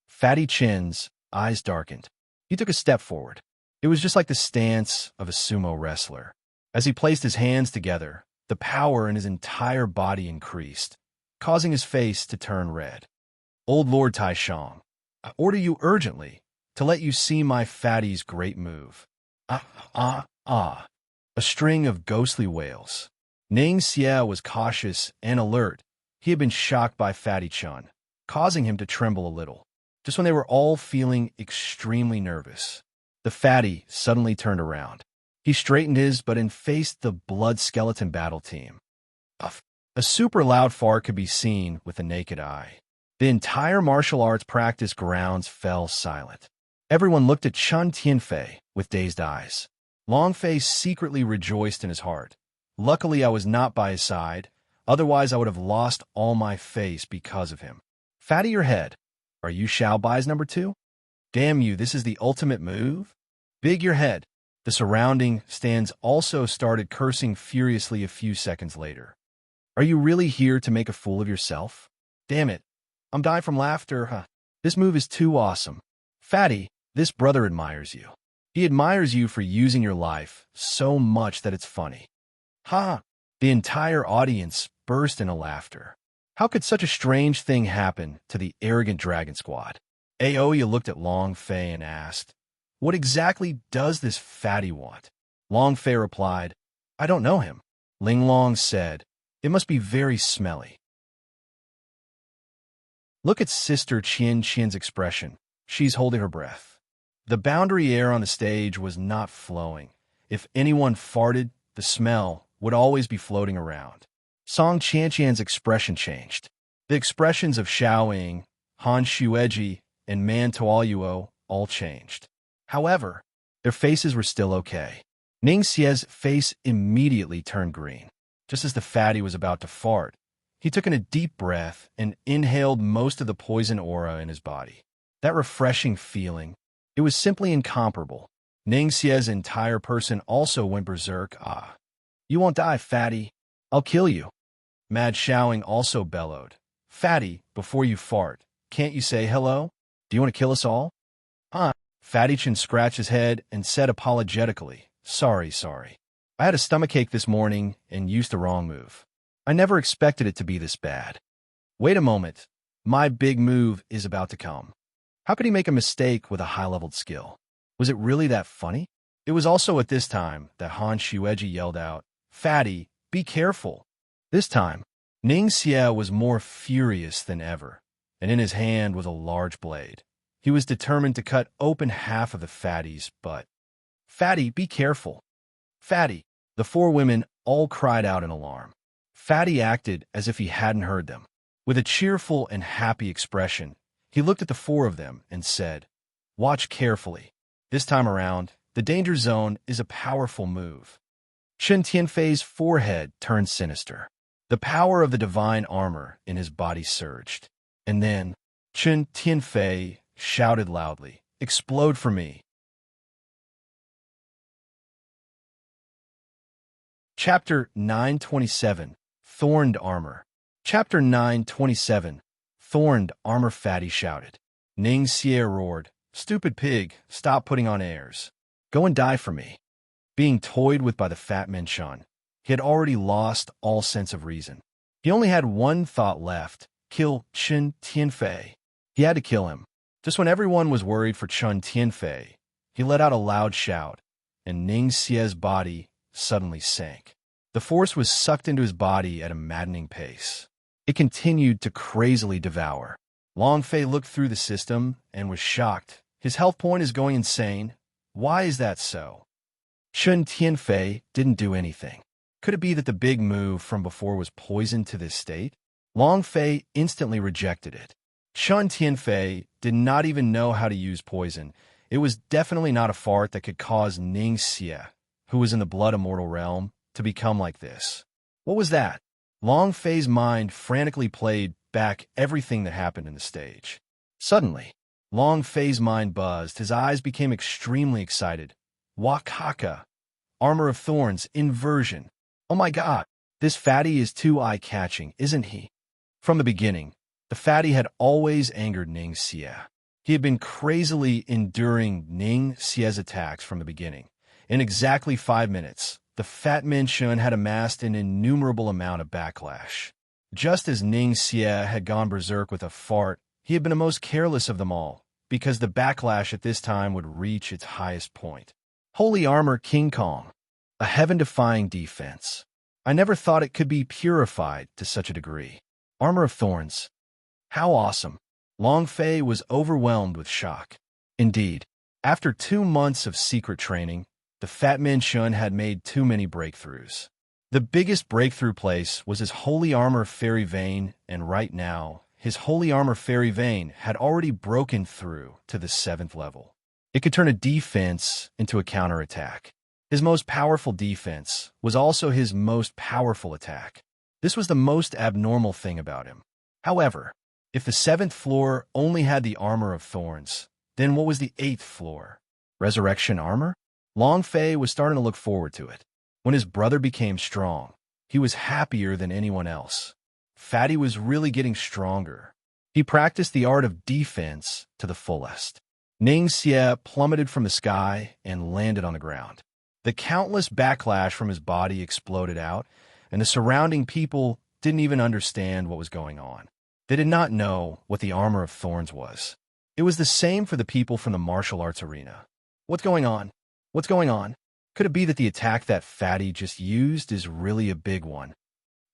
Fatty Chin's eyes darkened. He took a step forward. It was just like the stance of a sumo wrestler. As he placed his hands together, the power in his entire body increased, causing his face to turn red. "Old Lord Taishang, I order you urgently to let you see my fatty's great move." A string of ghostly wails. Ningxie was cautious and alert. He had been shocked by Fatty Chan, causing him to tremble a little. Just when they were all feeling extremely nervous, the fatty suddenly turned around. He straightened his butt and faced the Blood Skeleton battle team. A super loud fart could be seen with the naked eye. The entire martial arts practice grounds fell silent. Everyone looked at Chun Tianfei with dazed eyes. Long Fei secretly rejoiced in his heart. Luckily, I was not by his side. Otherwise, I would have lost all my face because of him. "Fatty your head. Are you Xiao Bai's number 2? Damn you, this is the ultimate move? Big your head." The surrounding stands also started cursing furiously a few seconds later. "Are you really here to make a fool of yourself? Damn it. I'm dying from laughter, huh? This move is too awesome. Fatty, this brother admires you. He admires you for using your life so much that it's funny." Ha! The entire audience burst into laughter. How could such a strange thing happen to the arrogant Dragon Squad? Aoya looked at Long Fei and asked, "What exactly does this fatty want?" Long Fei replied, "I don't know him." Ling Long said, "It must be very smelly." Look at Sister Qian's expression. She's holding her breath. The boundary air on the stage was not flowing. If anyone farted, the smell would always be floating around. Song Qian's expression changed. The expressions of Xiao Ying, Han Xueji, and Man Tuoyuo all changed. However, their faces were still okay. Ningxie's face immediately turned green. Just as the fatty was about to fart, he took in a deep breath and inhaled most of the poison aura in his body. That refreshing feeling, it was simply incomparable. Ning Xie's entire person also went berserk. Ah, you won't die, fatty. I'll kill you. Mad Xiaoing also bellowed. Fatty, before you fart, can't you say hello? Do you want to kill us all? Huh? Fatty Chin scratched his head and said apologetically, sorry. I had a stomachache this morning and used the wrong move. I never expected it to be this bad. Wait a moment. My big move is about to come. How could he make a mistake with a high-leveled skill? Was it really that funny? It was also at this time that Han Xueji yelled out, Fatty, be careful. This time, Ning Xie was more furious than ever, and in his hand was a large blade. He was determined to cut open half of the fatty's butt. Fatty, be careful. Fatty. The four women all cried out in alarm. Fatty acted as if he hadn't heard them. With a cheerful and happy expression, he looked at the four of them and said, Watch carefully. This time around, the danger zone is a powerful move. Chen Tianfei's forehead turned sinister. The power of the divine armor in his body surged. And then, Chen Tianfei shouted loudly, Explode for me. Chapter 927, Thorned Armor. Chapter 927, Thorned Armor. Fatty shouted. Ning Xie roared, Stupid pig, stop putting on airs. Go and die for me. Being toyed with by the fat Menshun, he had already lost all sense of reason. He only had one thought left, kill Chen Tianfei. He had to kill him. Just when everyone was worried for Chen Tianfei, he let out a loud shout, and Ning Xie's body suddenly sank. The force was sucked into his body at a maddening pace. It continued to crazily devour. Long Fei looked through the system and was shocked. His health point is going insane. Why is that so? Chen Tianfei didn't do anything. Could it be that the big move from before was poisoned to this state? Long Fei instantly rejected it. Chen Tianfei did not even know how to use poison. It was definitely not a fart that could cause Ning Xie, who was in the blood immortal realm, to become like this. What was that? Long Fei's mind frantically played back everything that happened in the stage. Suddenly, Long Fei's mind buzzed. His eyes became extremely excited. Wakaka, Armor of Thorns, inversion. Oh my god, this fatty is too eye-catching, isn't he? From the beginning, the fatty had always angered Ning Xie. He had been crazily enduring Ning Xie's attacks from the beginning. In exactly 5 minutes, the fat Menshun had amassed an innumerable amount of backlash. Just as Ning Xie had gone berserk with a fart, he had been the most careless of them all, because the backlash at this time would reach its highest point. Holy Armor King Kong, a heaven-defying defense. I never thought it could be purified to such a degree. Armor of Thorns. How awesome. Long Fei was overwhelmed with shock. Indeed, after 2 months of secret training, the fat Menshun had made too many breakthroughs. The biggest breakthrough place was his Holy Armor Fairy Vein, and right now, his Holy Armor Fairy Vein had already broken through to the 7th level. It could turn a defense into a counterattack. His most powerful defense was also his most powerful attack. This was the most abnormal thing about him. However, if the 7th floor only had the Armor of Thorns, then what was the 8th floor? Resurrection Armor? Long Fei was starting to look forward to it. When his brother became strong, he was happier than anyone else. Fatty was really getting stronger. He practiced the art of defense to the fullest. Ning Xie plummeted from the sky and landed on the ground. The countless backlash from his body exploded out, and the surrounding people didn't even understand what was going on. They did not know what the Armor of Thorns was. It was the same for the people from the martial arts arena. What's going on? What's going on? Could it be that the attack that Fatty just used is really a big one?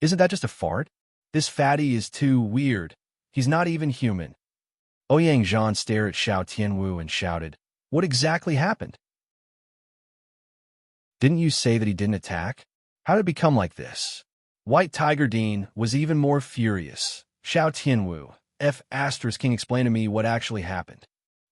Isn't that just a fart? This Fatty is too weird. He's not even human. Ouyang Zhan stared at Xiao Tianwu and shouted, What exactly happened? Didn't you say that he didn't attack? How did it become like this? White Tiger Dean was even more furious. Xiao Tianwu, can you explain to me what actually happened?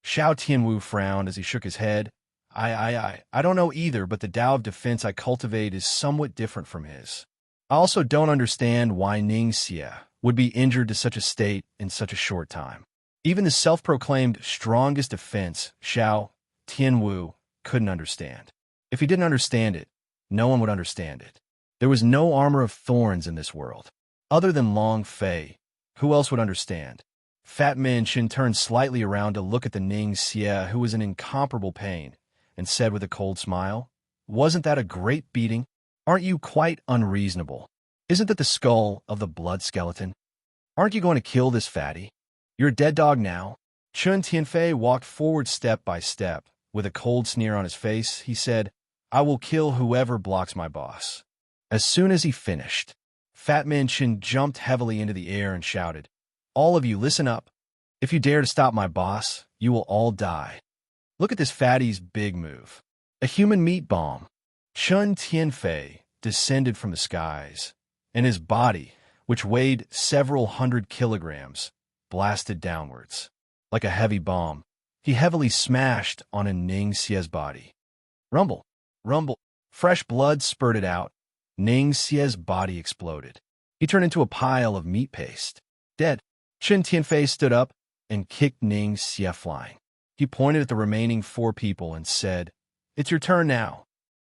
Xiao Tianwu frowned as he shook his head. I don't know either, but the Tao of defense I cultivate is somewhat different from his. I also don't understand why Ning Xie would be injured to such a state in such a short time. Even the self-proclaimed strongest defense, Xiao Tianwu, couldn't understand. If he didn't understand it, no one would understand it. There was no armor of thorns in this world. Other than Long Fei, who else would understand? Fat Min Shin turned slightly around to look at the Ning Xie, who was in incomparable pain, and said with a cold smile, "Wasn't that a great beating? Aren't you quite unreasonable? Isn't that the skull of the blood skeleton? Aren't you going to kill this fatty? You're a dead dog now." Chun Tianfei walked forward step by step. With a cold sneer on his face, he said, "I will kill whoever blocks my boss." As soon as he finished, Fat Man Chin jumped heavily into the air and shouted, "All of you, listen up. If you dare to stop my boss, you will all die. Look at this fatty's big move. A human meat bomb." Chun Tianfei descended from the skies, and his body, which weighed several hundred kilograms, blasted downwards. Like a heavy bomb, he heavily smashed on a Ning Xie's body. Rumble, rumble, fresh blood spurted out. Ning Xie's body exploded. He turned into a pile of meat paste. Dead. Chun Tianfei stood up and kicked Ning Xie flying. He pointed at the remaining 4 people and said, "It's your turn now."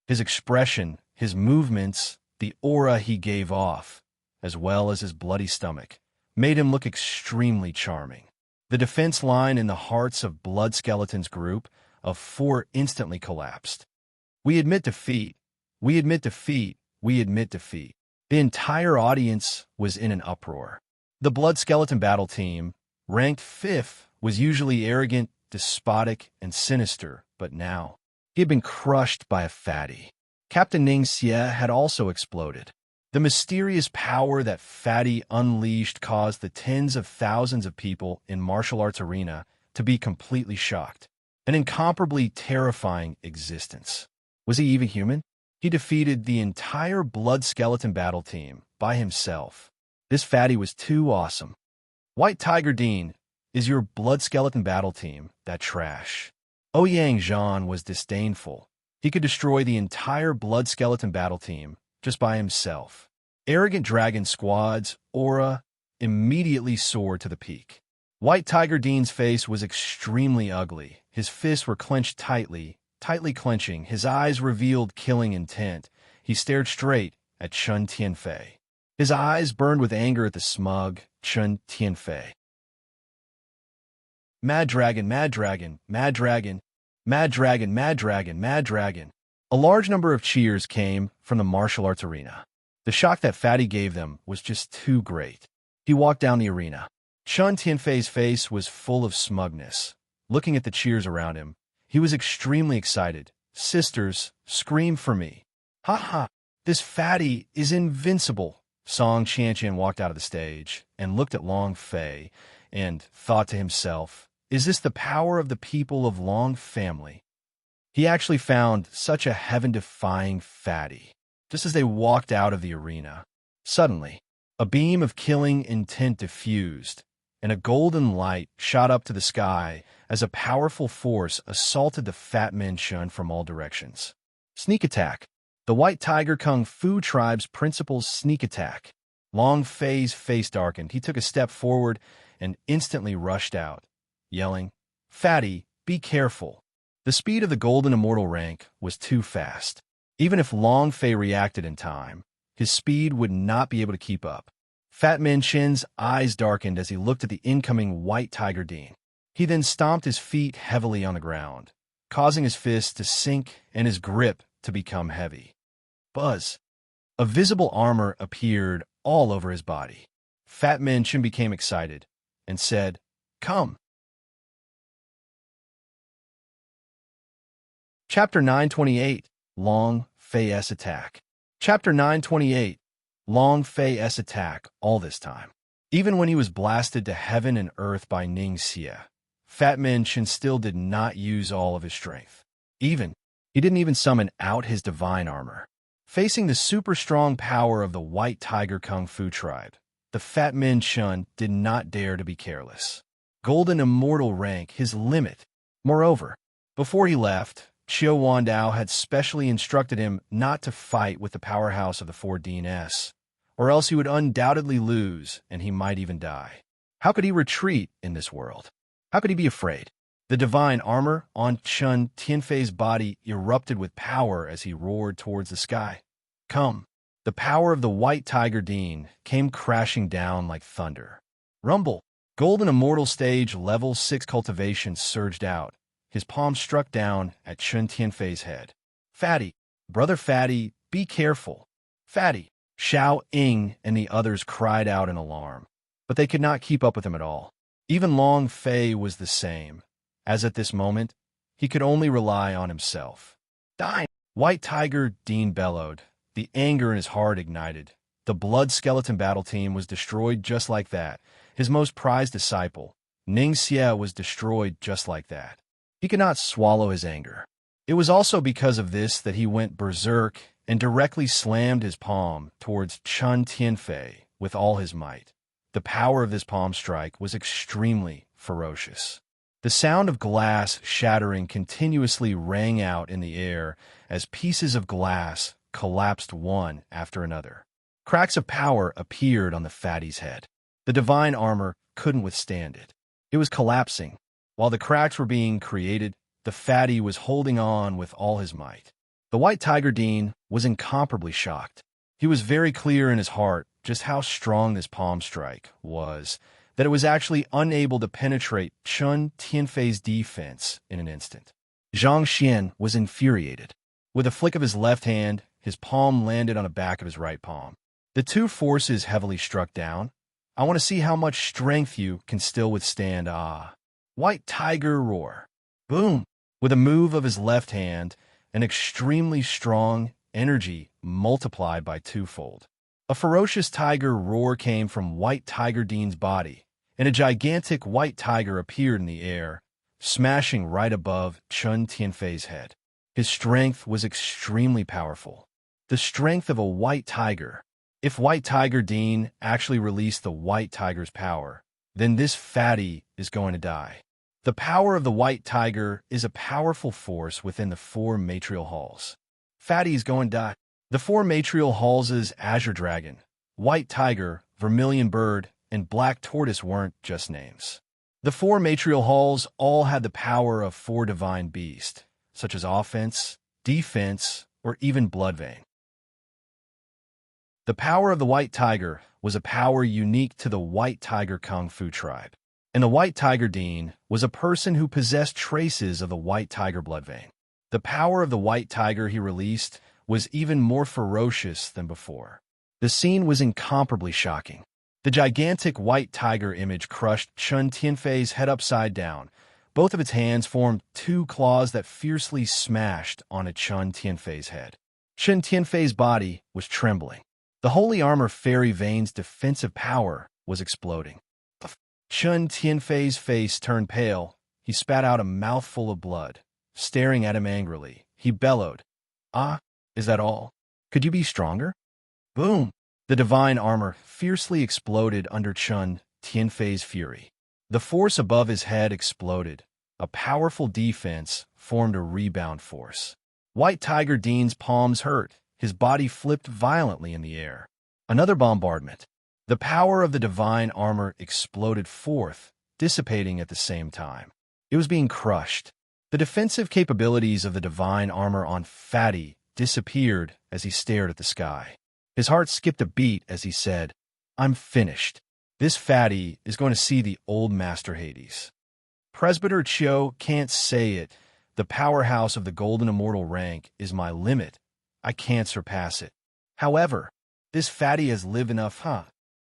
His expression, his movements, the aura he gave off, as well as his bloody stomach, made him look extremely charming. The defense line in the Hearts of Blood Skeletons group of 4 instantly collapsed. "We admit defeat. We admit defeat. We admit defeat." The entire audience was in an uproar. The Blood Skeleton battle team, ranked 5th, was usually arrogant, despotic, and sinister, but now he had been crushed by a fatty. Captain Ning Xie had also exploded. The mysterious power that fatty unleashed caused the tens of thousands of people in martial arts arena to be completely shocked. An incomparably terrifying existence. Was he even human? He defeated the entire Blood Skeleton battle team by himself. This fatty was too awesome. White Tiger Dean, is your Blood Skeleton battle team that trash? Ouyang Zhan was disdainful. He could destroy the entire Blood Skeleton battle team just by himself. Arrogant Dragon Squad's aura immediately soared to the peak. White Tiger Dean's face was extremely ugly. His fists were clenched tightly clenching. His eyes revealed killing intent. He stared straight at Chun Tianfei. His eyes burned with anger at the smug Chun Tianfei. Mad dragon, mad dragon, mad dragon, mad dragon, mad dragon, mad dragon. A large number of cheers came from the martial arts arena. The shock that Fatty gave them was just too great. He walked down the arena. Chun Tianfei's face was full of smugness. Looking at the cheers around him, he was extremely excited. "Sisters, scream for me. Ha ha, this Fatty is invincible." Song Qianqian walked out of the stage and looked at Long Fei and thought to himself, "Is this the power of the people of Long family?" He actually found such a heaven-defying Fatty. Just as they walked out of the arena, suddenly, a beam of killing intent diffused, and a golden light shot up to the sky as a powerful force assaulted the Fat Men Shun from all directions. Sneak attack. The White Tiger Kung Fu tribe's principal's sneak attack. Long Fei's face darkened. He took a step forward and instantly rushed out, yelling, "Fatty, be careful." The speed of the Golden Immortal rank was too fast. Even if Long Fei reacted in time, his speed would not be able to keep up. Fat Man Chin's eyes darkened as he looked at the incoming White Tiger Dean. He then stomped his feet heavily on the ground, causing his fists to sink and his grip to become heavy. Buzz. A visible armor appeared all over his body. Fat Man Chin became excited and said, "Come." Chapter 928, Long Fei's Attack. Chapter 928, Long Fei's Attack. All this time, even when he was blasted to heaven and earth by Ning Xie, Fat Man Chin still did not use all of his strength. He didn't even summon out his divine armor. Facing the super strong power of the White Tiger Kung Fu tribe, the Fat Man Chun did not dare to be careless. Golden Immortal rank, his limit. Moreover, before he left, Qiu Wandao had specially instructed him not to fight with the powerhouse of the 4 DNS, or else he would undoubtedly lose, and he might even die. How could he retreat in this world? How could he be afraid? The divine armor on Chun Tianfei's body erupted with power as he roared towards the sky. Come! The power of the white tiger Dean came crashing down like thunder. Rumble! Golden Immortal Stage Level 6 Cultivation surged out. His palm struck down at Chun Tianfei's head. Fatty! Brother Fatty, be careful! Fatty! Xiao Ying and the others cried out in alarm, but they could not keep up with him at all. Even Long Fei was the same, as at this moment, he could only rely on himself. Die! White Tiger Dean bellowed. The anger in his heart ignited. The blood skeleton battle team was destroyed just like that. His most prized disciple, Ning Xie, was destroyed just like that. He could not swallow his anger. It was also because of this that he went berserk and directly slammed his palm towards Chun Tianfei with all his might. The power of this palm strike was extremely ferocious. The sound of glass shattering continuously rang out in the air as pieces of glass collapsed one after another. Cracks of power appeared on the fatty's head. The divine armor couldn't withstand it. It was collapsing. While the cracks were being created, the fatty was holding on with all his might. The white tiger Dean was incomparably shocked. He was very clear in his heart just how strong this palm strike was, that it was actually unable to penetrate Chun Tianfei's defense in an instant. Zhang Xian was infuriated. With a flick of his left hand, his palm landed on the back of his right palm. The two forces heavily struck down. I want to see how much strength you can still withstand. White tiger roar. Boom! With a move of his left hand, an extremely strong energy multiplied by twofold. A ferocious tiger roar came from White Tiger Dean's body, and a gigantic white tiger appeared in the air, smashing right above Chun Tianfei's head. His strength was extremely powerful. The strength of a white tiger. If White Tiger Dean actually released the white tiger's power, then this fatty is going to die. The power of the white tiger is a powerful force within the four matrial halls. Fatty is going to die. The four matrial halls' Azure Dragon, White Tiger, Vermilion Bird, and Black Tortoise weren't just names. The four matrial halls all had the power of four divine beasts, such as offense, defense, or even blood vein. The power of the White Tiger was a power unique to the White Tiger Kung Fu tribe, and the White Tiger Dean was a person who possessed traces of the White Tiger blood vein. The power of the White Tiger he released was even more ferocious than before. The scene was incomparably shocking. The gigantic White Tiger image crushed Chun Tianfei's head upside down. Both of its hands formed two claws that fiercely smashed onto Chun Tianfei's head. Chun Tianfei's body was trembling. The Holy Armor Fairy Vein's defensive power was exploding. Chun Tianfei's face turned pale. He spat out a mouthful of blood. Staring at him angrily, he bellowed, is that all? Could you be stronger? Boom! The divine armor fiercely exploded under Chun Tianfei's fury. The force above his head exploded. A powerful defense formed a rebound force. White Tiger Dean's palms hurt. His body flipped violently in the air. Another bombardment. The power of the divine armor exploded forth, dissipating at the same time. It was being crushed. The defensive capabilities of the divine armor on Fatty disappeared as he stared at the sky. His heart skipped a beat as he said, I'm finished. This Fatty is going to see the old Master Hades. Presbyter Cho can't say it. The powerhouse of the Golden Immortal rank is my limit. I can't surpass it. However, this Fatty has lived enough,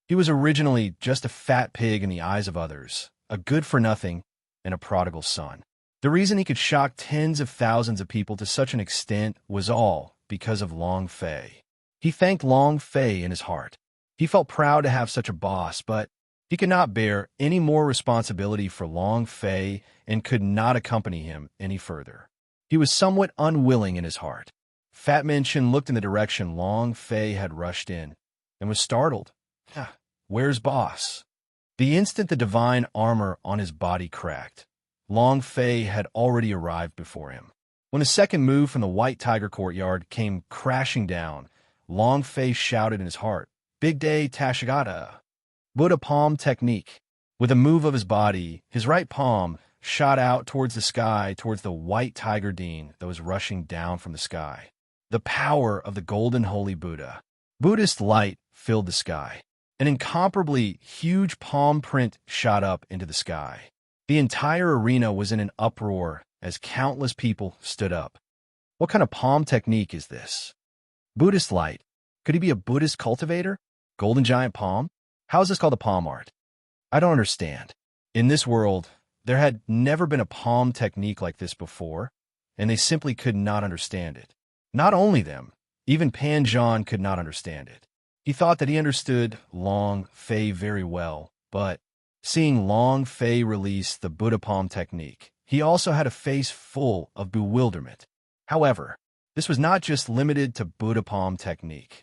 He was originally just a fat pig in the eyes of others, a good-for-nothing, and a prodigal son. The reason he could shock tens of thousands of people to such an extent was all because of Long Fei. He thanked Long Fei in his heart. He felt proud to have such a boss, but he could not bear any more responsibility for Long Fei and could not accompany him any further. He was somewhat unwilling in his heart. Fat Man Chin looked in the direction Long Fei had rushed in and was startled. Where's boss? The instant the divine armor on his body cracked, Long Fei had already arrived before him. When a second move from the White Tiger courtyard came crashing down, Long Fei shouted in his heart, Big Day Tashigata. Buddha palm technique. With a move of his body, his right palm shot out towards the sky, towards the white tiger Dean that was rushing down from the sky. The power of the golden holy Buddha. Buddhist light filled the sky. An incomparably huge palm print shot up into the sky. The entire arena was in an uproar as countless people stood up. What kind of palm technique is this? Buddhist light. Could he be a Buddhist cultivator? Golden giant palm? How is this called a palm art? I don't understand. In this world, there had never been a palm technique like this before, and they simply could not understand it. Not only them, even Pan Zhan could not understand it. He thought that he understood Long Fei very well, but seeing Long Fei release the Buddha palm technique, he also had a face full of bewilderment. However, this was not just limited to Buddha palm technique.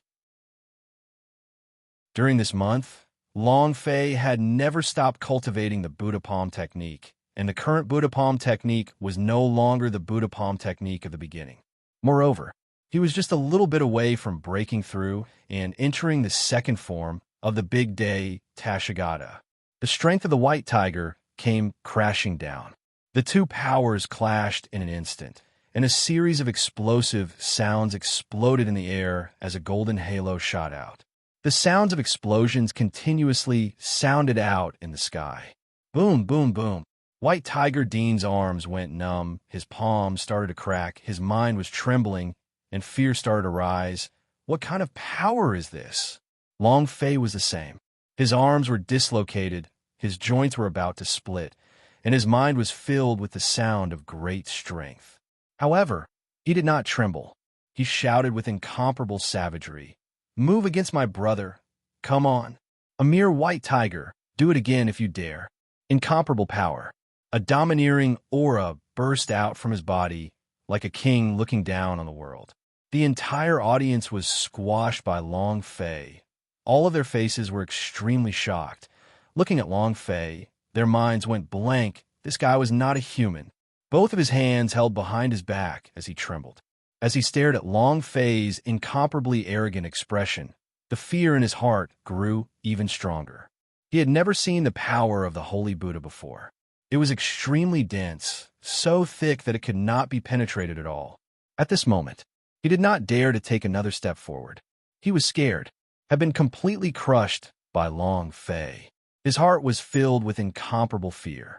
During this month, Long Fei had never stopped cultivating the Buddha palm technique, and the current Buddha palm technique was no longer the Buddha palm technique of the beginning. Moreover, he was just a little bit away from breaking through and entering the second form of the Big Day Tashigata. The strength of the white tiger came crashing down. The two powers clashed in an instant, and a series of explosive sounds exploded in the air as a golden halo shot out. The sounds of explosions continuously sounded out in the sky. Boom, boom, boom. White Tiger Dean's arms went numb, his palms started to crack, his mind was trembling, and fear started to rise. What kind of power is this? Long Fei was the same. His arms were dislocated, his joints were about to split, and his mind was filled with the sound of great strength. However, he did not tremble. He shouted with incomparable savagery, "Move against my brother. Come on. A mere white tiger. Do it again if you dare." Incomparable power. A domineering aura burst out from his body like a king looking down on the world. The entire audience was squashed by Long Fei. All of their faces were extremely shocked. Looking at Long Fei, their minds went blank. This guy was not a human. Both of his hands held behind his back as he trembled. As he stared at Long Fei's incomparably arrogant expression, the fear in his heart grew even stronger. He had never seen the power of the Holy Buddha before. It was extremely dense, so thick that it could not be penetrated at all. At this moment, he did not dare to take another step forward. He was scared, had been completely crushed by Long Fei. His heart was filled with incomparable fear.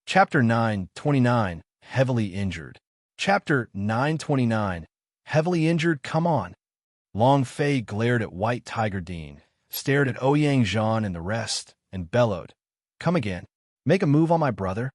Chapter 9:29, Heavily Injured. Chapter 9:29, Heavily Injured, come on. Long Fei glared at White Tiger Dean, stared at Ouyang Zhan and the rest, and bellowed, "Come again. Make a move on my brother.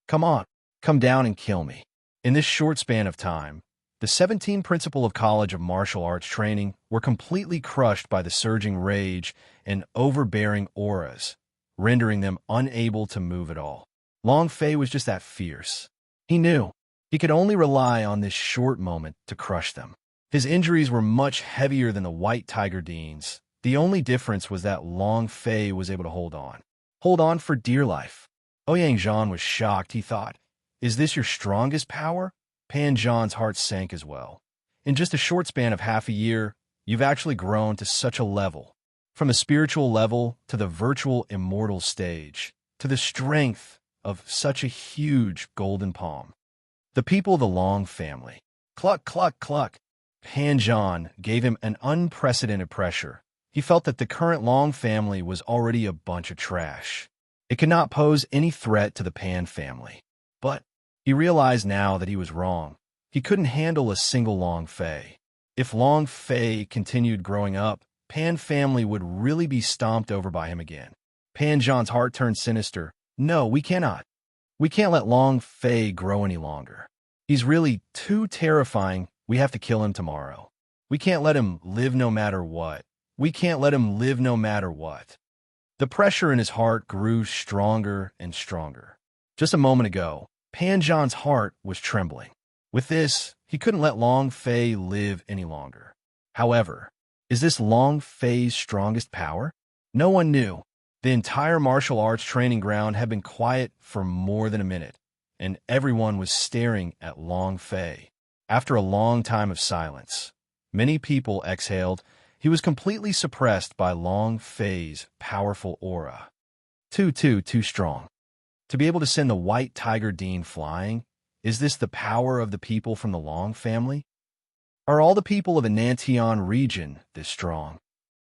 Come on. Come down and kill me." In this short span of time, the 17 principal of College of Martial Arts Training were completely crushed by the surging rage and overbearing auras, rendering them unable to move at all. Long Fei was just that fierce. He knew he could only rely on this short moment to crush them. His injuries were much heavier than the White Tiger Dean's. The only difference was that Long Fei was able to hold on. Hold on for dear life. Ouyang Zhan was shocked. He thought, "Is this your strongest power?" Pan Zhan's heart sank as well. In just a short span of half a year, you've actually grown to such a level. From the spiritual level to the virtual immortal stage, to the strength of such a huge golden palm. The people of the Long family. Cluck, cluck, cluck. Pan Zhan gave him an unprecedented pressure. He felt that the current Long family was already a bunch of trash. It could not pose any threat to the Pan family. But he realized now that he was wrong. He couldn't handle a single Long Fei. If Long Fei continued growing up, Pan family would really be stomped over by him again. Pan Zhan's heart turned sinister. No, we cannot. We can't let Long Fei grow any longer. He's really too terrifying. We have to kill him tomorrow. We can't let him live no matter what. We can't let him live no matter what. The pressure in his heart grew stronger and stronger. Just a moment ago, Pan Zhan's heart was trembling. With this, he couldn't let Long Fei live any longer. However, is this Long Fei's strongest power? No one knew. The entire martial arts training ground had been quiet for more than a minute, and everyone was staring at Long Fei. After a long time of silence, Many people exhaled. He was completely suppressed by Long Fei's powerful aura. Too strong. To be able to send the white tiger Dean flying? Is this the power of the people from the Long family? Are all the people of the Nantian region this strong?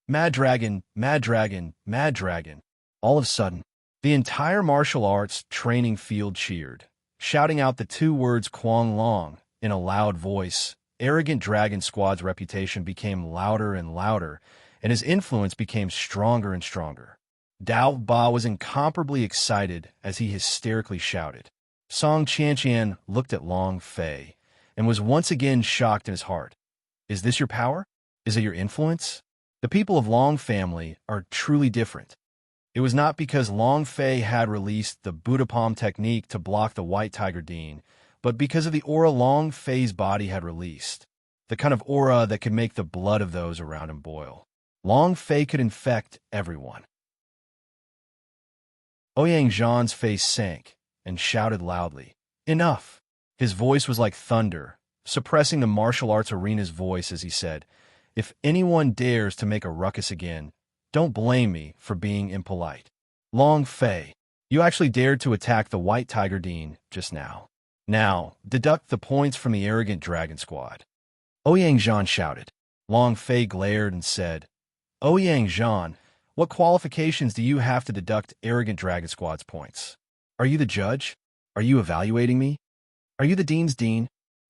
Mad dragon, mad dragon, mad dragon. All of a sudden, the entire martial arts training field cheered, shouting out the two words Kuang Long in a loud voice. Arrogant Dragon Squad's reputation became louder and louder, and his influence became stronger and stronger. Dao Ba was incomparably excited as he hysterically shouted. Song Qianqian looked at Long Fei and was once again shocked in his heart. Is this your power? Is it your influence? The people of Long family are truly different. It was not because Long Fei had released the Buddha Palm technique to block the White Tiger Dean, but because of the aura Long Fei's body had released, the kind of aura that could make the blood of those around him boil. Long Fei could infect everyone. Ouyang Zhan's face sank and shouted loudly, "Enough!" His voice was like thunder, suppressing the martial arts arena's voice as he said, "If anyone dares to make a ruckus again, don't blame me for being impolite. Long Fei, you actually dared to attack the White Tiger Dean just now. Now, deduct the points from the arrogant Dragon Squad." Ouyang Zhan shouted. Long Fei glared and said, "Ouyang Zhan, what qualifications do you have to deduct arrogant Dragon Squad's points? Are you the judge? Are you evaluating me? Are you the Dean's Dean?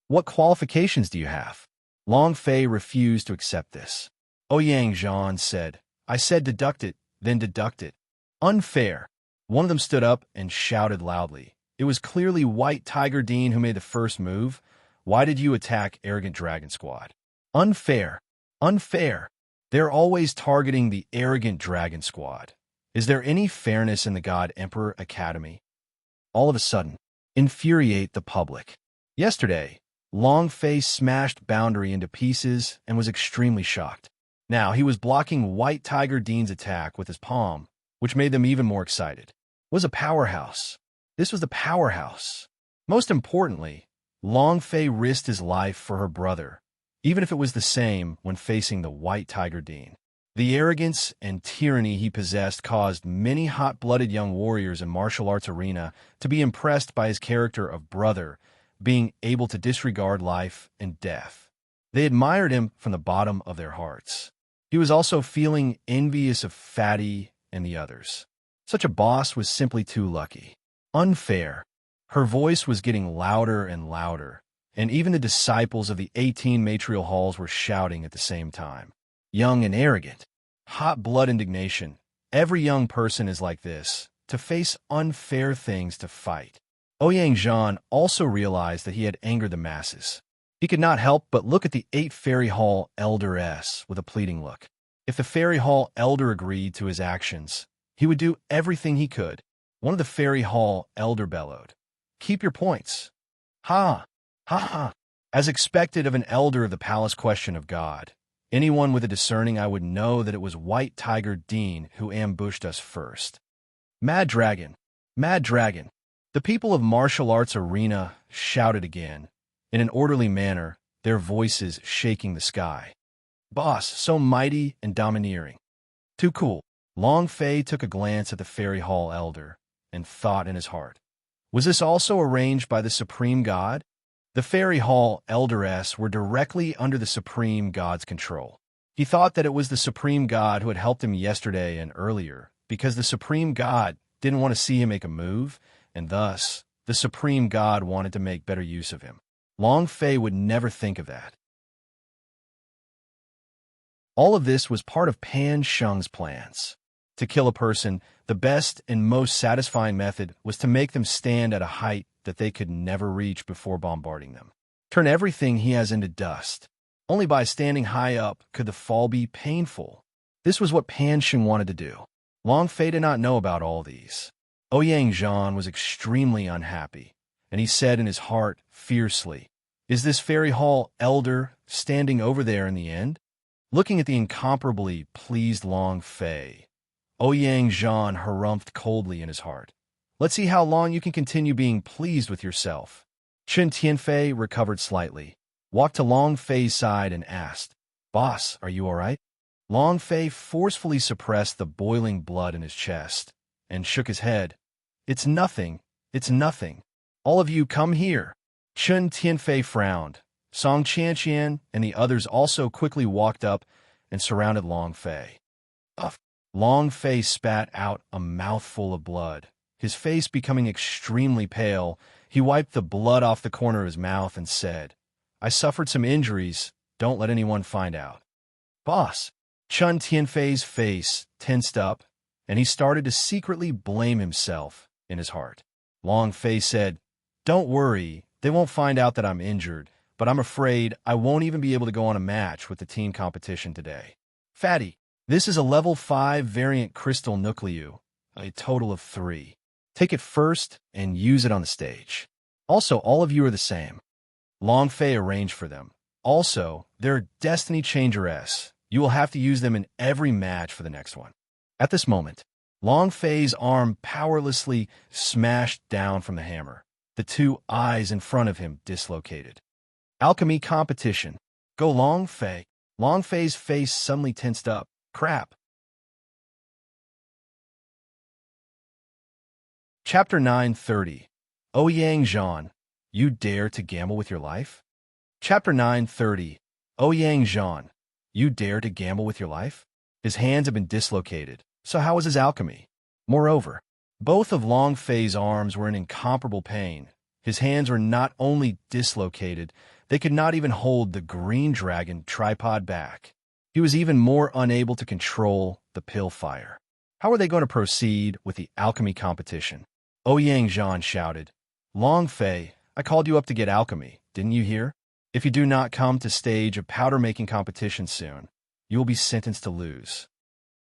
What qualifications do you have?" Long Fei refused to accept this. Ouyang Zhan said, "I said deduct it, then deduct it." Unfair. One of them stood up and shouted loudly. "It was clearly White Tiger Dean who made the first move. Why did you attack arrogant Dragon Squad?" Unfair. Unfair. They're always targeting the arrogant Dragon Squad. Is there any fairness in the God Emperor Academy? All of a sudden, infuriate the public. Yesterday, Long Fei smashed Boundary into pieces and was extremely shocked. Now he was blocking White Tiger Dean's attack with his palm, which made them even more excited. It was a powerhouse. This was the powerhouse. Most importantly, Long Fei risked his life for her brother, even if it was the same when facing the White Tiger Dean. The arrogance and tyranny he possessed caused many hot-blooded young warriors in martial arts arena to be impressed by his character of brother, being able to disregard life and death. They admired him from the bottom of their hearts. He was also feeling envious of Fatty and the others. Such a boss was simply too lucky. Unfair. Her voice was getting louder and louder, and even the disciples of the 18 matrial halls were shouting at the same time. Young and arrogant. Hot blood indignation. Every young person is like this, to face unfair things to fight. Ouyang Zhan also realized that he had angered the masses. He could not help but look at the 8 Fairy Hall Elder-S with a pleading look. If the Fairy Hall Elder agreed to his actions, he would do everything he could. One of the Fairy Hall Elder bellowed, "Keep your points." Ha! Ha ha! As expected of an Elder of the Palace Question of God, anyone with a discerning eye would know that it was White Tiger Dean who ambushed us first. Mad Dragon! Mad Dragon! The people of martial arts arena shouted again, in an orderly manner, their voices shaking the sky. Boss, so mighty and domineering. Too cool. Long Fei took a glance at the Fairy Hall Elder and thought in his heart, was this also arranged by the Supreme God? The Fairy Hall Elder-S were directly under the Supreme God's control. He thought that it was the Supreme God who had helped him yesterday and earlier, because the Supreme God didn't want to see him make a move, and thus, the Supreme God wanted to make better use of him. Long Fei would never think of that. All of this was part of Pan Sheng's plans. To kill a person, the best and most satisfying method was to make them stand at a height that they could never reach before bombarding them. Turn everything he has into dust. Only by standing high up could the fall be painful. This was what Pan Sheng wanted to do. Long Fei did not know about all these. Ouyang Zhan was extremely unhappy, and he said in his heart fiercely, "Is this Fairy Hall Elder standing over there in the end?" Looking at the incomparably pleased Long Fei, Ouyang Zhan harumphed coldly in his heart. "Let's see how long you can continue being pleased with yourself." Chen Tianfei recovered slightly, walked to Long Fei's side and asked, Boss, are you all right? Long Fei forcefully suppressed the boiling blood in his chest and shook his head. It's nothing. It's nothing. All of you come here. Chun Tianfei frowned. Song Qianqian and the others also quickly walked up and surrounded Long Fei. Uff. Long Fei spat out a mouthful of blood. His face becoming extremely pale, he wiped the blood off the corner of his mouth and said, I suffered some injuries. Don't let anyone find out. Boss. Chun Tianfei's face tensed up, and he started to secretly blame himself in his heart. Long Fei said, Don't worry, they won't find out that I'm injured, but I'm afraid I won't even be able to go on a match with the team competition today. Fatty, this is a level 5 variant crystal nucleu, a total of 3. Take it first and use it on the stage. Also, all of you are the same. Long Fei arranged for them. Also, they're Destiny Changer-S. You will have to use them in every match for the next one. At this moment, Long Fei's arm powerlessly smashed down from the hammer. The two eyes in front of him dislocated. Alchemy competition. Go Long Fei. Long Fei's face suddenly tensed up. Crap. Chapter 9:30. Ouyang Zhan, you dare to gamble with your life? Chapter 9:30. Ouyang Zhan, you dare to gamble with your life? His hands have been dislocated, so how was his alchemy? Moreover, both of Long Fei's arms were in incomparable pain. His hands were not only dislocated, they could not even hold the green dragon tripod back. He was even more unable to control the pill fire. How are they going to proceed with the alchemy competition? Ouyang Zhan shouted, Long Fei, I called you up to get alchemy, didn't you hear? If you do not come to stage a powder-making competition soon, you will be sentenced to lose.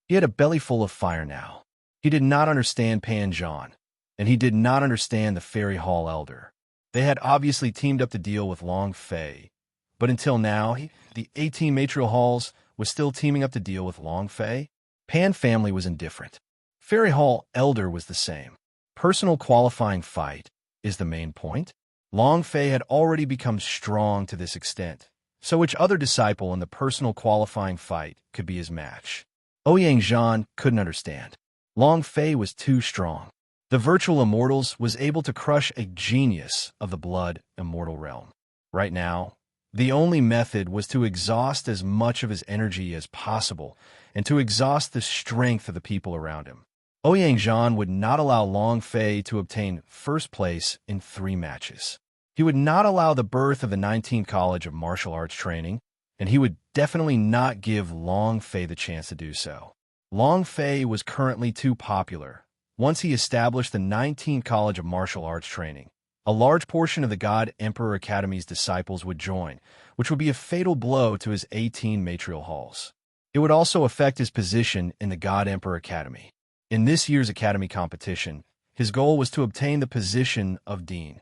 He had a belly full of fire now. He did not understand Pan Zhan, and he did not understand the Fairy Hall Elder. They had obviously teamed up to deal with Long Fei, but until now, the 18 Matrial Halls was still teaming up to deal with Long Fei. Pan family was indifferent. Fairy Hall Elder was the same. Personal qualifying fight is the main point. Long Fei had already become strong to this extent, so which other disciple in the personal qualifying fight could be his match? Ouyang Zhan couldn't understand. Long Fei was too strong. The virtual immortals was able to crush a genius of the blood immortal realm. Right now, the only method was to exhaust as much of his energy as possible and to exhaust the strength of the people around him. Ouyang Zhan would not allow Long Fei to obtain first place in 3 matches. He would not allow the birth of the 19th College of Martial Arts Training, and he would definitely not give Long Fei the chance to do so. Long Fei was currently too popular. Once he established the 19th College of Martial Arts Training, a large portion of the God Emperor Academy's disciples would join, which would be a fatal blow to his 18 Matrial Halls. It would also affect his position in the God Emperor Academy. In this year's Academy competition, his goal was to obtain the position of Dean.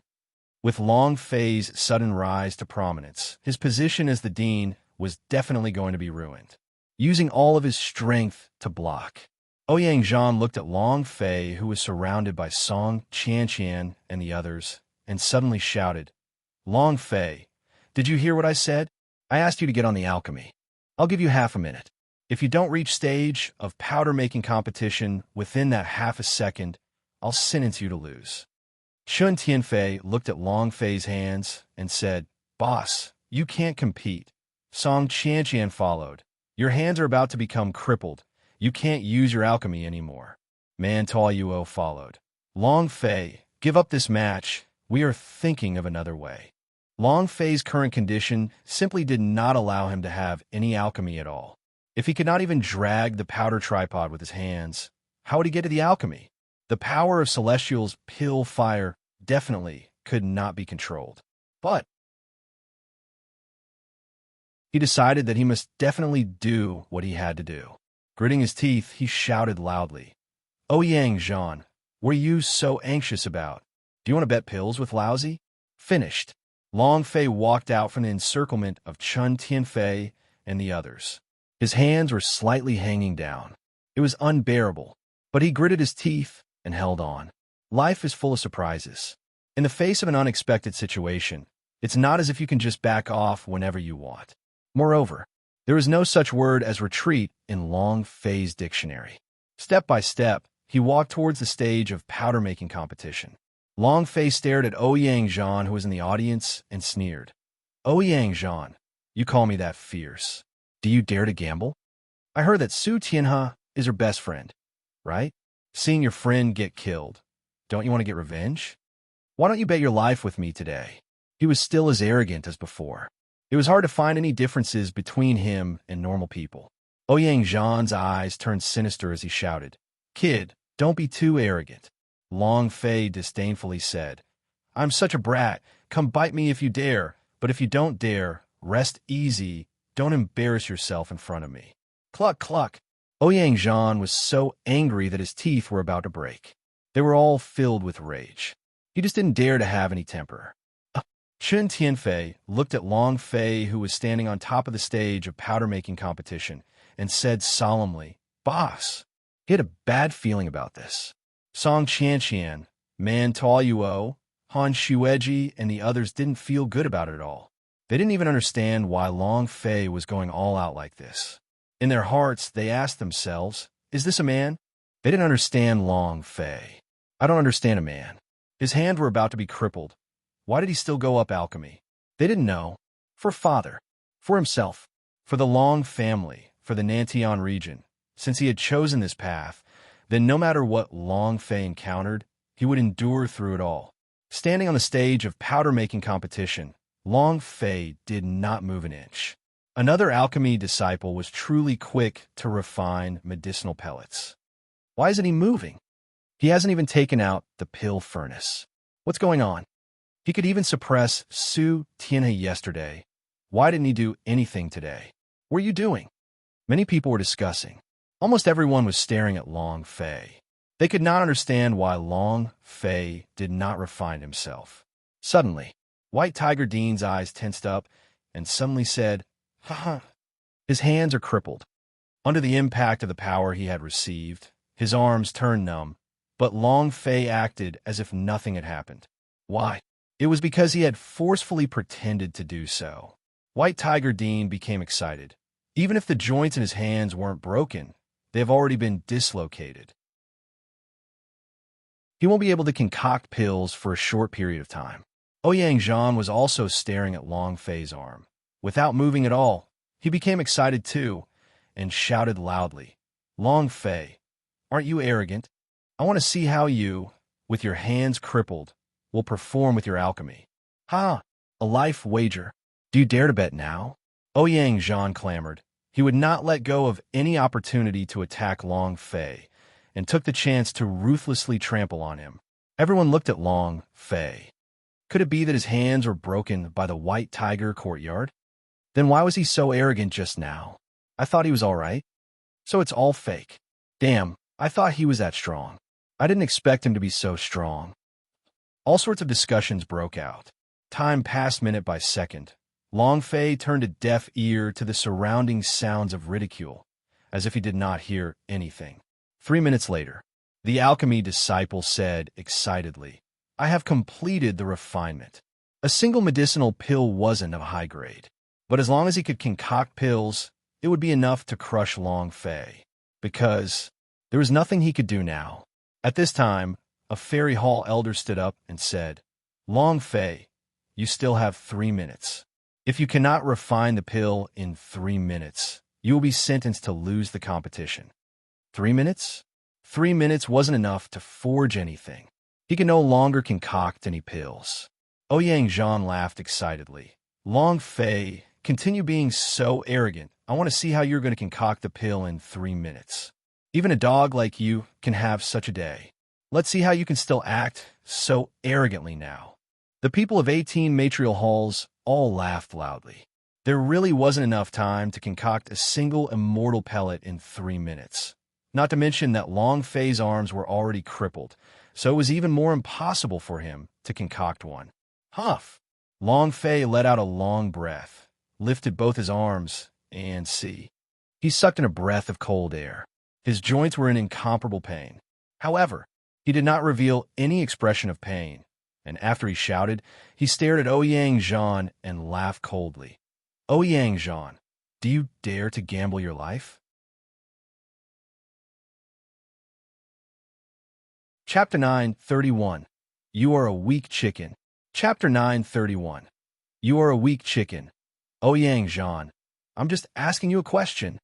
With Long Fei's sudden rise to prominence, his position as the Dean was definitely going to be ruined. Using all of his strength to block, Ouyang Zhan looked at Long Fei, who was surrounded by Song Qianqian and the others, and suddenly shouted, Long Fei, did you hear what I said? I asked you to get on the alchemy. I'll give you half a minute. If you don't reach stage of powder-making competition within that half a second, I'll sentence you to lose. Chun Tianfei looked at Long Fei's hands and said, Boss, you can't compete. Song Qianqian followed. Your hands are about to become crippled. You can't use your alchemy anymore. Man Tao Yuo followed. Long Fei, give up this match. We are thinking of another way. Long Fei's current condition simply did not allow him to have any alchemy at all. If he could not even drag the powder tripod with his hands, how would he get to the alchemy? The power of Celestial's pill fire definitely could not be controlled. But he decided that he must definitely do what he had to do. Gritting his teeth, he shouted loudly, Ouyang Zhan, what are you so anxious about? Do you want to bet pills with Lousy? Finished. Long Fei walked out from the encirclement of Chun Tianfei and the others. His hands were slightly hanging down. It was unbearable, but he gritted his teeth and held on. Life is full of surprises. In the face of an unexpected situation, it's not as if you can just back off whenever you want. Moreover, There is no such word as retreat in Long Fei's dictionary. Step by step, he walked towards the stage of powder-making competition. Long Fei stared at Ouyang Zhan, who was in the audience, and sneered. Ouyang Zhan, you call me that fierce. Do you dare to gamble? I heard that Su Tianhe is her best friend, right? Seeing your friend get killed, don't you want to get revenge? Why don't you bet your life with me today? He was still as arrogant as before. It was hard to find any differences between him and normal people. Ouyang Zhan's eyes turned sinister as he shouted, Kid, don't be too arrogant. Long Fei disdainfully said, I'm such a brat. Come bite me if you dare, but if you don't dare, rest easy. Don't embarrass yourself in front of me. Cluck, cluck. Ouyang Zhan was so angry that his teeth were about to break. They were all filled with rage. He just didn't dare to have any temper. Chun Tianfei looked at Long Fei, who was standing on top of the stage of powder-making competition, and said solemnly, Boss. He had a bad feeling about this. Song Qianqian, Man Taoyuo, Han Xueji, and the others didn't feel good about it at all. They didn't even understand why Long Fei was going all out like this. In their hearts, they asked themselves, is this a man? They didn't understand Long Fei. I don't understand a man. His hands were about to be crippled. Why did he still go up alchemy? They didn't know. For father. For himself. For the Long family. For the Nantian region. Since he had chosen this path, then no matter what Long Fei encountered, he would endure through it all. Standing on the stage of powder-making competition, Long Fei did not move an inch. Another alchemy disciple was truly quick to refine medicinal pellets. Why isn't he moving? He hasn't even taken out the pill furnace. What's going on? He could even suppress Su Tianhe yesterday. Why didn't he do anything today? What are you doing? Many people were discussing. Almost everyone was staring at Long Fei. They could not understand why Long Fei did not refine himself. Suddenly, White Tiger Dean's eyes tensed up and suddenly said, Haha. His hands are crippled. Under the impact of the power he had received, his arms turned numb, but Long Fei acted as if nothing had happened. Why? It was because he had forcefully pretended to do so. White Tiger Dean became excited. Even if the joints in his hands weren't broken, they have already been dislocated. He won't be able to concoct pills for a short period of time. Ouyang Zhan was also staring at Long Fei's arm. Without moving at all, he became excited too, and shouted loudly, Long Fei, aren't you arrogant? I want to see how you, with your hands crippled, will perform with your alchemy. Ha! A life wager. Do you dare to bet now? Ouyang Zhan clamored. He would not let go of any opportunity to attack Long Fei, and took the chance to ruthlessly trample on him. Everyone looked at Long Fei. Could it be that his hands were broken by the White Tiger courtyard? Then why was he so arrogant just now? I thought he was all right. So it's all fake. Damn, I thought he was that strong. I didn't expect him to be so strong. All sorts of discussions broke out. Time passed minute by second. Long Fei turned a deaf ear to the surrounding sounds of ridicule, as if he did not hear anything. 3 minutes later, the alchemy disciple said excitedly, I have completed the refinement. A single medicinal pill wasn't of high grade, but as long as he could concoct pills, it would be enough to crush Long Fei, because there was nothing he could do now. At this time, a Fairy Hall elder stood up and said, Long Fei, you still have 3 minutes. If you cannot refine the pill in 3 minutes, you will be sentenced to lose the competition. 3 minutes? 3 minutes wasn't enough to forge anything. He could no longer concoct any pills. Ouyang Zhan laughed excitedly. Long Fei, continue being so arrogant. I want to see how you're going to concoct the pill in 3 minutes. Even a dog like you can have such a day. Let's see how you can still act so arrogantly now. The people of 18 matrial halls all laughed loudly. There really wasn't enough time to concoct a single immortal pellet in 3 minutes. Not to mention that Long Fei's arms were already crippled, so it was even more impossible for him to concoct one. Huff! Long Fei let out a long breath, lifted both his arms, and see. He sucked in a breath of cold air. His joints were in incomparable pain. However, he did not reveal any expression of pain, and after he shouted, he stared at Ouyang Zhan and laughed coldly. Ouyang Zhan, Do you dare to gamble your life? Chapter 9:31. You are a weak chicken. Chapter 9:31. You are a weak chicken. Ouyang Zhan, I'm just asking you a question.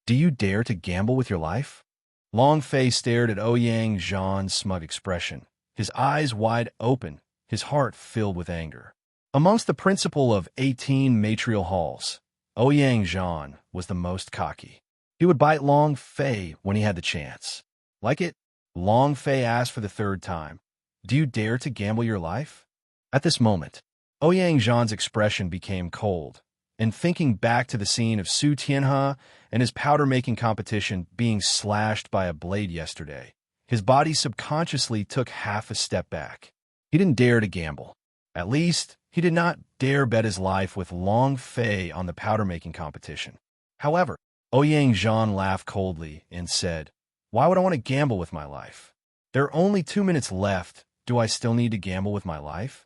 Do you dare to gamble with your life? Long Fei stared at Ouyang Zhan's smug expression, his eyes wide open, his heart filled with anger. Amongst the principal of 18 matrial halls, Ouyang Zhan was the most cocky. He would bite Long Fei when he had the chance. Like it, Long Fei asked for the third time, do you dare to gamble your life? At this moment, Ouyang Zhan's expression became cold, and thinking back to the scene of Su Tianhe and his powder-making competition being slashed by a blade yesterday, his body subconsciously took half a step back. He didn't dare to gamble. At least, he did not dare bet his life with Long Fei on the powder-making competition. However, Ouyang Zhan laughed coldly and said, why would I want to gamble with my life? There are only 2 minutes left. Do I still need to gamble with my life?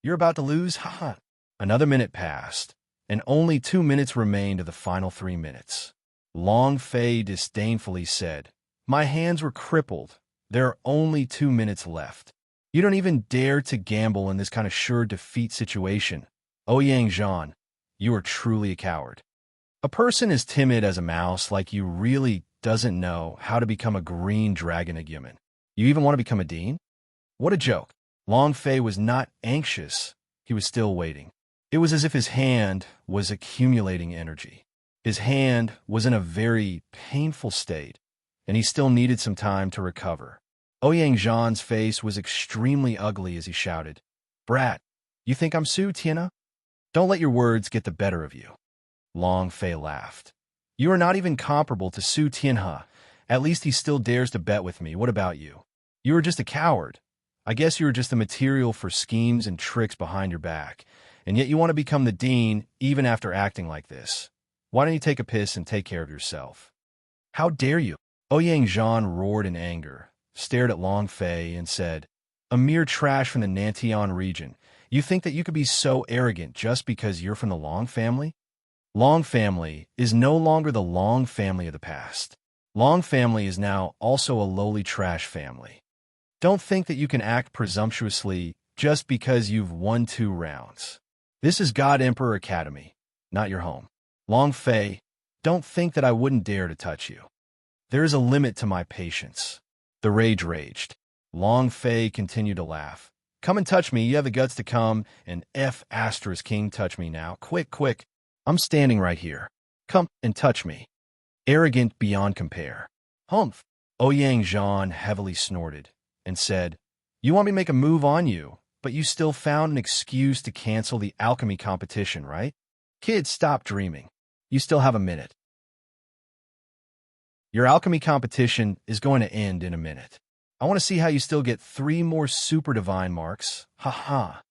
You're about to lose? Haha. Another minute passed, and only 2 minutes remained of the final 3 minutes. Long Fei disdainfully said, my hands were crippled. There are only 2 minutes left. You don't even dare to gamble in this kind of sure defeat situation. Ouyang Zhan, you are truly a coward. A person as timid as a mouse like you really doesn't know how to become a green dragon human. You even want to become a dean? What a joke. Long Fei was not anxious. He was still waiting. It was as if his hand was accumulating energy. His hand was in a very painful state, and he still needed some time to recover. Ouyang Zhan's face was extremely ugly as he shouted, brat, you think I'm Su Tianhe? Don't let your words get the better of you. Long Fei laughed. You are not even comparable to Su Tianhe. At least he still dares to bet with me. What about you? You are just a coward. I guess you are just the material for schemes and tricks behind your back, and yet you want to become the dean even after acting like this. Why don't you take a piss and take care of yourself? How dare you? Ouyang Zhan roared in anger, stared at Long Fei, and said, a mere trash from the Nantian region. You think that you could be so arrogant just because you're from the Long family? Long family is no longer the Long family of the past. Long family is now also a lowly trash family. Don't think that you can act presumptuously just because you've won 2 rounds. This is God Emperor Academy, not your home. Long Fei, don't think that I wouldn't dare to touch you. There is a limit to my patience. The rage raged. Long Fei continued to laugh. Come and touch me. You have the guts to come and King touch me now. Quick, quick. I'm standing right here. Come and touch me. Arrogant beyond compare. Humph. Ouyang Zhan heavily snorted and said, you want me to make a move on you, but you still found an excuse to cancel the alchemy competition, right? Kids, stop dreaming. You still have a minute. Your alchemy competition is going to end in a minute. I want to see how you still get 3 more super divine marks. Ha.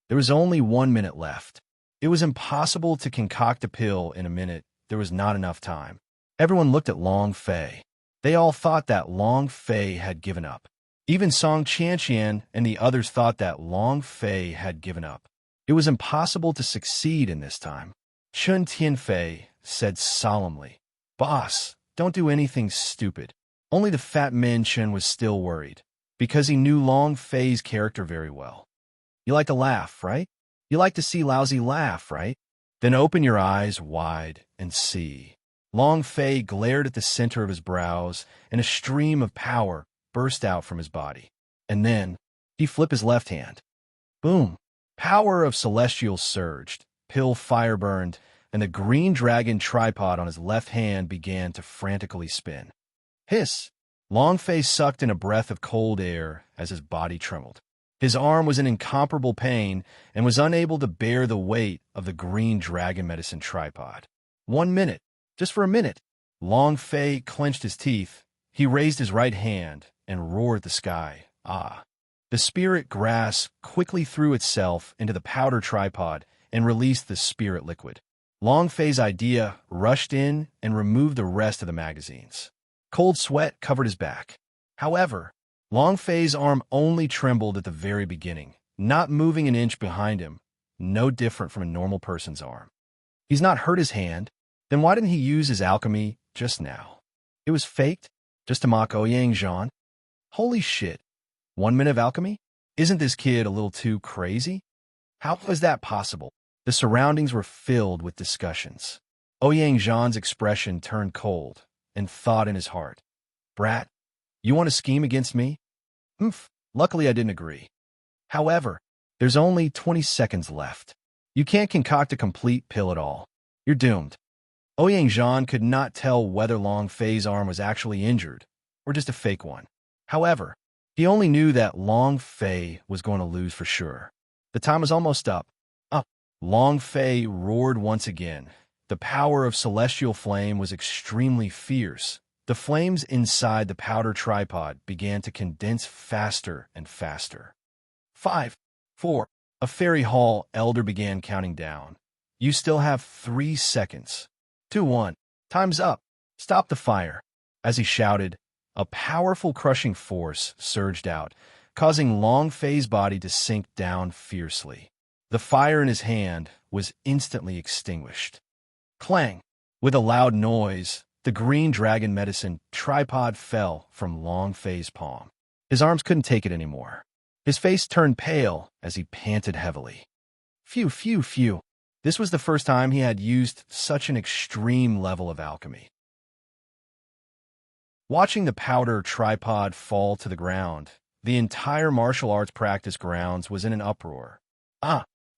There was only 1 minute left. It was impossible to concoct a pill in a minute. There was not enough time. Everyone looked at Long Fei. They all thought that Long Fei had given up. Even Song Qianqian and the others thought that Long Fei had given up. It was impossible to succeed in this time. Chun Tianfei said solemnly, boss, don't do anything stupid. Only the fat Min Chen was still worried, because he knew Long Fei's character very well. You like to laugh, right? You like to see lousy laugh, right? Then open your eyes wide and see. Long Fei glared at the center of his brows, and a stream of power burst out from his body. And then, he flipped his left hand. Boom! Power of celestial surged, pill fire burned, and the green dragon tripod on his left hand began to frantically spin. Hiss! Long Fei sucked in a breath of cold air as his body trembled. His arm was in incomparable pain and was unable to bear the weight of the green dragon medicine tripod. 1 minute. Just for a minute. Long Fei clenched his teeth. He raised his right hand and roared at the sky. Ah! The spirit grass quickly threw itself into the powder tripod and released the spirit liquid. Long Fei's idea rushed in and removed the rest of the magazines. Cold sweat covered his back. However, Long Fei's arm only trembled at the very beginning, not moving an inch behind him, no different from a normal person's arm. He's not hurt his hand. Then why didn't he use his alchemy just now? It was faked, just to mock Ouyang Zhan? Holy shit. 1 minute of alchemy? Isn't this kid a little too crazy? How was that possible? The surroundings were filled with discussions. Ouyang Zhan's expression turned cold, and thought in his heart, "Brat, you want to scheme against me?" Luckily I didn't agree. However, there's only 20 seconds left. You can't concoct a complete pill at all. You're doomed. Ouyang Zhan could not tell whether Long Fei's arm was actually injured, or just a fake one. However, he only knew that Long Fei was going to lose for sure. The time was almost up. Long Fei roared once again. The power of celestial flame was extremely fierce. The flames inside the powder tripod began to condense faster and faster. 5, 4. A fairy hall elder began counting down. You still have 3 seconds. 2, 1. Time's up. Stop the fire. As he shouted, a powerful crushing force surged out, causing Long Fei's body to sink down fiercely. The fire in his hand was instantly extinguished. Clang! With a loud noise, the green dragon medicine tripod fell from Long Fei's palm. His arms couldn't take it anymore. His face turned pale as he panted heavily. Phew, phew, phew. This was the first time he had used such an extreme level of alchemy. Watching the powder tripod fall to the ground, the entire martial arts practice grounds was in an uproar.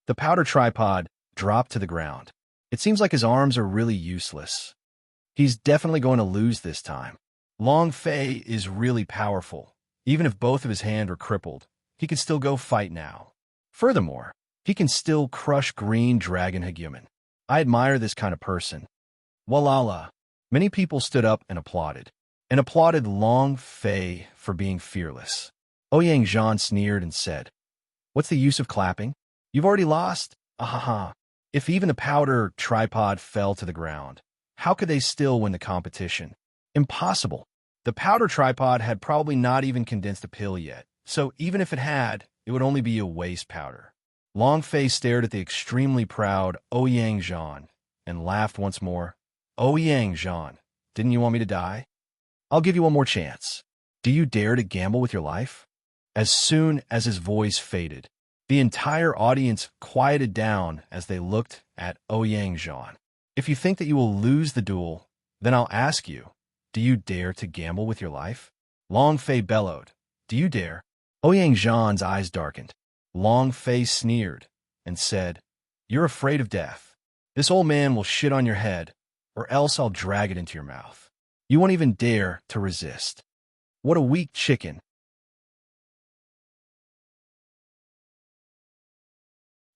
The powder tripod dropped to the ground. It seems like his arms are really useless. He's definitely going to lose this time. Long Fei is really powerful. Even if both of his hands are crippled, he can still go fight now. Furthermore, he can still crush green dragon hegumen. I admire this kind of person. Walala. Many people stood up and applauded Long Fei for being fearless. Ouyang Zhan sneered and said, "What's the use of clapping? You've already lost. Ahaha." If even the powder tripod fell to the ground, how could they still win the competition? Impossible. The powder tripod had probably not even condensed a pill yet, so even if it had, it would only be a waste powder. Long Fei stared at the extremely proud Ouyang Zhan and laughed once more. "Ouyang Zhan, didn't you want me to die? I'll give you one more chance. Do you dare to gamble with your life?" As soon as his voice faded, the entire audience quieted down as they looked at Ouyang Zhan. "If you think that you will lose the duel, then I'll ask you, do you dare to gamble with your life?" Long Fei bellowed, "Do you dare?" Ouyang Zhan's eyes darkened. Long Fei sneered and said, "You're afraid of death. This old man will shit on your head, or else I'll drag it into your mouth. You won't even dare to resist. What a weak chicken."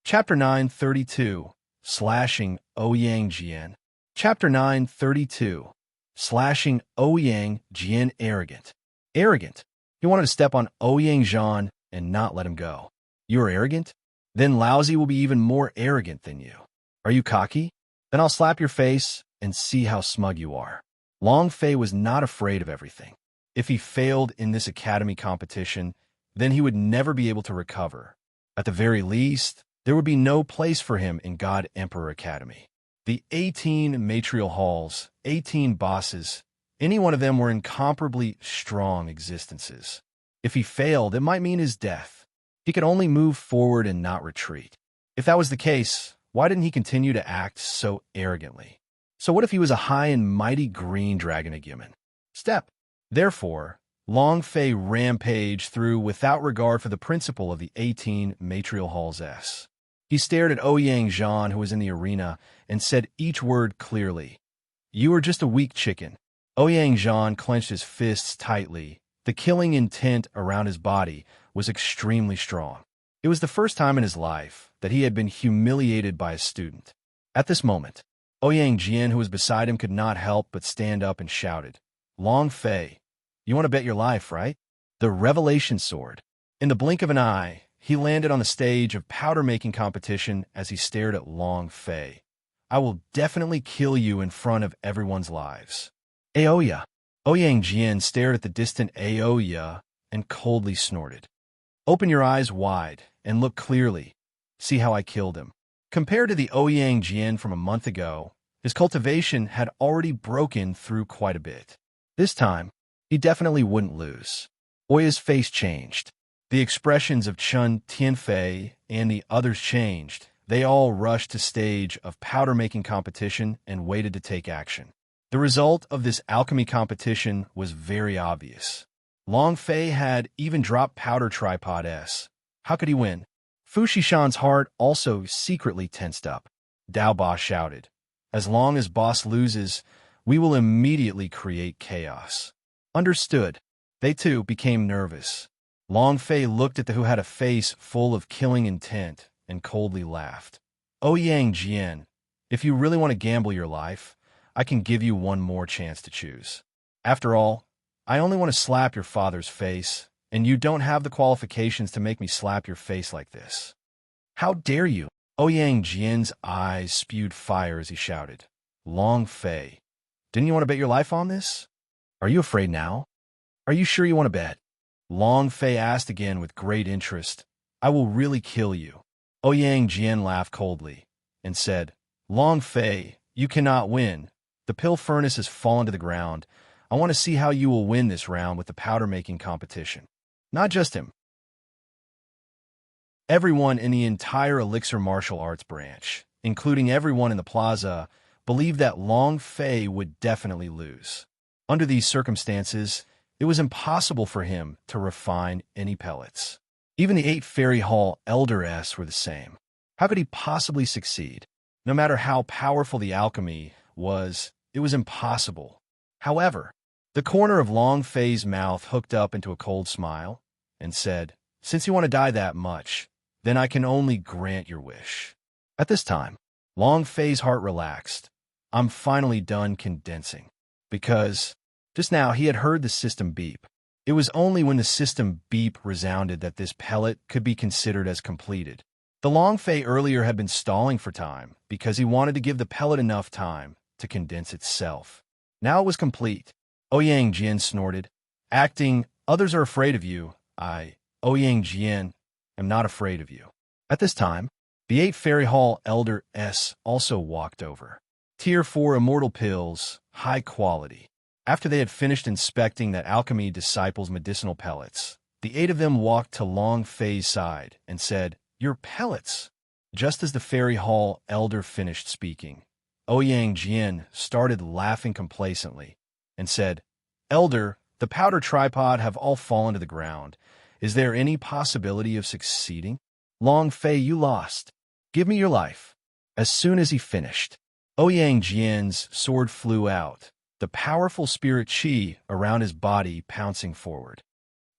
Chapter 932, Slashing Ouyang Jian. Chapter 932, Slashing Ouyang Jian Arrogant. Arrogant. He wanted to step on Ouyang Zhan and not let him go. You're arrogant? Then Laozi will be even more arrogant than you. Are you cocky? Then I'll slap your face and see how smug you are. Long Fei was not afraid of everything. If he failed in this academy competition, then he would never be able to recover. At the very least, there would be no place for him in God Emperor Academy. The 18 matrial halls, 18 bosses, any one of them were incomparably strong existences. If he failed, it might mean his death. He could only move forward and not retreat. If that was the case, why didn't he continue to act so arrogantly? So what if he was a high and mighty green dragon hegumen? Step. Therefore, Long Fei rampaged through without regard for the principle of the 18 matrial halls S. He stared at Ouyang Zhan, who was in the arena, and said each word clearly. "You are just a weak chicken." Ouyang Zhan clenched his fists tightly. The killing intent around his body was extremely strong. It was the first time in his life that he had been humiliated by a student. At this moment, Ouyang Jian, who was beside him, could not help but stand up and shouted, "Long Fei, you want to bet your life, right?" The Revelation Sword. In the blink of an eye, he landed on the stage of powder-making competition as he stared at Long Fei. "I will definitely kill you in front of everyone's lives." Aoya. Ouyang Jian stared at the distant Aoya and coldly snorted. "Open your eyes wide and look clearly. See how I killed him." Compared to the Ouyang Jian from a month ago, His cultivation had already broken through quite a bit. This time, he definitely wouldn't lose. Oya's face changed. The expressions of Chun Tianfei and the others changed. They all rushed to stage of powder-making competition and waited to take action. The result of this alchemy competition was very obvious. Long Fei had even dropped powder tripod S. How could he win? Fu Shishan's heart also secretly tensed up. Dao Ba shouted, "As long as boss loses, we will immediately create chaos." Understood. They too became nervous. Long Fei looked at the who had a face full of killing intent and coldly laughed. Ouyang Jian, if you really want to gamble your life, I can give you one more chance to choose. After all, I only want to slap your father's face, and you don't have the qualifications to make me slap your face like this. How dare you? Ouyang Jian's eyes spewed fire as he shouted. Long Fei, didn't you want to bet your life on this? Are you afraid now? Are you sure you want to bet? Long Fei asked again with great interest. I will really kill you. Ouyang Jian laughed coldly and said, Long Fei, you cannot win. The pill furnace has fallen to the ground. I want to see how you will win this round with the powder-making competition. Not just him. Everyone in the entire Elixir martial arts branch, including everyone in the plaza, believed that Long Fei would definitely lose. Under these circumstances, it was impossible for him to refine any pellets. Even the 8 Fairy Hall Elder-S were the same. How could he possibly succeed? No matter how powerful the alchemy was, it was impossible. However, the corner of Long Fei's mouth hooked up into a cold smile and said, Since you want to die that much, then I can only grant your wish. At this time, Long Fei's heart relaxed. I'm finally done condensing. Because just now he had heard the system beep. It was only when the system beep resounded that this pellet could be considered as completed. The Long Fei earlier had been stalling for time because he wanted to give the pellet enough time to condense itself. Now it was complete. Ouyang Jian snorted, acting, others are afraid of you. I, Ouyang Jian, am not afraid of you. At this time, the 8 Fairy Hall Elder S also walked over. Tier 4 Immortal Pills, high quality. After they had finished inspecting that alchemy disciples' medicinal pellets, the 8 of them walked to Long Fei's side and said, Your pellets. Just as the Fairy Hall Elder finished speaking, Ouyang Jian started laughing complacently and said, Elder, the powder tripod have all fallen to the ground. Is there any possibility of succeeding? Long Fei, you lost. Give me your life. As soon as he finished, Ouyang Jian's sword flew out, the powerful spirit chi around his body pouncing forward.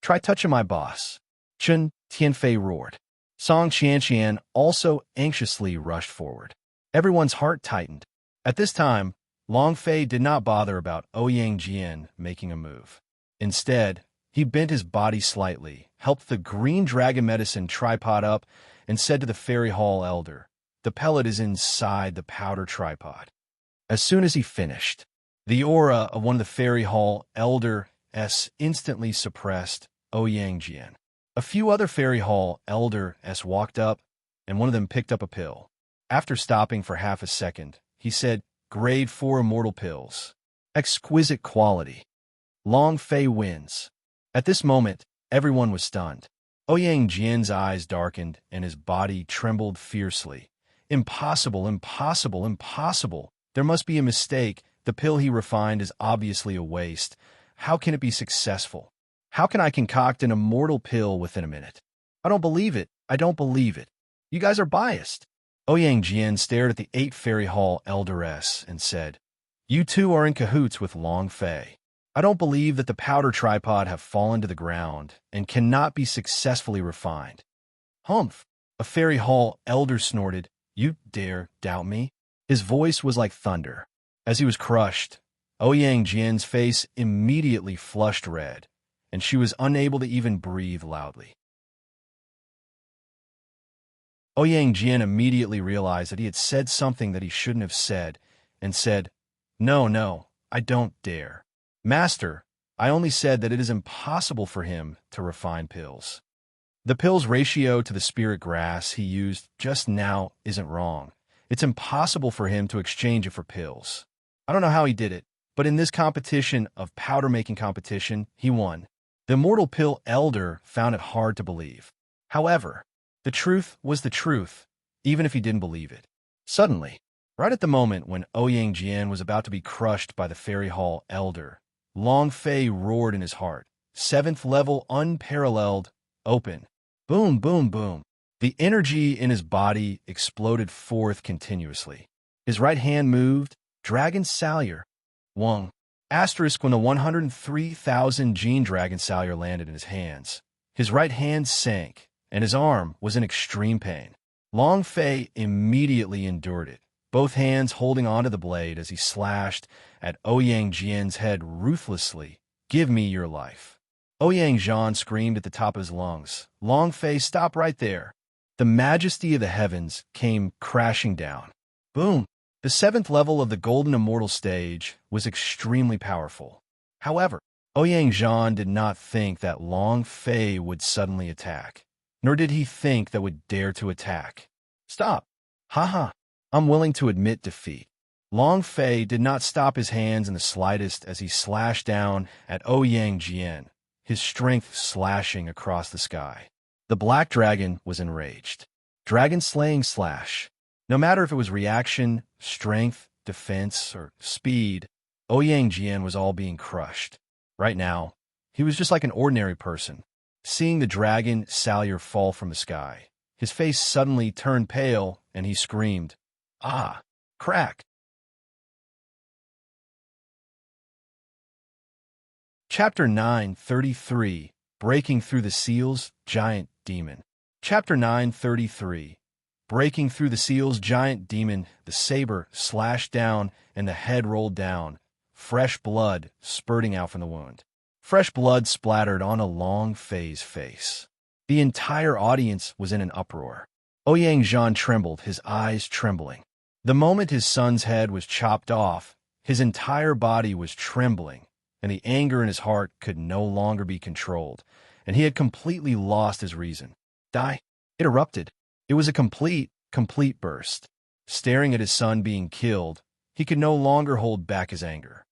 Try touching my boss. Chun Tianfei roared. Song Qianqian also anxiously rushed forward. Everyone's heart tightened. At this time, Long Fei did not bother about Ouyang Jian making a move. Instead, he bent his body slightly, helped the green dragon medicine tripod up, and said to the Fairy Hall Elder, The pellet is inside the powder tripod. As soon as he finished, the aura of one of the Fairy Hall Elder-S instantly suppressed Ouyang Jian. A few other Fairy Hall Elder-S walked up, and one of them picked up a pill. After stopping for half a second, he said, Grade 4 Immortal Pills. Exquisite quality. Long Fei wins. At this moment, everyone was stunned. Ouyang Jian's eyes darkened, and his body trembled fiercely. Impossible, impossible, impossible. There must be a mistake. The pill he refined is obviously a waste. How can it be successful? How can I concoct an immortal pill within a minute? I don't believe it. I don't believe it. You guys are biased. Ouyang Jian stared at the 8 Fairy Hall Elder-S and said, You two are in cahoots with Long Fei. I don't believe that the powder tripod have fallen to the ground and cannot be successfully refined. Humph! A Fairy Hall Elder snorted, You dare doubt me? His voice was like thunder. As he was crushed, Ouyang Jian's face immediately flushed red, and she was unable to even breathe loudly. Ouyang Jian immediately realized that he had said something that he shouldn't have said, and said, No, no, I don't dare. Master, I only said that it is impossible for him to refine pills. The pill's ratio to the spirit grass he used just now isn't wrong. It's impossible for him to exchange it for pills. I don't know how he did it, but in this competition of powder-making competition, he won. The immortal pill elder found it hard to believe. However, the truth was the truth, even if he didn't believe it. Suddenly, right at the moment when Ouyang Jian was about to be crushed by the Fairy Hall elder, Long Fei roared in his heart. 7th level unparalleled, open. Boom, boom, boom. The energy in his body exploded forth continuously. His right hand moved, Dragon Salyer. Wong. Asterisk when the 103,000 Gene Dragon Salyer landed in his hands. His right hand sank, and his arm was in extreme pain. Long Fei immediately endured it, both hands holding onto the blade as he slashed at Ouyang Jian's head ruthlessly. Give me your life. Ouyang Jian screamed at the top of his lungs. Long Fei, stop right there. The majesty of the heavens came crashing down. Boom! The 7th level of the Golden Immortal stage was extremely powerful. However, Ouyang Jian did not think that Long Fei would suddenly attack, nor did he think that would dare to attack. Stop! Haha! I'm willing to admit defeat. Long Fei did not stop his hands in the slightest as he slashed down at Ouyang Jian, his strength slashing across the sky. The black dragon was enraged. Dragon slaying slash. No matter if it was reaction, strength, defense, or speed, Ouyang Jian was all being crushed. Right now, he was just like an ordinary person. Seeing the dragon Salyer fall from the sky, his face suddenly turned pale and he screamed, "Ah! Crack!" Chapter 933, Breaking Through the Seals, Giant Demon. Chapter 933, Breaking Through the Seals, Giant Demon. The saber slashed down and the head rolled down, fresh blood spurting out from the wound. Fresh blood splattered on a Long Fei's face. The entire audience was in an uproar. Ouyang Jian trembled, his eyes trembling. The moment his son's head was chopped off, his entire body was trembling, and the anger in his heart could no longer be controlled, and he had completely lost his reason. Die! It erupted. It was a complete burst. Staring at his son being killed, he could no longer hold back his anger.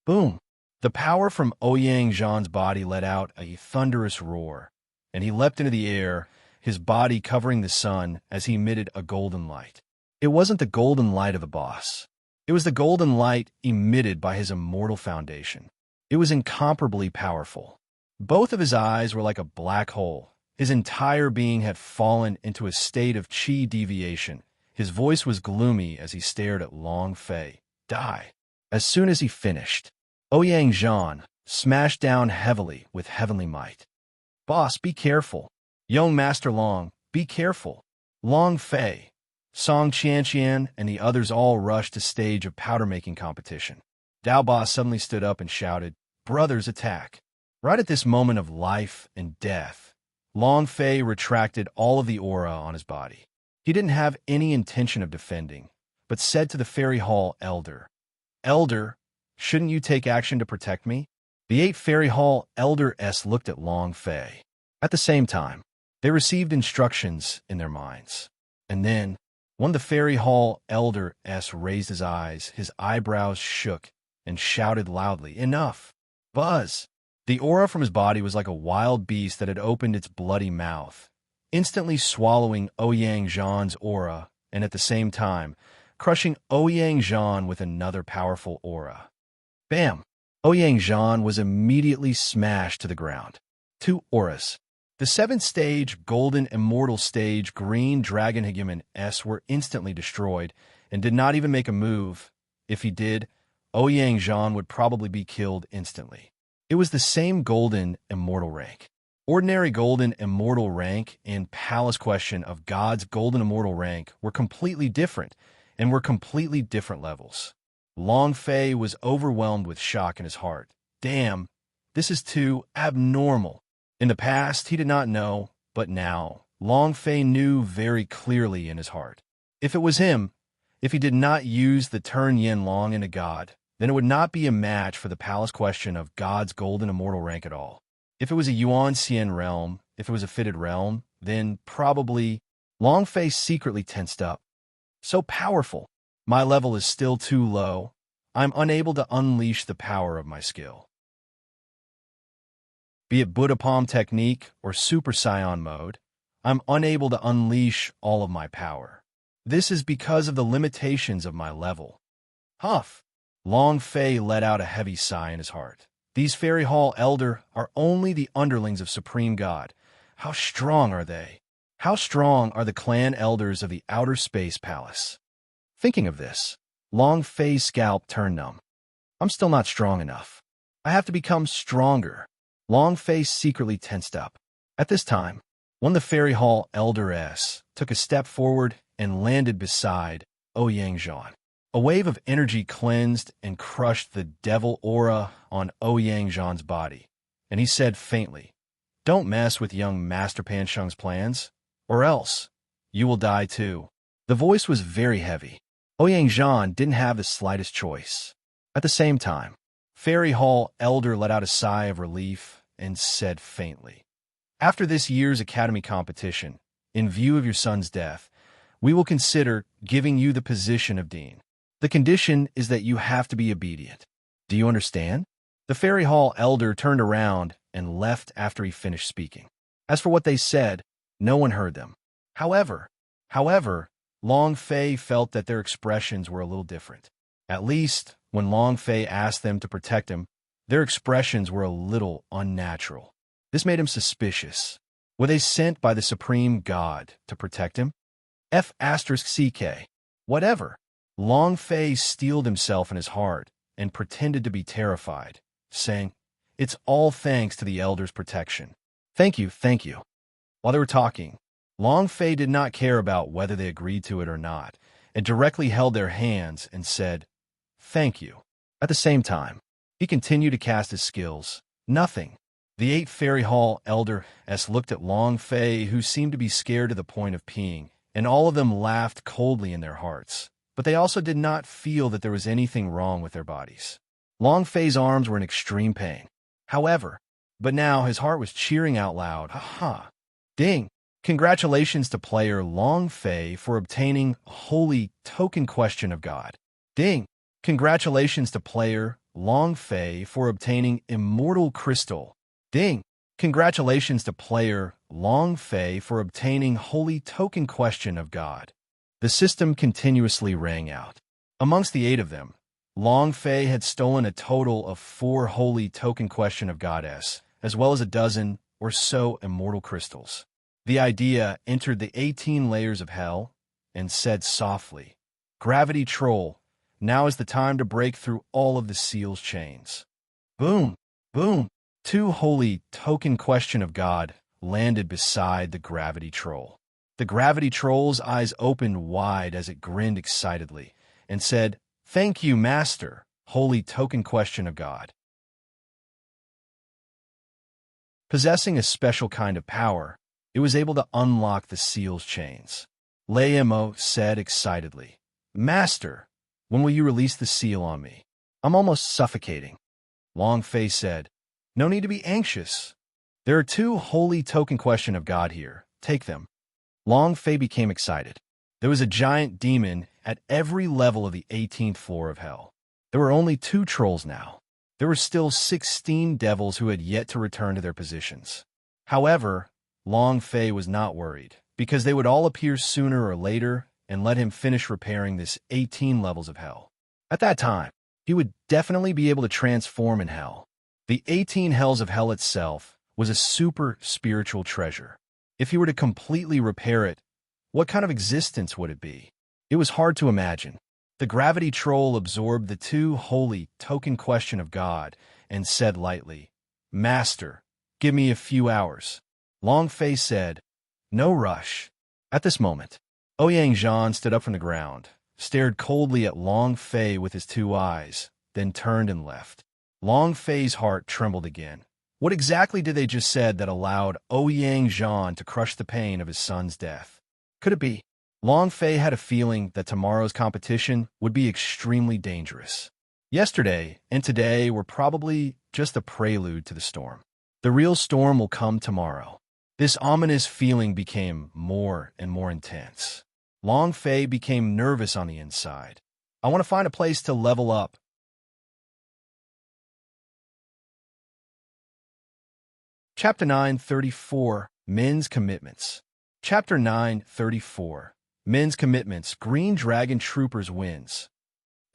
Boom! The power from Ouyang Jian's body let out a thunderous roar, and he leapt into the air, his body covering the sun as he emitted a golden light. It wasn't the golden light of the boss. It was the golden light emitted by his immortal foundation. It was incomparably powerful. Both of his eyes were like a black hole. His entire being had fallen into a state of chi deviation. His voice was gloomy as he stared at Long Fei. Die! As soon as he finished, Ouyang Jian smashed down heavily with heavenly might. Boss, be careful. Young Master Long, be careful. Long Fei, Song Qianqian, and the others all rushed to stage of powder-making competition. Dao Boss suddenly stood up and shouted, "Brothers, attack!" Right at this moment of life and death, Long Fei retracted all of the aura on his body. He didn't have any intention of defending, but said to the Fairy Hall elder, "Elder, shouldn't you take action to protect me?" The 8 Fairy Hall elders looked at Long Fei. At the same time, they received instructions in their minds. And then, one of the Fairy Hall elders raised his eyes, his eyebrows shook, and shouted loudly, "Enough! Buzz!" The aura from his body was like a wild beast that had opened its bloody mouth, instantly swallowing Ouyang Jian's aura, and at the same time, crushing Ouyang Jian with another powerful aura. Bam! Ouyang Jian was immediately smashed to the ground. 2 auras. The 7th stage, Golden Immortal stage, Green Dragon Hegemon S were instantly destroyed, and did not even make a move. If he did, Ouyang Jian would probably be killed instantly. It was the same Golden Immortal rank. Ordinary Golden Immortal rank and Palace Question of God's Golden Immortal rank were completely different, and were completely different levels. Long Fei was overwhelmed with shock in his heart. Damn, this is too abnormal. In the past, he did not know, but now, Long Fei knew very clearly in his heart. If it was him, if he did not use the turn Yen Long into God, then it would not be a match for the Palace Question of God's Golden Immortal rank at all. If it was a Yuan Xian realm, if it was a fitted realm, then probably Long Fei secretly tensed up. So powerful. My level is still too low. I'm unable to unleash the power of my skill. Be it Buddha Palm technique or Super Saiyan mode, I'm unable to unleash all of my power. This is because of the limitations of my level. Huff! Long Fei let out a heavy sigh in his heart. These Fairy Hall Elder are only the underlings of Supreme God. How strong are they? How strong are the clan elders of the Outer Space Palace? Thinking of this, Long Fei's scalp turned numb. I'm still not strong enough. I have to become stronger. Long Fei secretly tensed up. At this time, one of the Fairy Hall Elder-S took a step forward and landed beside Ouyang Zhan. A wave of energy cleansed and crushed the devil aura on Ouyang Zhan's body, and he said faintly, "Don't mess with young Master Pan Shung's plans, or else you will die too." The voice was very heavy. Ouyang Zhan didn't have the slightest choice. At the same time, Fairy Hall Elder let out a sigh of relief and said faintly, "After this year's academy competition, in view of your son's death, we will consider giving you the position of dean. The condition is that you have to be obedient. Do you understand?" The Fairy Hall Elder turned around and left after he finished speaking. As for what they said, no one heard them. However, Long Fei felt that their expressions were a little different. At least, when Long Fei asked them to protect him, their expressions were a little unnatural. This made him suspicious. Were they sent by the Supreme God to protect him? F***CK. Whatever. Long Fei steeled himself in his heart and pretended to be terrified, saying, "It's all thanks to the Elder's protection. Thank you, thank you." While they were talking, Long Fei did not care about whether they agreed to it or not, and directly held their hands and said, "Thank you." At the same time, he continued to cast his skills. Nothing. The 8 Fairy Hall Elder-S looked at Long Fei, who seemed to be scared to the point of peeing, and all of them laughed coldly in their hearts. But they also did not feel that there was anything wrong with their bodies. Long Fei's arms were in extreme pain. But now his heart was cheering out loud. Ha! Ding! Congratulations to player Long Fei for obtaining Holy Token Question of God. Ding! Congratulations to player Long Fei for obtaining Immortal Crystal. Ding! Congratulations to player Long Fei for obtaining Holy Token Question of God. The system continuously rang out. Amongst the 8 of them, Long Fei had stolen a total of 4 Holy Token Question of Goddess, as well as a dozen or so Immortal Crystals. The idea entered the 18 layers of hell and said softly, "Gravity Troll, now is the time to break through all of the seal's chains." Boom! Boom! 2 Holy Token Question of God landed beside the Gravity Troll. The Gravity Troll's eyes opened wide as it grinned excitedly and said, "Thank you, Master, Holy Token Question of God." Possessing a special kind of power, it was able to unlock the seal's chains. Lei Mo said excitedly, "Master, when will you release the seal on me? I'm almost suffocating." Long Fei said, "No need to be anxious. There are 2 Holy Token Question of God here. Take them." Long Fei became excited. There was a giant demon at every level of the 18th floor of hell. There were only 2 trolls now. There were still 16 devils who had yet to return to their positions. However, Long Fei was not worried, because they would all appear sooner or later and let him finish repairing this 18 levels of hell. At that time, he would definitely be able to transform in hell. The 18 hells of hell itself was a super spiritual treasure. If he were to completely repair it, what kind of existence would it be? It was hard to imagine. The Gravity Troll absorbed the 2 Holy Token Question of God and said lightly, "Master, give me a few hours." Long Fei said, "No rush." At this moment, Ouyang Zhan stood up from the ground, stared coldly at Long Fei with his 2 eyes, then turned and left. Long Fei's heart trembled again. What exactly did they just said that allowed Ouyang Zhan to crush the pain of his son's death? Could it be? Long Fei had a feeling that tomorrow's competition would be extremely dangerous. Yesterday and today were probably just a prelude to the storm. The real storm will come tomorrow. This ominous feeling became more and more intense. Long Fei became nervous on the inside. I want to find a place to level up. Chapter 9:34 Men's Commitments. Chapter 9:34 Men's Commitments. Green Dragon Troopers wins.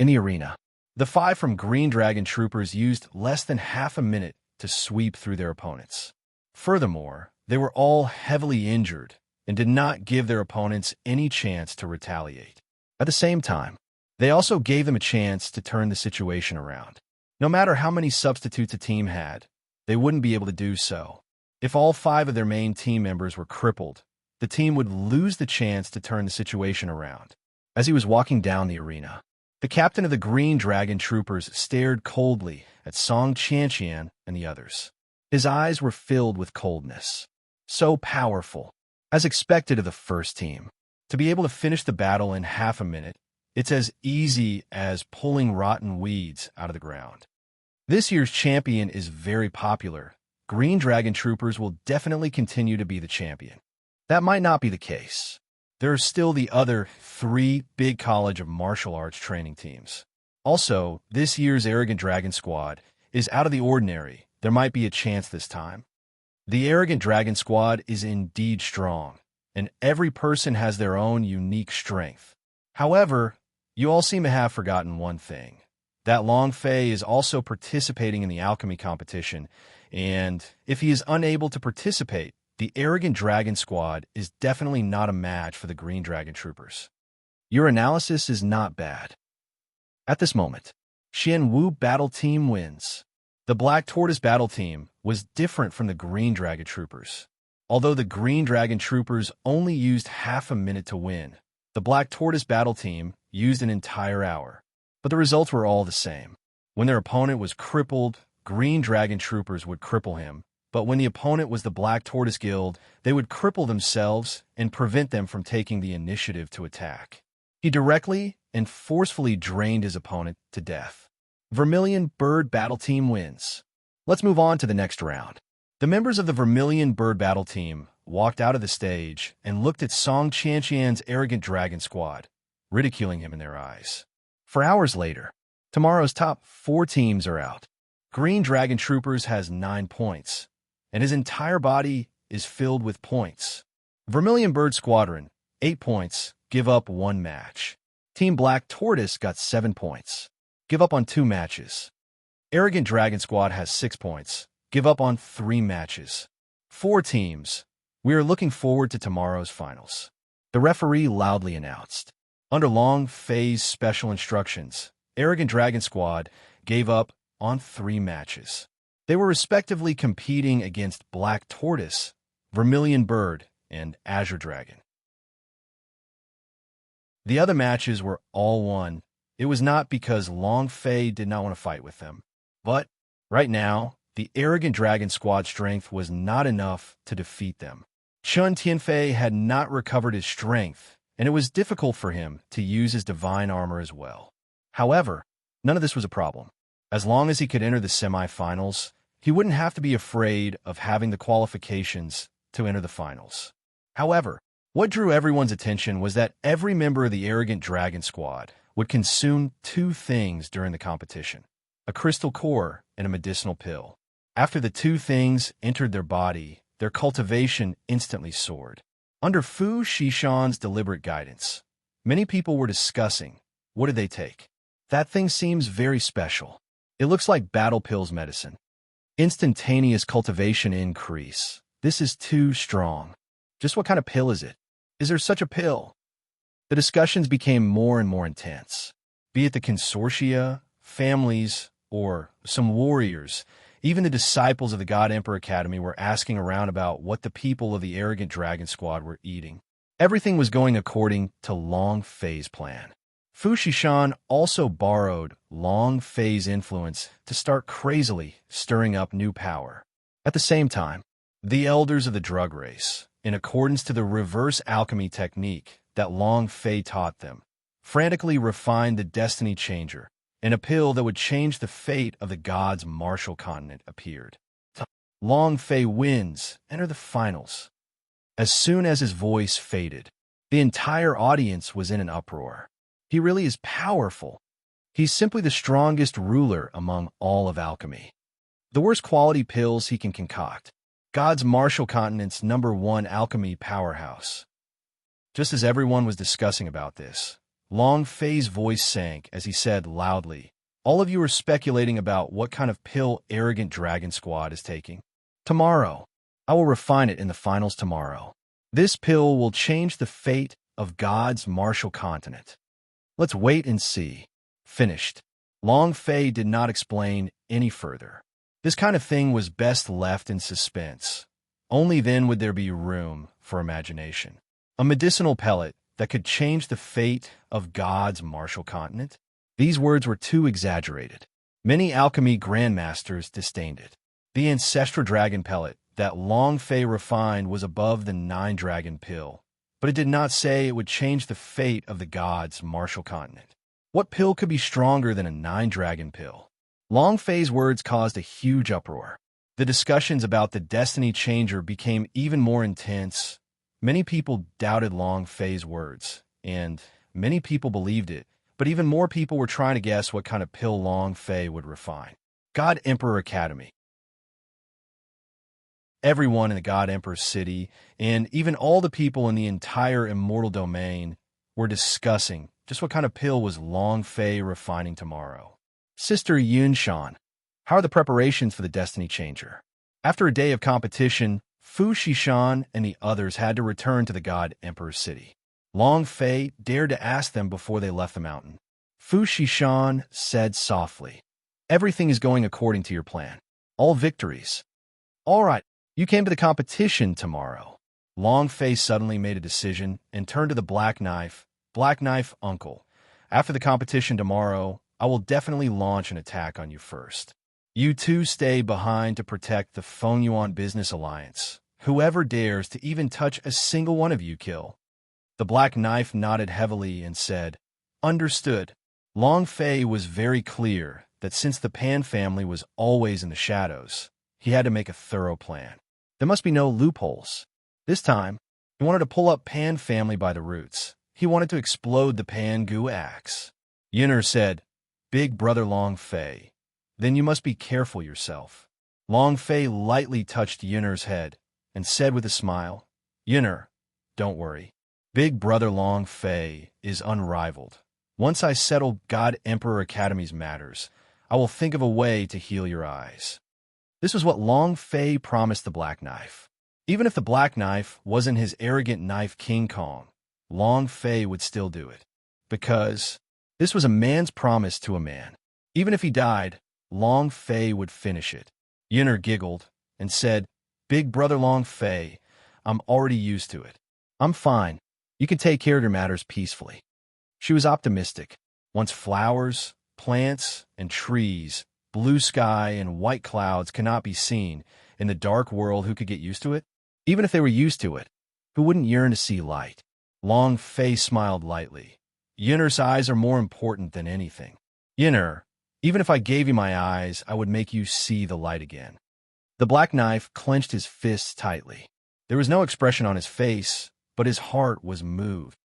In the arena, the 5 from Green Dragon Troopers used less than half a minute to sweep through their opponents. Furthermore, they were all heavily injured and did not give their opponents any chance to retaliate. At the same time, they also gave them a chance to turn the situation around. No matter how many substitutes a team had, they wouldn't be able to do so. If all 5 of their main team members were crippled, the team would lose the chance to turn the situation around. As he was walking down the arena, the captain of the Green Dragon Troopers stared coldly at Song Qianqian and the others. His eyes were filled with coldness. So powerful. As expected of the first team, to be able to finish the battle in half a minute, it's as easy as pulling rotten weeds out of the ground. This year's champion is very popular. Green Dragon Troopers will definitely continue to be the champion. That might not be the case. There are still the other 3 big College of Martial Arts training teams. Also, this year's Arrogant Dragon Squad is out of the ordinary. There might be a chance this time. The Arrogant Dragon Squad is indeed strong, and every person has their own unique strength. However, you all seem to have forgotten one thing. That Long Fei is also participating in the alchemy competition, and if he is unable to participate, the Arrogant Dragon Squad is definitely not a match for the Green Dragon Troopers. Your analysis is not bad. At this moment, Xian Wu Battle Team wins. The Black Tortoise Battle Team was different from the Green Dragon Troopers. Although the Green Dragon Troopers only used half a minute to win, the Black Tortoise Battle Team used an entire hour. But the results were all the same. When their opponent was crippled, Green Dragon Troopers would cripple him, but when the opponent was the Black Tortoise Guild, they would cripple themselves and prevent them from taking the initiative to attack. He directly and forcefully drained his opponent to death. Vermilion Bird Battle Team wins. Let's move on to the next round. The members of the Vermilion Bird Battle Team walked out of the stage and looked at Song Qianqian's Arrogant Dragon Squad, ridiculing him in their eyes. For hours later, tomorrow's top 4 teams are out. Green Dragon Troopers has 9 points, and his entire body is filled with points. Vermilion Bird Squadron, 8 points, give up 1 match. Team Black Tortoise got 7 points, give up on 2 matches. Arrogant Dragon Squad has 6 points, give up on 3 matches. 4 teams. We are looking forward to tomorrow's finals. The referee loudly announced. Under Long Fei's special instructions, Arrogant Dragon Squad gave up on 3 matches. They were respectively competing against Black Tortoise, Vermilion Bird, and Azure Dragon. The other matches were all won. It was not because Long Fei did not want to fight with them, but right now, the Arrogant Dragon Squad strength was not enough to defeat them. Chun Tianfei had not recovered his strength, and it was difficult for him to use his divine armor as well. However, none of this was a problem. As long as he could enter the semi-finals, he wouldn't have to be afraid of having the qualifications to enter the finals. However, what drew everyone's attention was that every member of the Arrogant Dragon Squad would consume 2 things during the competition: a crystal core and a medicinal pill. After the 2 things entered their body, their cultivation instantly soared. Under Fu Shishan's deliberate guidance, many people were discussing, what did they take? That thing seems very special. It looks like Battle Pill's medicine. Instantaneous cultivation increase. This is too strong. Just what kind of pill is it? Is there such a pill? The discussions became more and more intense. Be it the consortia, families, or some warriors, even the disciples of the God Emperor Academy were asking around about what the people of the Arrogant Dragon Squad were eating. Everything was going according to Long Fei's plan. Fu Shishan also borrowed Long Fei's influence to start crazily stirring up new power. At the same time, the elders of the drug race, in accordance to the reverse alchemy technique that Long Fei taught them, frantically refined the Destiny Changer, and a pill that would change the fate of the gods' martial continent appeared. Long Fei wins, enter the finals. As soon as his voice faded, The entire audience was in an uproar. He really is powerful. He's simply the strongest ruler among all of alchemy. The worst quality pills he can concoct. God's martial continent's #1 alchemy powerhouse. Just as everyone was discussing about this, Long Fei's voice sank as he said loudly, "All of you are speculating about what kind of pill arrogant Dragon Squad is taking. Tomorrow, I will refine it in the finals tomorrow. This pill will change the fate of God's martial continent. Let's wait and see." Finished. Long Fei did not explain any further. This kind of thing was best left in suspense. Only then would there be room for imagination. A medicinal pellet that could change the fate of God's martial continent? These words were too exaggerated. Many alchemy grandmasters disdained it. The ancestral dragon pellet that Long Fei refined was above the 9-dragon pill, but it did not say it would change the fate of the God's martial continent. What pill could be stronger than a 9-dragon pill? Long Fei's words caused a huge uproar. The discussions about the Destiny Changer became even more intense. Many people doubted Long Fei's words, and many people believed it, but even more people were trying to guess what kind of pill Long Fei would refine. God Emperor Academy. Everyone in the God Emperor city, and even all the people in the entire immortal domain, were discussing just what kind of pill was Long Fei refining tomorrow. Sister Yunshan, how are the preparations for the Destiny Changer? After a day of competition, Fu Shishan and the others had to return to the God Emperor city. Long Fei dared to ask them before they left the mountain. Fu Shishan said softly, "Everything is going according to your plan. All victories. All right, you came to the competition tomorrow." Long Fei suddenly made a decision and turned to the Black Knife. "Black Knife, uncle. After the competition tomorrow, I will definitely launch an attack on you first. You two stay behind to protect the Fengyuan Business Alliance. Whoever dares to even touch a single one of you, kill." The Black Knife nodded heavily and said, "Understood." Long Fei was very clear that since the Pan family was always in the shadows, he had to make a thorough plan. There must be no loopholes. This time, he wanted to pull up Pan family by the roots. He wanted to explode the Pan Gu axe. Yun'er said, "Big brother Long Fei, then you must be careful yourself." Long Fei lightly touched Yun'er's head and said with a smile, "Yun'er, don't worry. Big brother Long Fei is unrivaled. Once I settle God Emperor Academy's matters, I will think of a way to heal your eyes." This was what Long Fei promised the Black Knife. Even if the Black Knife wasn't his arrogant knife King Kong, Long Fei would still do it. Because this was a man's promise to a man. Even if he died, Long Fei would finish it. Yun'er giggled and said, "Big brother Long Fei, I'm already used to it. I'm fine. You can take care of your matters peacefully." She was optimistic. Once flowers, plants, and trees, blue sky, and white clouds cannot be seen in the dark world, who could get used to it? Even if they were used to it, who wouldn't yearn to see light? Long Fei smiled lightly. "Yun'er's eyes are more important than anything. Yun'er, even if I gave you my eyes, I would make you see the light again." The Black Knife clenched his fists tightly. There was no expression on his face, but his heart was moved.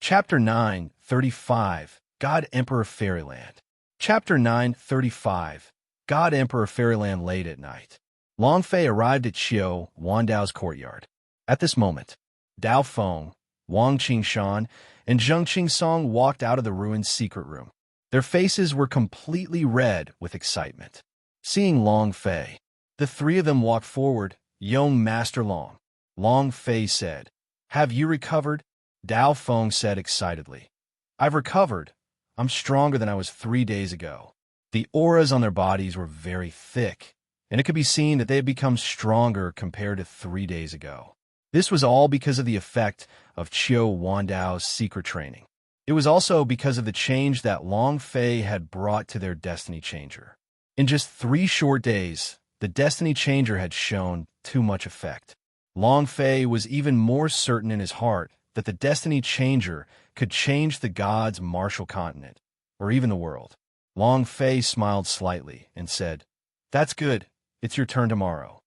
Chapter 9:35 God Emperor Fairyland. Chapter 9:35 God Emperor Fairyland. Late at night, Long Fei arrived at Qiu Wandao's courtyard. At this moment, Dao Feng, Wang Qingshan, and Zheng Qingsong walked out of the ruined secret room. Their faces were completely red with excitement. Seeing Long Fei, the three of them walked forward. "Young Master Long," Long Fei said, "have you recovered?" Dao Feng said excitedly, "I've recovered. I'm stronger than I was 3 days ago." The auras on their bodies were very thick, and it could be seen that they had become stronger compared to 3 days ago. This was all because of the effect of Qiu Wandao's secret training. It was also because of the change that Long Fei had brought to their Destiny Changer. In just 3 short days, the Destiny Changer had shown too much effect. Long Fei was even more certain in his heart that the Destiny Changer could change the gods' martial continent, or even the world. Long Fei smiled slightly and said, "That's good. It's your turn tomorrow."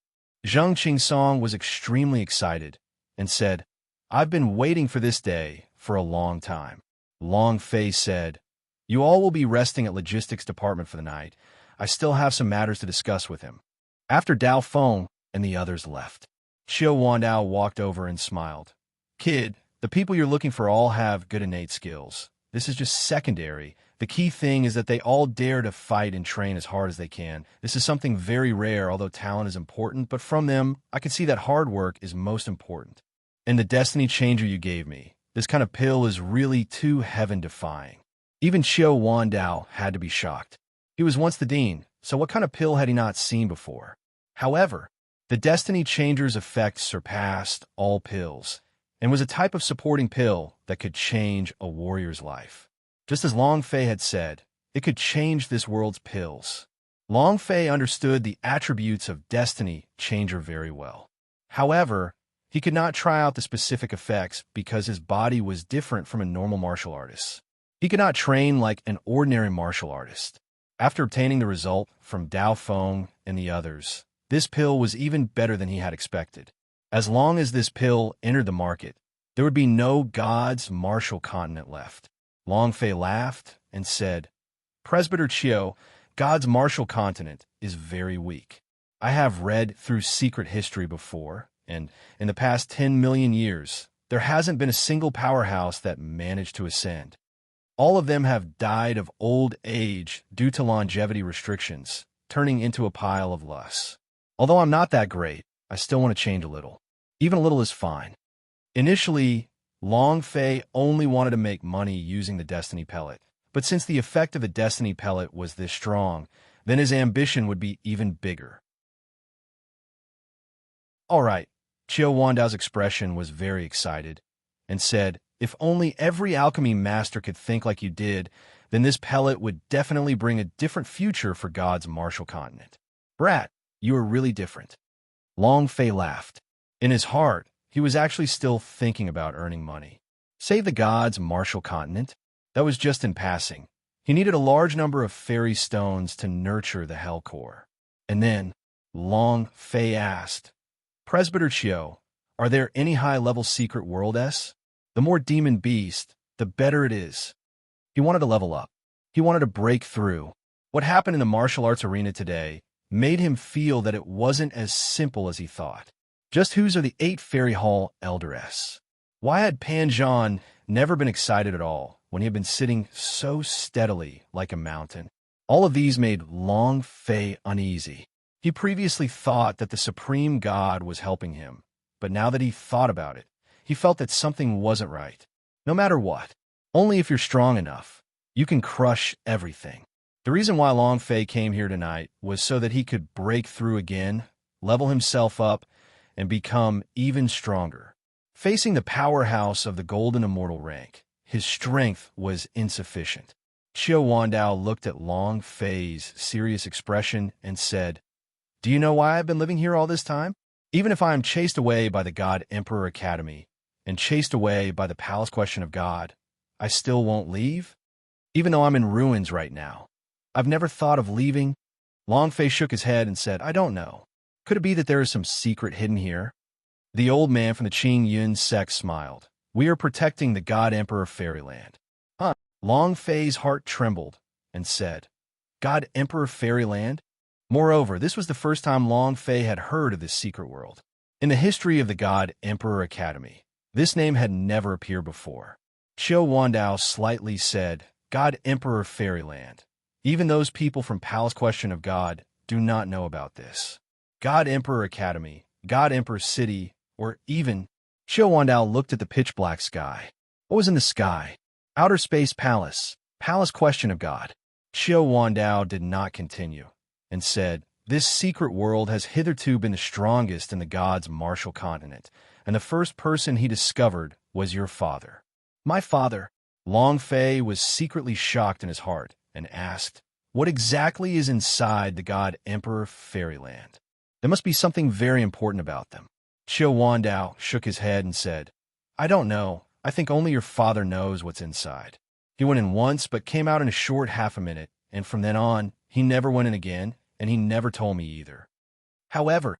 Zheng Qingsong was extremely excited and said, "I've been waiting for this day for a long time." Long Fei said, "You all will be resting at logistics department for the night. I still have some matters to discuss with him." After Dao Feng and the others left, Xiao Wandao walked over and smiled. "Kid, the people you're looking for all have good innate skills. This is just secondary. The key thing is that they all dare to fight and train as hard as they can. This is something very rare, although talent is important, but from them, I can see that hard work is most important. And the destiny changer you gave me, this kind of pill is really too heaven-defying." Even Xiao Wandao had to be shocked. He was once the dean, so what kind of pill had he not seen before? However, the destiny changer's effect surpassed all pills, and was a type of supporting pill that could change a warrior's life. Just as Long Fei had said, it could change this world's pills. Long Fei understood the attributes of destiny changer very well. However, he could not try out the specific effects because his body was different from a normal martial artist. He could not train like an ordinary martial artist. After obtaining the result from Dao Feng and the others, this pill was even better than he had expected. As long as this pill entered the market, there would be no God's martial continent left. Long Fei laughed and said, "Presbyter Chiu, God's martial continent is very weak. I have read through secret history before, and in the past 10 million years, there hasn't been a single powerhouse that managed to ascend. All of them have died of old age due to longevity restrictions, turning into a pile of luss. Although I'm not that great, I still want to change a little. Even a little is fine." Initially, Long Fei only wanted to make money using the Destiny Pellet, but since the effect of the Destiny Pellet was this strong, then his ambition would be even bigger. "All right," Qiu Wandao's expression was very excited, and said, "If only every alchemy master could think like you did, then this pellet would definitely bring a different future for God's martial continent. Brat, you are really different." Long Fei laughed. In his heart, he was actually still thinking about earning money. Save the God's martial continent? That was just in passing. He needed a large number of fairy stones to nurture the Hell Core. And then, Long Fei asked, "Presbyter Chiu, are there any high-level secret worlds? The more demon beast, the better it is." He wanted to level up. He wanted to break through. What happened in the martial arts arena today made him feel that it wasn't as simple as he thought. Just whose are the 8 Fairy Hall Elderess? Why had Pan Zhan never been excited at all when he had been sitting so steadily like a mountain? All of these made Long Fei uneasy. He previously thought that the Supreme God was helping him, but now that he thought about it, he felt that something wasn't right. No matter what, only if you're strong enough, you can crush everything. The reason why Long Fei came here tonight was so that he could break through again, level himself up, and become even stronger. Facing the powerhouse of the Golden Immortal rank, his strength was insufficient. Xiao Wandao looked at Long Fei's serious expression and said, "Do you know why I've been living here all this time? Even if I am chased away by the God Emperor Academy and chased away by the Palace Question of God, I still won't leave? Even though I'm in ruins right now, I've never thought of leaving." Long Fei shook his head and said, "I don't know. Could it be that there is some secret hidden here?" The old man from the Qing Yun sect smiled. "We are protecting the God Emperor Fairyland." Huh? Long Fei's heart trembled and said, "God Emperor Fairyland?" Moreover, this was the first time Long Fei had heard of this secret world. In the history of the God Emperor Academy, this name had never appeared before. Qiu Wandao slightly said, "God Emperor Fairyland. Even those people from Palace Question of God do not know about this. God Emperor Academy, God Emperor City, or even..." Qiu Wandao looked at the pitch-black sky. What was in the sky? Outer Space Palace, Palace Question of God. Qiu Wandao did not continue, and said, "This secret world has hitherto been the strongest in the God's martial continent, and the first person he discovered was your father." "My father?" Long Fei was secretly shocked in his heart, and asked, "What exactly is inside the God Emperor Fairyland? There must be something very important about them." Qiu Wandao shook his head and said, "I don't know. I think only your father knows what's inside. He went in once, but came out in a short half a minute, and from then on, he never went in again, and he never told me either. However,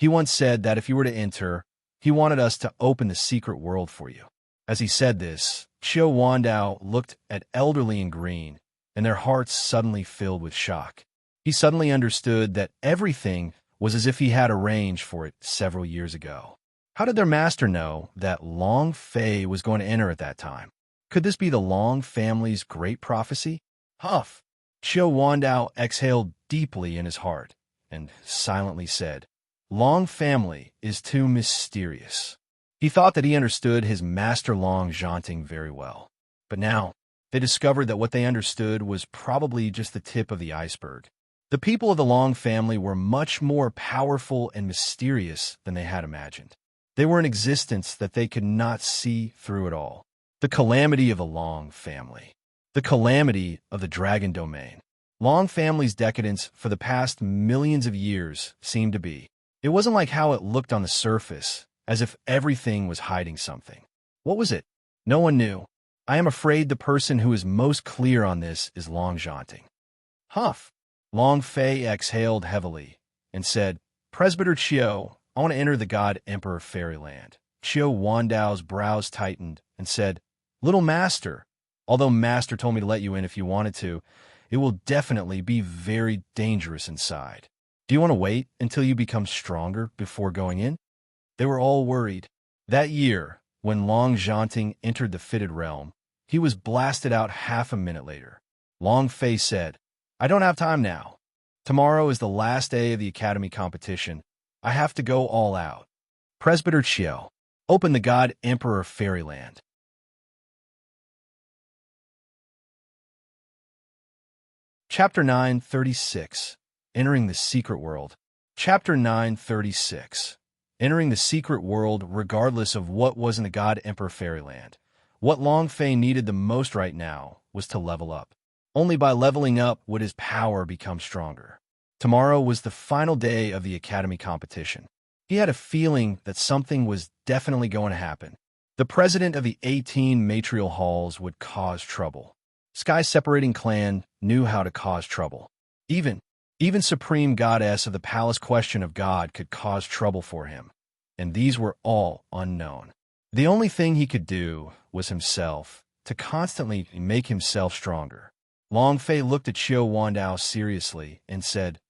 He once said that if you were to enter, he wanted us to open the secret world for you. As he said this, Qiu Wandao looked at elderly in green, and their hearts suddenly filled with shock. He suddenly understood that everything was as if he had arranged for it several years ago. How did their master know that Long Fei was going to enter at that time? Could this be the Long family's great prophecy? Huff! Qiu Wandao exhaled deeply in his heart and silently said, Long family is too mysterious. He thought that he understood his master Long Zhanting very well. But now, they discovered that what they understood was probably just the tip of the iceberg. The people of the Long family were much more powerful and mysterious than they had imagined. They were an existence that they could not see through at all. The calamity of the Long family. The calamity of the dragon domain. Long family's decadence for the past millions of years seemed to be. It wasn't like how it looked on the surface, as if everything was hiding something. What was it? No one knew. I am afraid the person who is most clear on this is Long Zhanting. Huff! Long Fei exhaled heavily and said, Presbyter Qiu, I want to enter the God Emperor Fairyland. Qiu Wandao's brows tightened and said, Little Master, although Master told me to let you in if you wanted to, it will definitely be very dangerous inside. Do you want to wait until you become stronger before going in? They were all worried. That year, when Long Zhanting entered the Fitted Realm, he was blasted out half a minute later. Long Fei said, I don't have time now. Tomorrow is the last day of the Academy competition. I have to go all out. Presbyter Qiu, open the God Emperor Fairyland. Chapter 936. Entering the Secret World. Chapter 936. Entering the secret world regardless of what was in the God Emperor Fairyland. What Long Fei needed the most right now was to level up. Only by leveling up would his power become stronger. Tomorrow was the final day of the Academy competition. He had a feeling that something was definitely going to happen. The president of the 18 matrial halls would cause trouble. Sky Separating Clan knew how to cause trouble. Even Supreme Goddess of the Palace Question of God could cause trouble for him, and these were all unknown. The only thing he could do was himself, to constantly make himself stronger. Long Fei looked at Qiu Wandao seriously and said,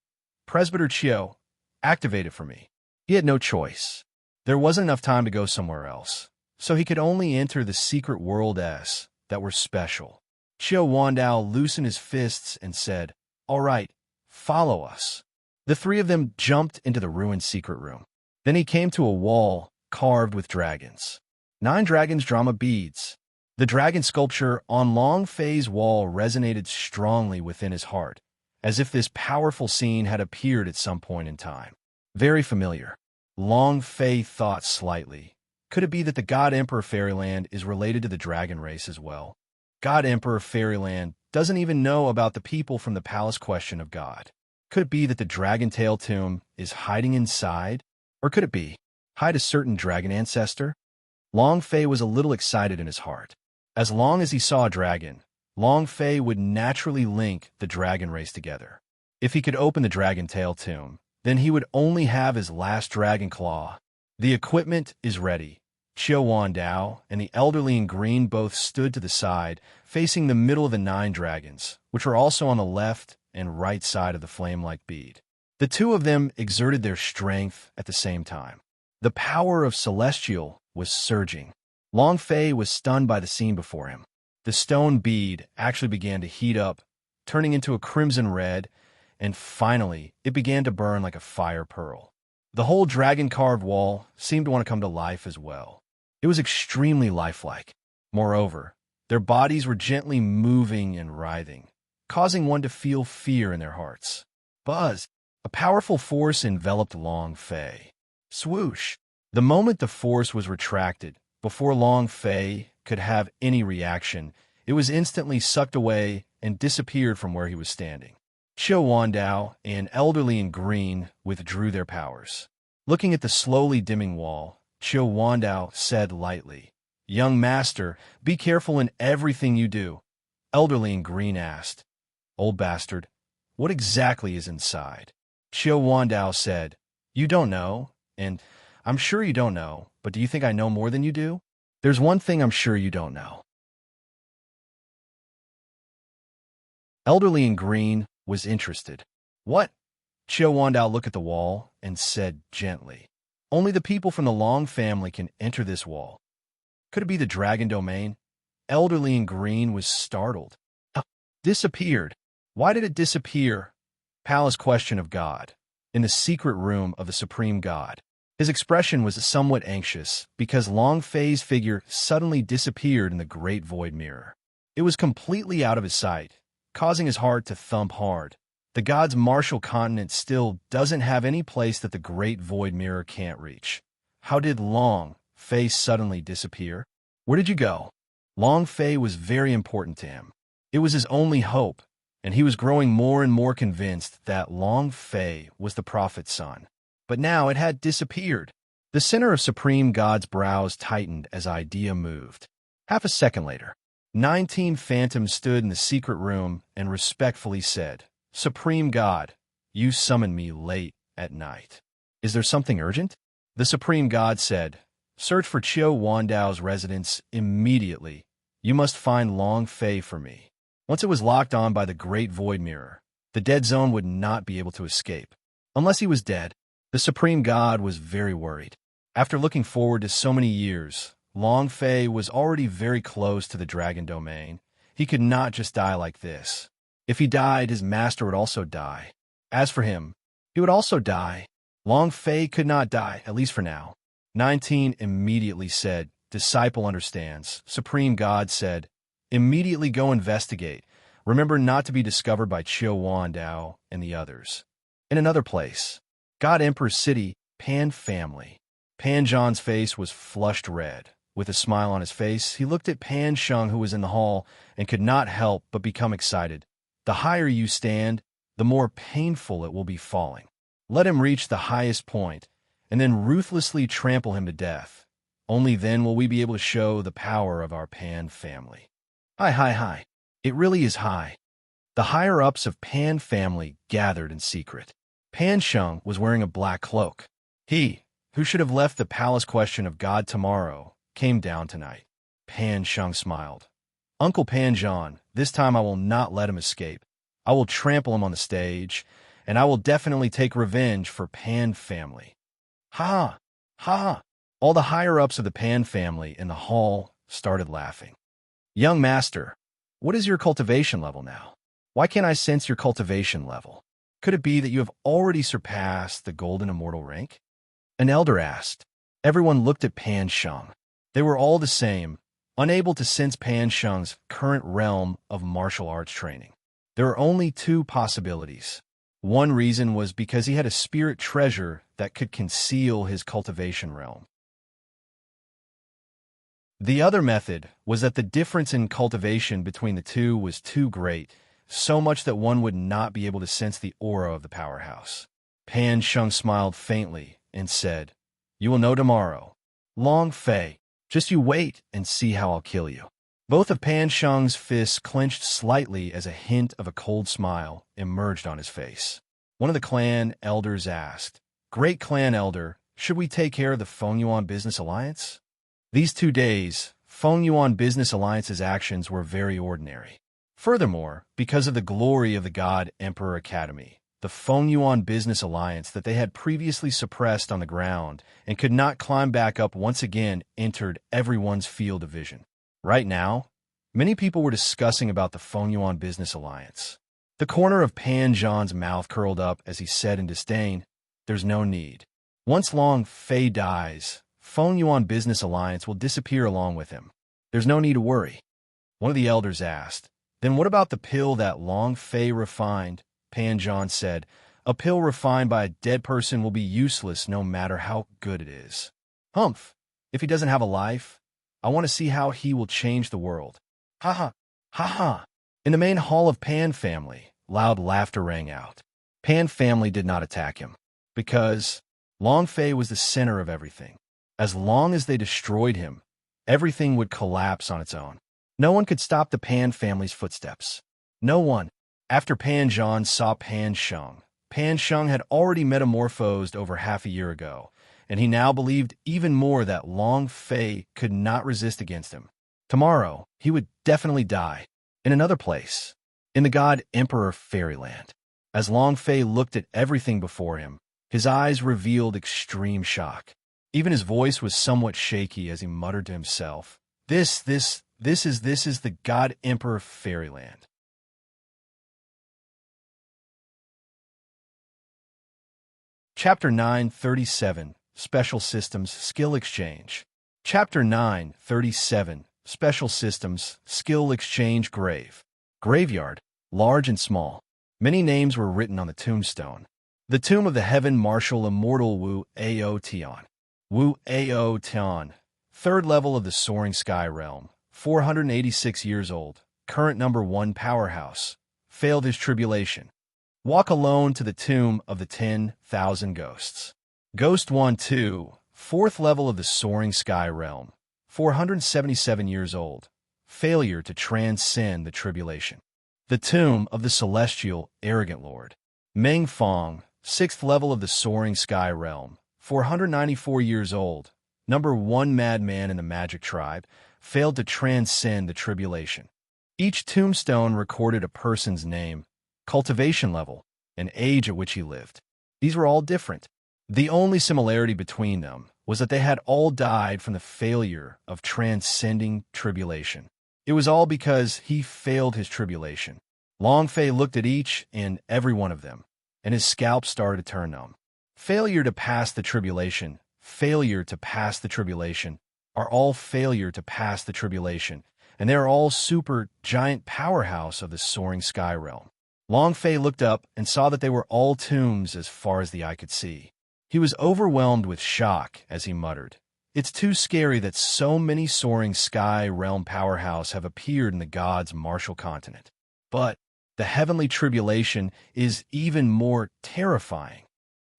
Presbyter Qiu, activate it for me. He had no choice. There wasn't enough time to go somewhere else, so he could only enter the secret world that were special. Qiu Wandao loosened his fists and said, All right, follow us. The three of them jumped into the ruined secret room. Then he came to a wall carved with dragons. 9 dragons drama beads. The dragon sculpture on Long Fei's wall resonated strongly within his heart, as if this powerful scene had appeared at some point in time. Very familiar. Long Fei thought slightly. Could it be that the God Emperor Fairyland is related to the dragon race as well? God Emperor Fairyland doesn't even know about the people from the Palace Question of God. Could it be that the Dragon Tail tomb is hiding inside? Or could it be hide a certain dragon ancestor? Long Fei was a little excited in his heart. As long as he saw a dragon, Long Fei would naturally link the dragon race together. If he could open the Dragon Tail tomb, then he would only have his last dragon claw. The equipment is ready. Qiu Wandao and the elderly in green both stood to the side, facing the middle of the 9 dragons, which were also on the left and right side of the flame-like bead. The two of them exerted their strength at the same time. The power of Celestial was surging. Long Fei was stunned by the scene before him. The stone bead actually began to heat up, turning into a crimson red, and finally it began to burn like a fire pearl. The whole dragon-carved wall seemed to want to come to life as well. It was extremely lifelike. Moreover, their bodies were gently moving and writhing, causing one to feel fear in their hearts. Buzz! A powerful force enveloped Long Fei. Swoosh! The moment the force was retracted, before Long Fei could have any reaction, it was instantly sucked away and disappeared from where he was standing. Qiu Wandao and elderly in green withdrew their powers. Looking at the slowly dimming wall, Qiu Wandao said lightly, Young master, be careful in everything you do. Elderly in green asked, Old bastard, what exactly is inside? Qiu Wandao said, You don't know. And I'm sure you don't know, but do you think I know more than you do? There's one thing I'm sure you don't know. Elderly in green was interested. What? Chiu Wandao looked at the wall and said gently, only the people from the Long family can enter this wall. Could it be the dragon domain? Elderly in green was startled. Disappeared. Why did it disappear? Palace question of God. In the secret room of the supreme God. His expression was somewhat anxious because Long Fei's figure suddenly disappeared in the great void mirror. It was completely out of his sight, causing his heart to thump hard. The god's martial continent still doesn't have any place that the great void mirror can't reach. How did Long Fei suddenly disappear? Where did you go? Long Fei was very important to him. It was his only hope, and he was growing more and more convinced that Long Fei was the prophet's son. But now it had disappeared. The center of Supreme God's brows tightened as idea moved. Half a second later, 19 phantoms stood in the secret room and respectfully said, Supreme God, you summoned me late at night. Is there something urgent? The Supreme God said, search for Chiu Wandao's residence immediately. You must find Long Fei for me. Once it was locked on by the great void mirror, the dead zone would not be able to escape. Unless he was dead, the Supreme God was very worried. After looking forward to so many years, Long Fei was already very close to the dragon domain. He could not just die like this. If he died, his master would also die. As for him, he would also die. Long Fei could not die, at least for now. 19 immediately said, Disciple understands. Supreme God said, Immediately go investigate. Remember not to be discovered by Chiu Wandao and the others. In another place, God Emperor's city, Pan family. Pan Zhan's face was flushed red. With a smile on his face, he looked at Pan Sheng, who was in the hall, and could not help but become excited. The higher you stand, the more painful it will be falling. Let him reach the highest point, and then ruthlessly trample him to death. Only then will we be able to show the power of our Pan family. Hi. It really is high. The higher-ups of Pan family gathered in secret. Pan Sheng was wearing a black cloak. He, who should have left the palace question of God tomorrow, came down tonight. Pan Sheng smiled. Uncle Pan Zhan, this time I will not let him escape. I will trample him on the stage, and I will definitely take revenge for Pan family. Ha! All the higher-ups of the Pan family in the hall started laughing. Young master, what is your cultivation level now? Why can't I sense your cultivation level? Could it be that you have already surpassed the golden immortal rank? An elder asked. Everyone looked at Pan Sheng. They were all the same, unable to sense Pan Sheng's current realm of martial arts training. There are only two possibilities. One reason was because he had a spirit treasure that could conceal his cultivation realm. The other method was that the difference in cultivation between the two was too great, so much that one would not be able to sense the aura of the powerhouse. Pan Sheng smiled faintly and said, You will know tomorrow. Long Fei, just you wait and see how I'll kill you. Both of Pan Sheng's fists clenched slightly as a hint of a cold smile emerged on his face. One of the clan elders asked, Great clan elder, should we take care of the Fengyuan Business Alliance? These 2 days, Fengyuan Business Alliance's actions were very ordinary. Furthermore, because of the glory of the God Emperor Academy, the Fengyuan Business Alliance that they had previously suppressed on the ground and could not climb back up once again entered everyone's field of vision. Right now, many people were discussing about the Fengyuan Business Alliance. The corner of Pan Zhan's mouth curled up as he said in disdain, There's no need. Once Long Fei dies, Fengyuan Business Alliance will disappear along with him. There's no need to worry. One of the elders asked, Then what about the pill that Long Fei refined? Pan Zhan said, A pill refined by a dead person will be useless no matter how good it is. Humph! If he doesn't have a life, I want to see how he will change the world. Ha ha! In the main hall of Pan family, loud laughter rang out. Pan family did not attack him, because Long Fei was the center of everything. As long as they destroyed him, everything would collapse on its own. No one could stop the Pan family's footsteps. No one. After Pan Zhan saw Pan Sheng had already metamorphosed over half a year ago, and he now believed even more that Long Fei could not resist against him. Tomorrow, he would definitely die. In another place, in the God Emperor fairyland. As Long Fei looked at everything before him, his eyes revealed extreme shock. Even his voice was somewhat shaky as he muttered to himself, This is the God Emperor fairyland. Chapter 937, Special Systems Skill Exchange. Chapter 937, Special Systems Skill Exchange Grave. Graveyard, large and small. Many names were written on the tombstone. The tomb of the Heaven Marshal Immortal Wu Ao Tian. Wu Ao Tian, third level of the Soaring Sky Realm, 486 years old, current number 1 powerhouse, failed his tribulation. Walk alone to the tomb of the 10,000 ghosts. Ghost 1-2, fourth level of the Soaring Sky Realm, 477 years old, failure to transcend the tribulation. The tomb of the Celestial Arrogant Lord. Meng Fong, sixth level of the Soaring Sky Realm, 494 years old, number 1 madman in the Magic Tribe, failed to transcend the tribulation. Each tombstone recorded a person's name, cultivation level, and age at which he lived. These were all different. The only similarity between them was that they had all died from the failure of transcending tribulation. It was all because he failed his tribulation. Long Fei looked at each and every one of them, and his scalp started to turn numb. Failure to pass the tribulation, are all failure to pass the tribulation, and they are all super giant powerhouse of the Soaring Sky Realm. Long Fei looked up and saw that they were all tombs as far as the eye could see. He was overwhelmed with shock as he muttered, It's too scary that so many Soaring Sky Realm powerhouse have appeared in the gods' martial continent. But the heavenly tribulation is even more terrifying.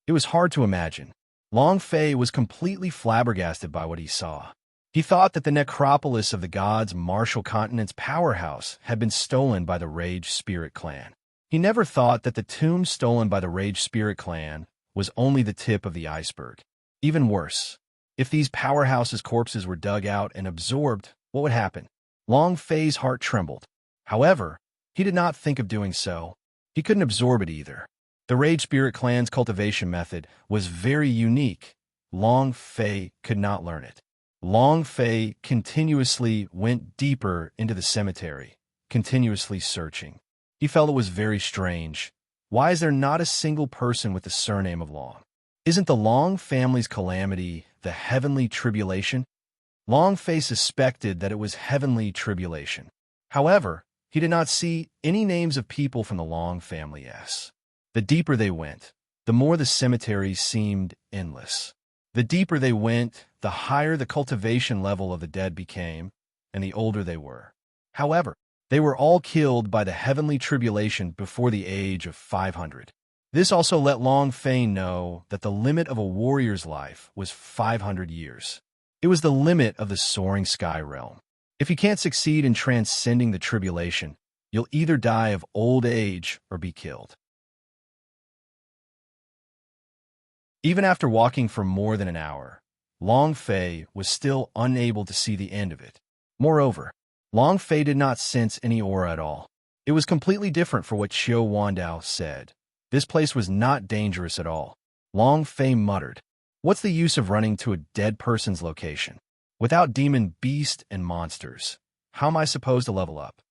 It was hard to imagine. Long Fei was completely flabbergasted by what he saw. He thought that the necropolis of the gods' martial continent's powerhouse had been stolen by the Rage Spirit clan. He never thought that the tomb stolen by the Rage Spirit clan was only the tip of the iceberg. Even worse, if these powerhouses' corpses were dug out and absorbed, what would happen? Long Fei's heart trembled. However, he did not think of doing so. He couldn't absorb it either. The Rage Spirit clan's cultivation method was very unique. Long Fei could not learn it. Long Fei continuously went deeper into the cemetery, continuously searching. He felt it was very strange. Why is there not a single person with the surname of Long? Isn't the Long family's calamity the heavenly tribulation? Long Fei suspected that it was heavenly tribulation. However, he did not see any names of people from the Long family. The deeper they went, the more the cemetery seemed endless. The deeper they went, the higher the cultivation level of the dead became, and the older they were. However, they were all killed by the heavenly tribulation before the age of 500. This also let Long Fei know that the limit of a warrior's life was 500 years. It was the limit of the Soaring Sky Realm. If you can't succeed in transcending the tribulation, you'll either die of old age or be killed. Even after walking for more than an hour, Long Fei was still unable to see the end of it. Moreover, Long Fei did not sense any aura at all. It was completely different from what Xiao Wandao said. This place was not dangerous at all. Long Fei muttered, What's the use of running to a dead person's location? Without demon beast and monsters, how am I supposed to level up?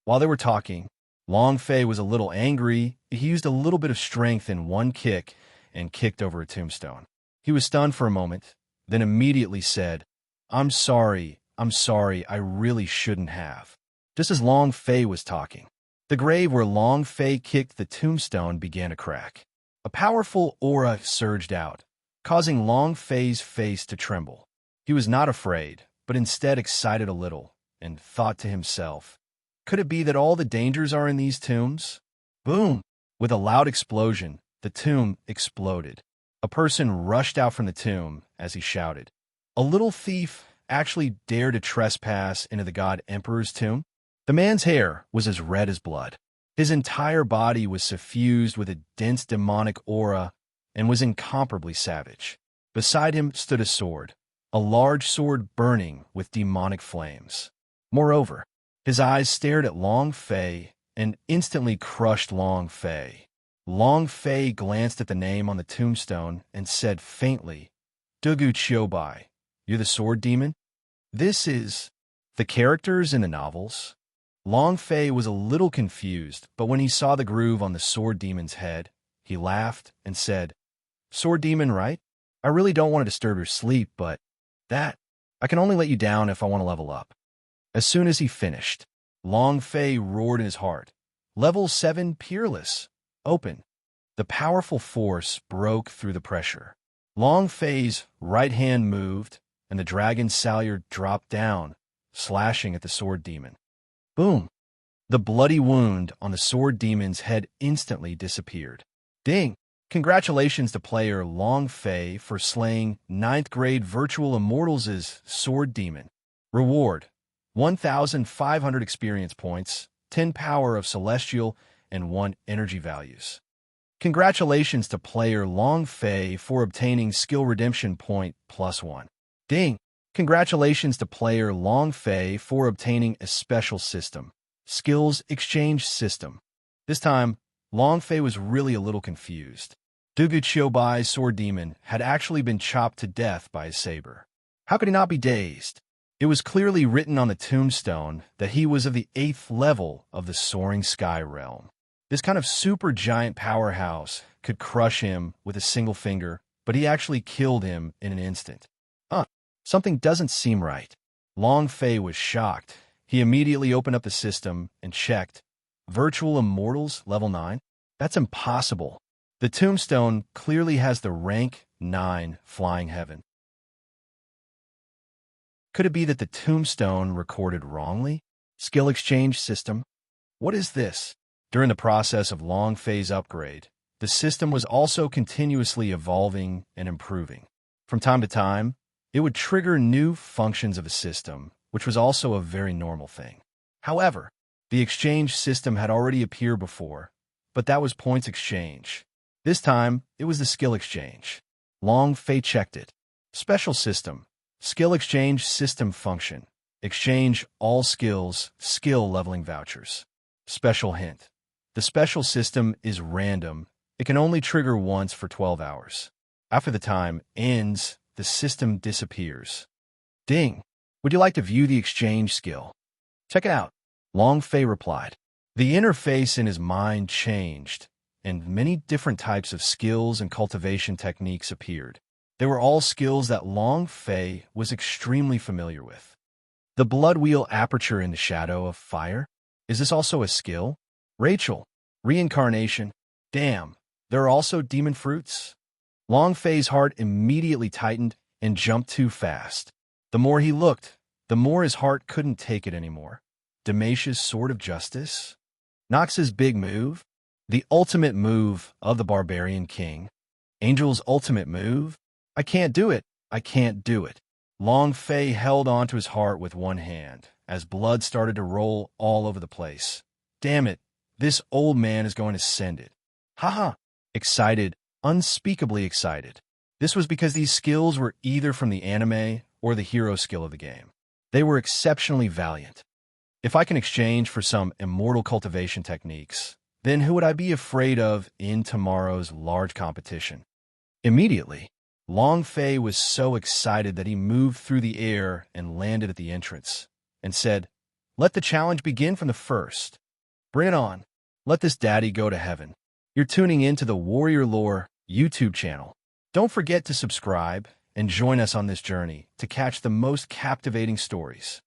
While they were talking, Long Fei was a little angry. He used a little bit of strength in one kick and kicked over a tombstone. He was stunned for a moment, then immediately said, I'm sorry, I really shouldn't have. Just as Long Fei was talking, the grave where Long Fei kicked the tombstone began to crack. A powerful aura surged out, causing Long Fei's face to tremble. He was not afraid, but instead excited a little, and thought to himself, could it be that all the dangers are in these tombs? Boom! With a loud explosion, the tomb exploded. A person rushed out from the tomb as he shouted. A little thief actually dared to trespass into the God Emperor's tomb? The man's hair was as red as blood. His entire body was suffused with a dense demonic aura and was incomparably savage. Beside him stood a sword, a large sword burning with demonic flames. Moreover, his eyes stared at Long Fei and instantly crushed Long Fei. Long Fei glanced at the name on the tombstone and said faintly, "Dugu Chiobai, you're the sword demon?" This is the characters in the novels. Long Fei was a little confused, but when he saw the groove on the sword demon's head, he laughed and said, "Sword demon, right? I really don't want to disturb your sleep, but I can only let you down if I want to level up." As soon as he finished, Long Fei roared in his heart, "Level 7 Peerless, open." The powerful force broke through the pressure. Long Fei's right hand moved, and the dragon's salyer dropped down, slashing at the sword demon. Boom! The bloody wound on the sword demon's head instantly disappeared. Ding! Congratulations to player Long Fei for slaying 9th grade Virtual Immortals' sword demon. Reward: 1,500 experience points, 10 power of celestial, and 1 energy values. Congratulations to player Long Fei for obtaining skill redemption point +1. Ding! Congratulations to player Long Fei for obtaining a special system, skills exchange system. This time, Long Fei was really a little confused. Dugu Chiobai's sword demon had actually been chopped to death by his saber. How could he not be dazed? It was clearly written on the tombstone that he was of the 8th level of the Soaring Sky realm. This kind of super giant powerhouse could crush him with a single finger, but he actually killed him in an instant. Something doesn't seem right. Long Fei was shocked. He immediately opened up the system and checked. Virtual Immortals level 9? That's impossible. The tombstone clearly has the rank 9 Flying Heaven. Could it be that the tombstone recorded wrongly? Skill exchange system? What is this? During the process of Long Fei's upgrade, the system was also continuously evolving and improving. From time to time, it would trigger new functions of a system, which was also a very normal thing. However, the exchange system had already appeared before, but that was points exchange. This time, it was the skill exchange. Long Fei checked it. Special system. Skill exchange system function. Exchange all skills, skill leveling vouchers. Special hint. The special system is random. It can only trigger once for 12 hours. After the time ends, the system disappears. Ding! Would you like to view the exchange skill? Check it out. Long Fei replied. The interface in his mind changed, and many different types of skills and cultivation techniques appeared. They were all skills that Long Fei was extremely familiar with. The blood wheel aperture in the shadow of fire? Is this also a skill? Rachel, reincarnation. Damn, there are also demon fruits? Long Fei's heart immediately tightened and jumped too fast. The more he looked, the more his heart couldn't take it anymore. Damasia's Sword of Justice? Nox's big move? The ultimate move of the Barbarian King? Angel's ultimate move? I can't do it. I can't do it. Long Fei held onto his heart with one hand as blood started to roll all over the place. Damn it, this old man is going to send it. Haha. Excited, unspeakably excited. This was because these skills were either from the anime or the hero skill of the game. They were exceptionally valiant. If I can exchange for some immortal cultivation techniques, then who would I be afraid of in tomorrow's large competition? Immediately, Long Fei was so excited that he moved through the air and landed at the entrance, and said, "Let the challenge begin from the first. Bring it on. Let this daddy go to heaven." You're tuning in to the Warrior Lore YouTube channel. Don't forget to subscribe and join us on this journey to catch the most captivating stories.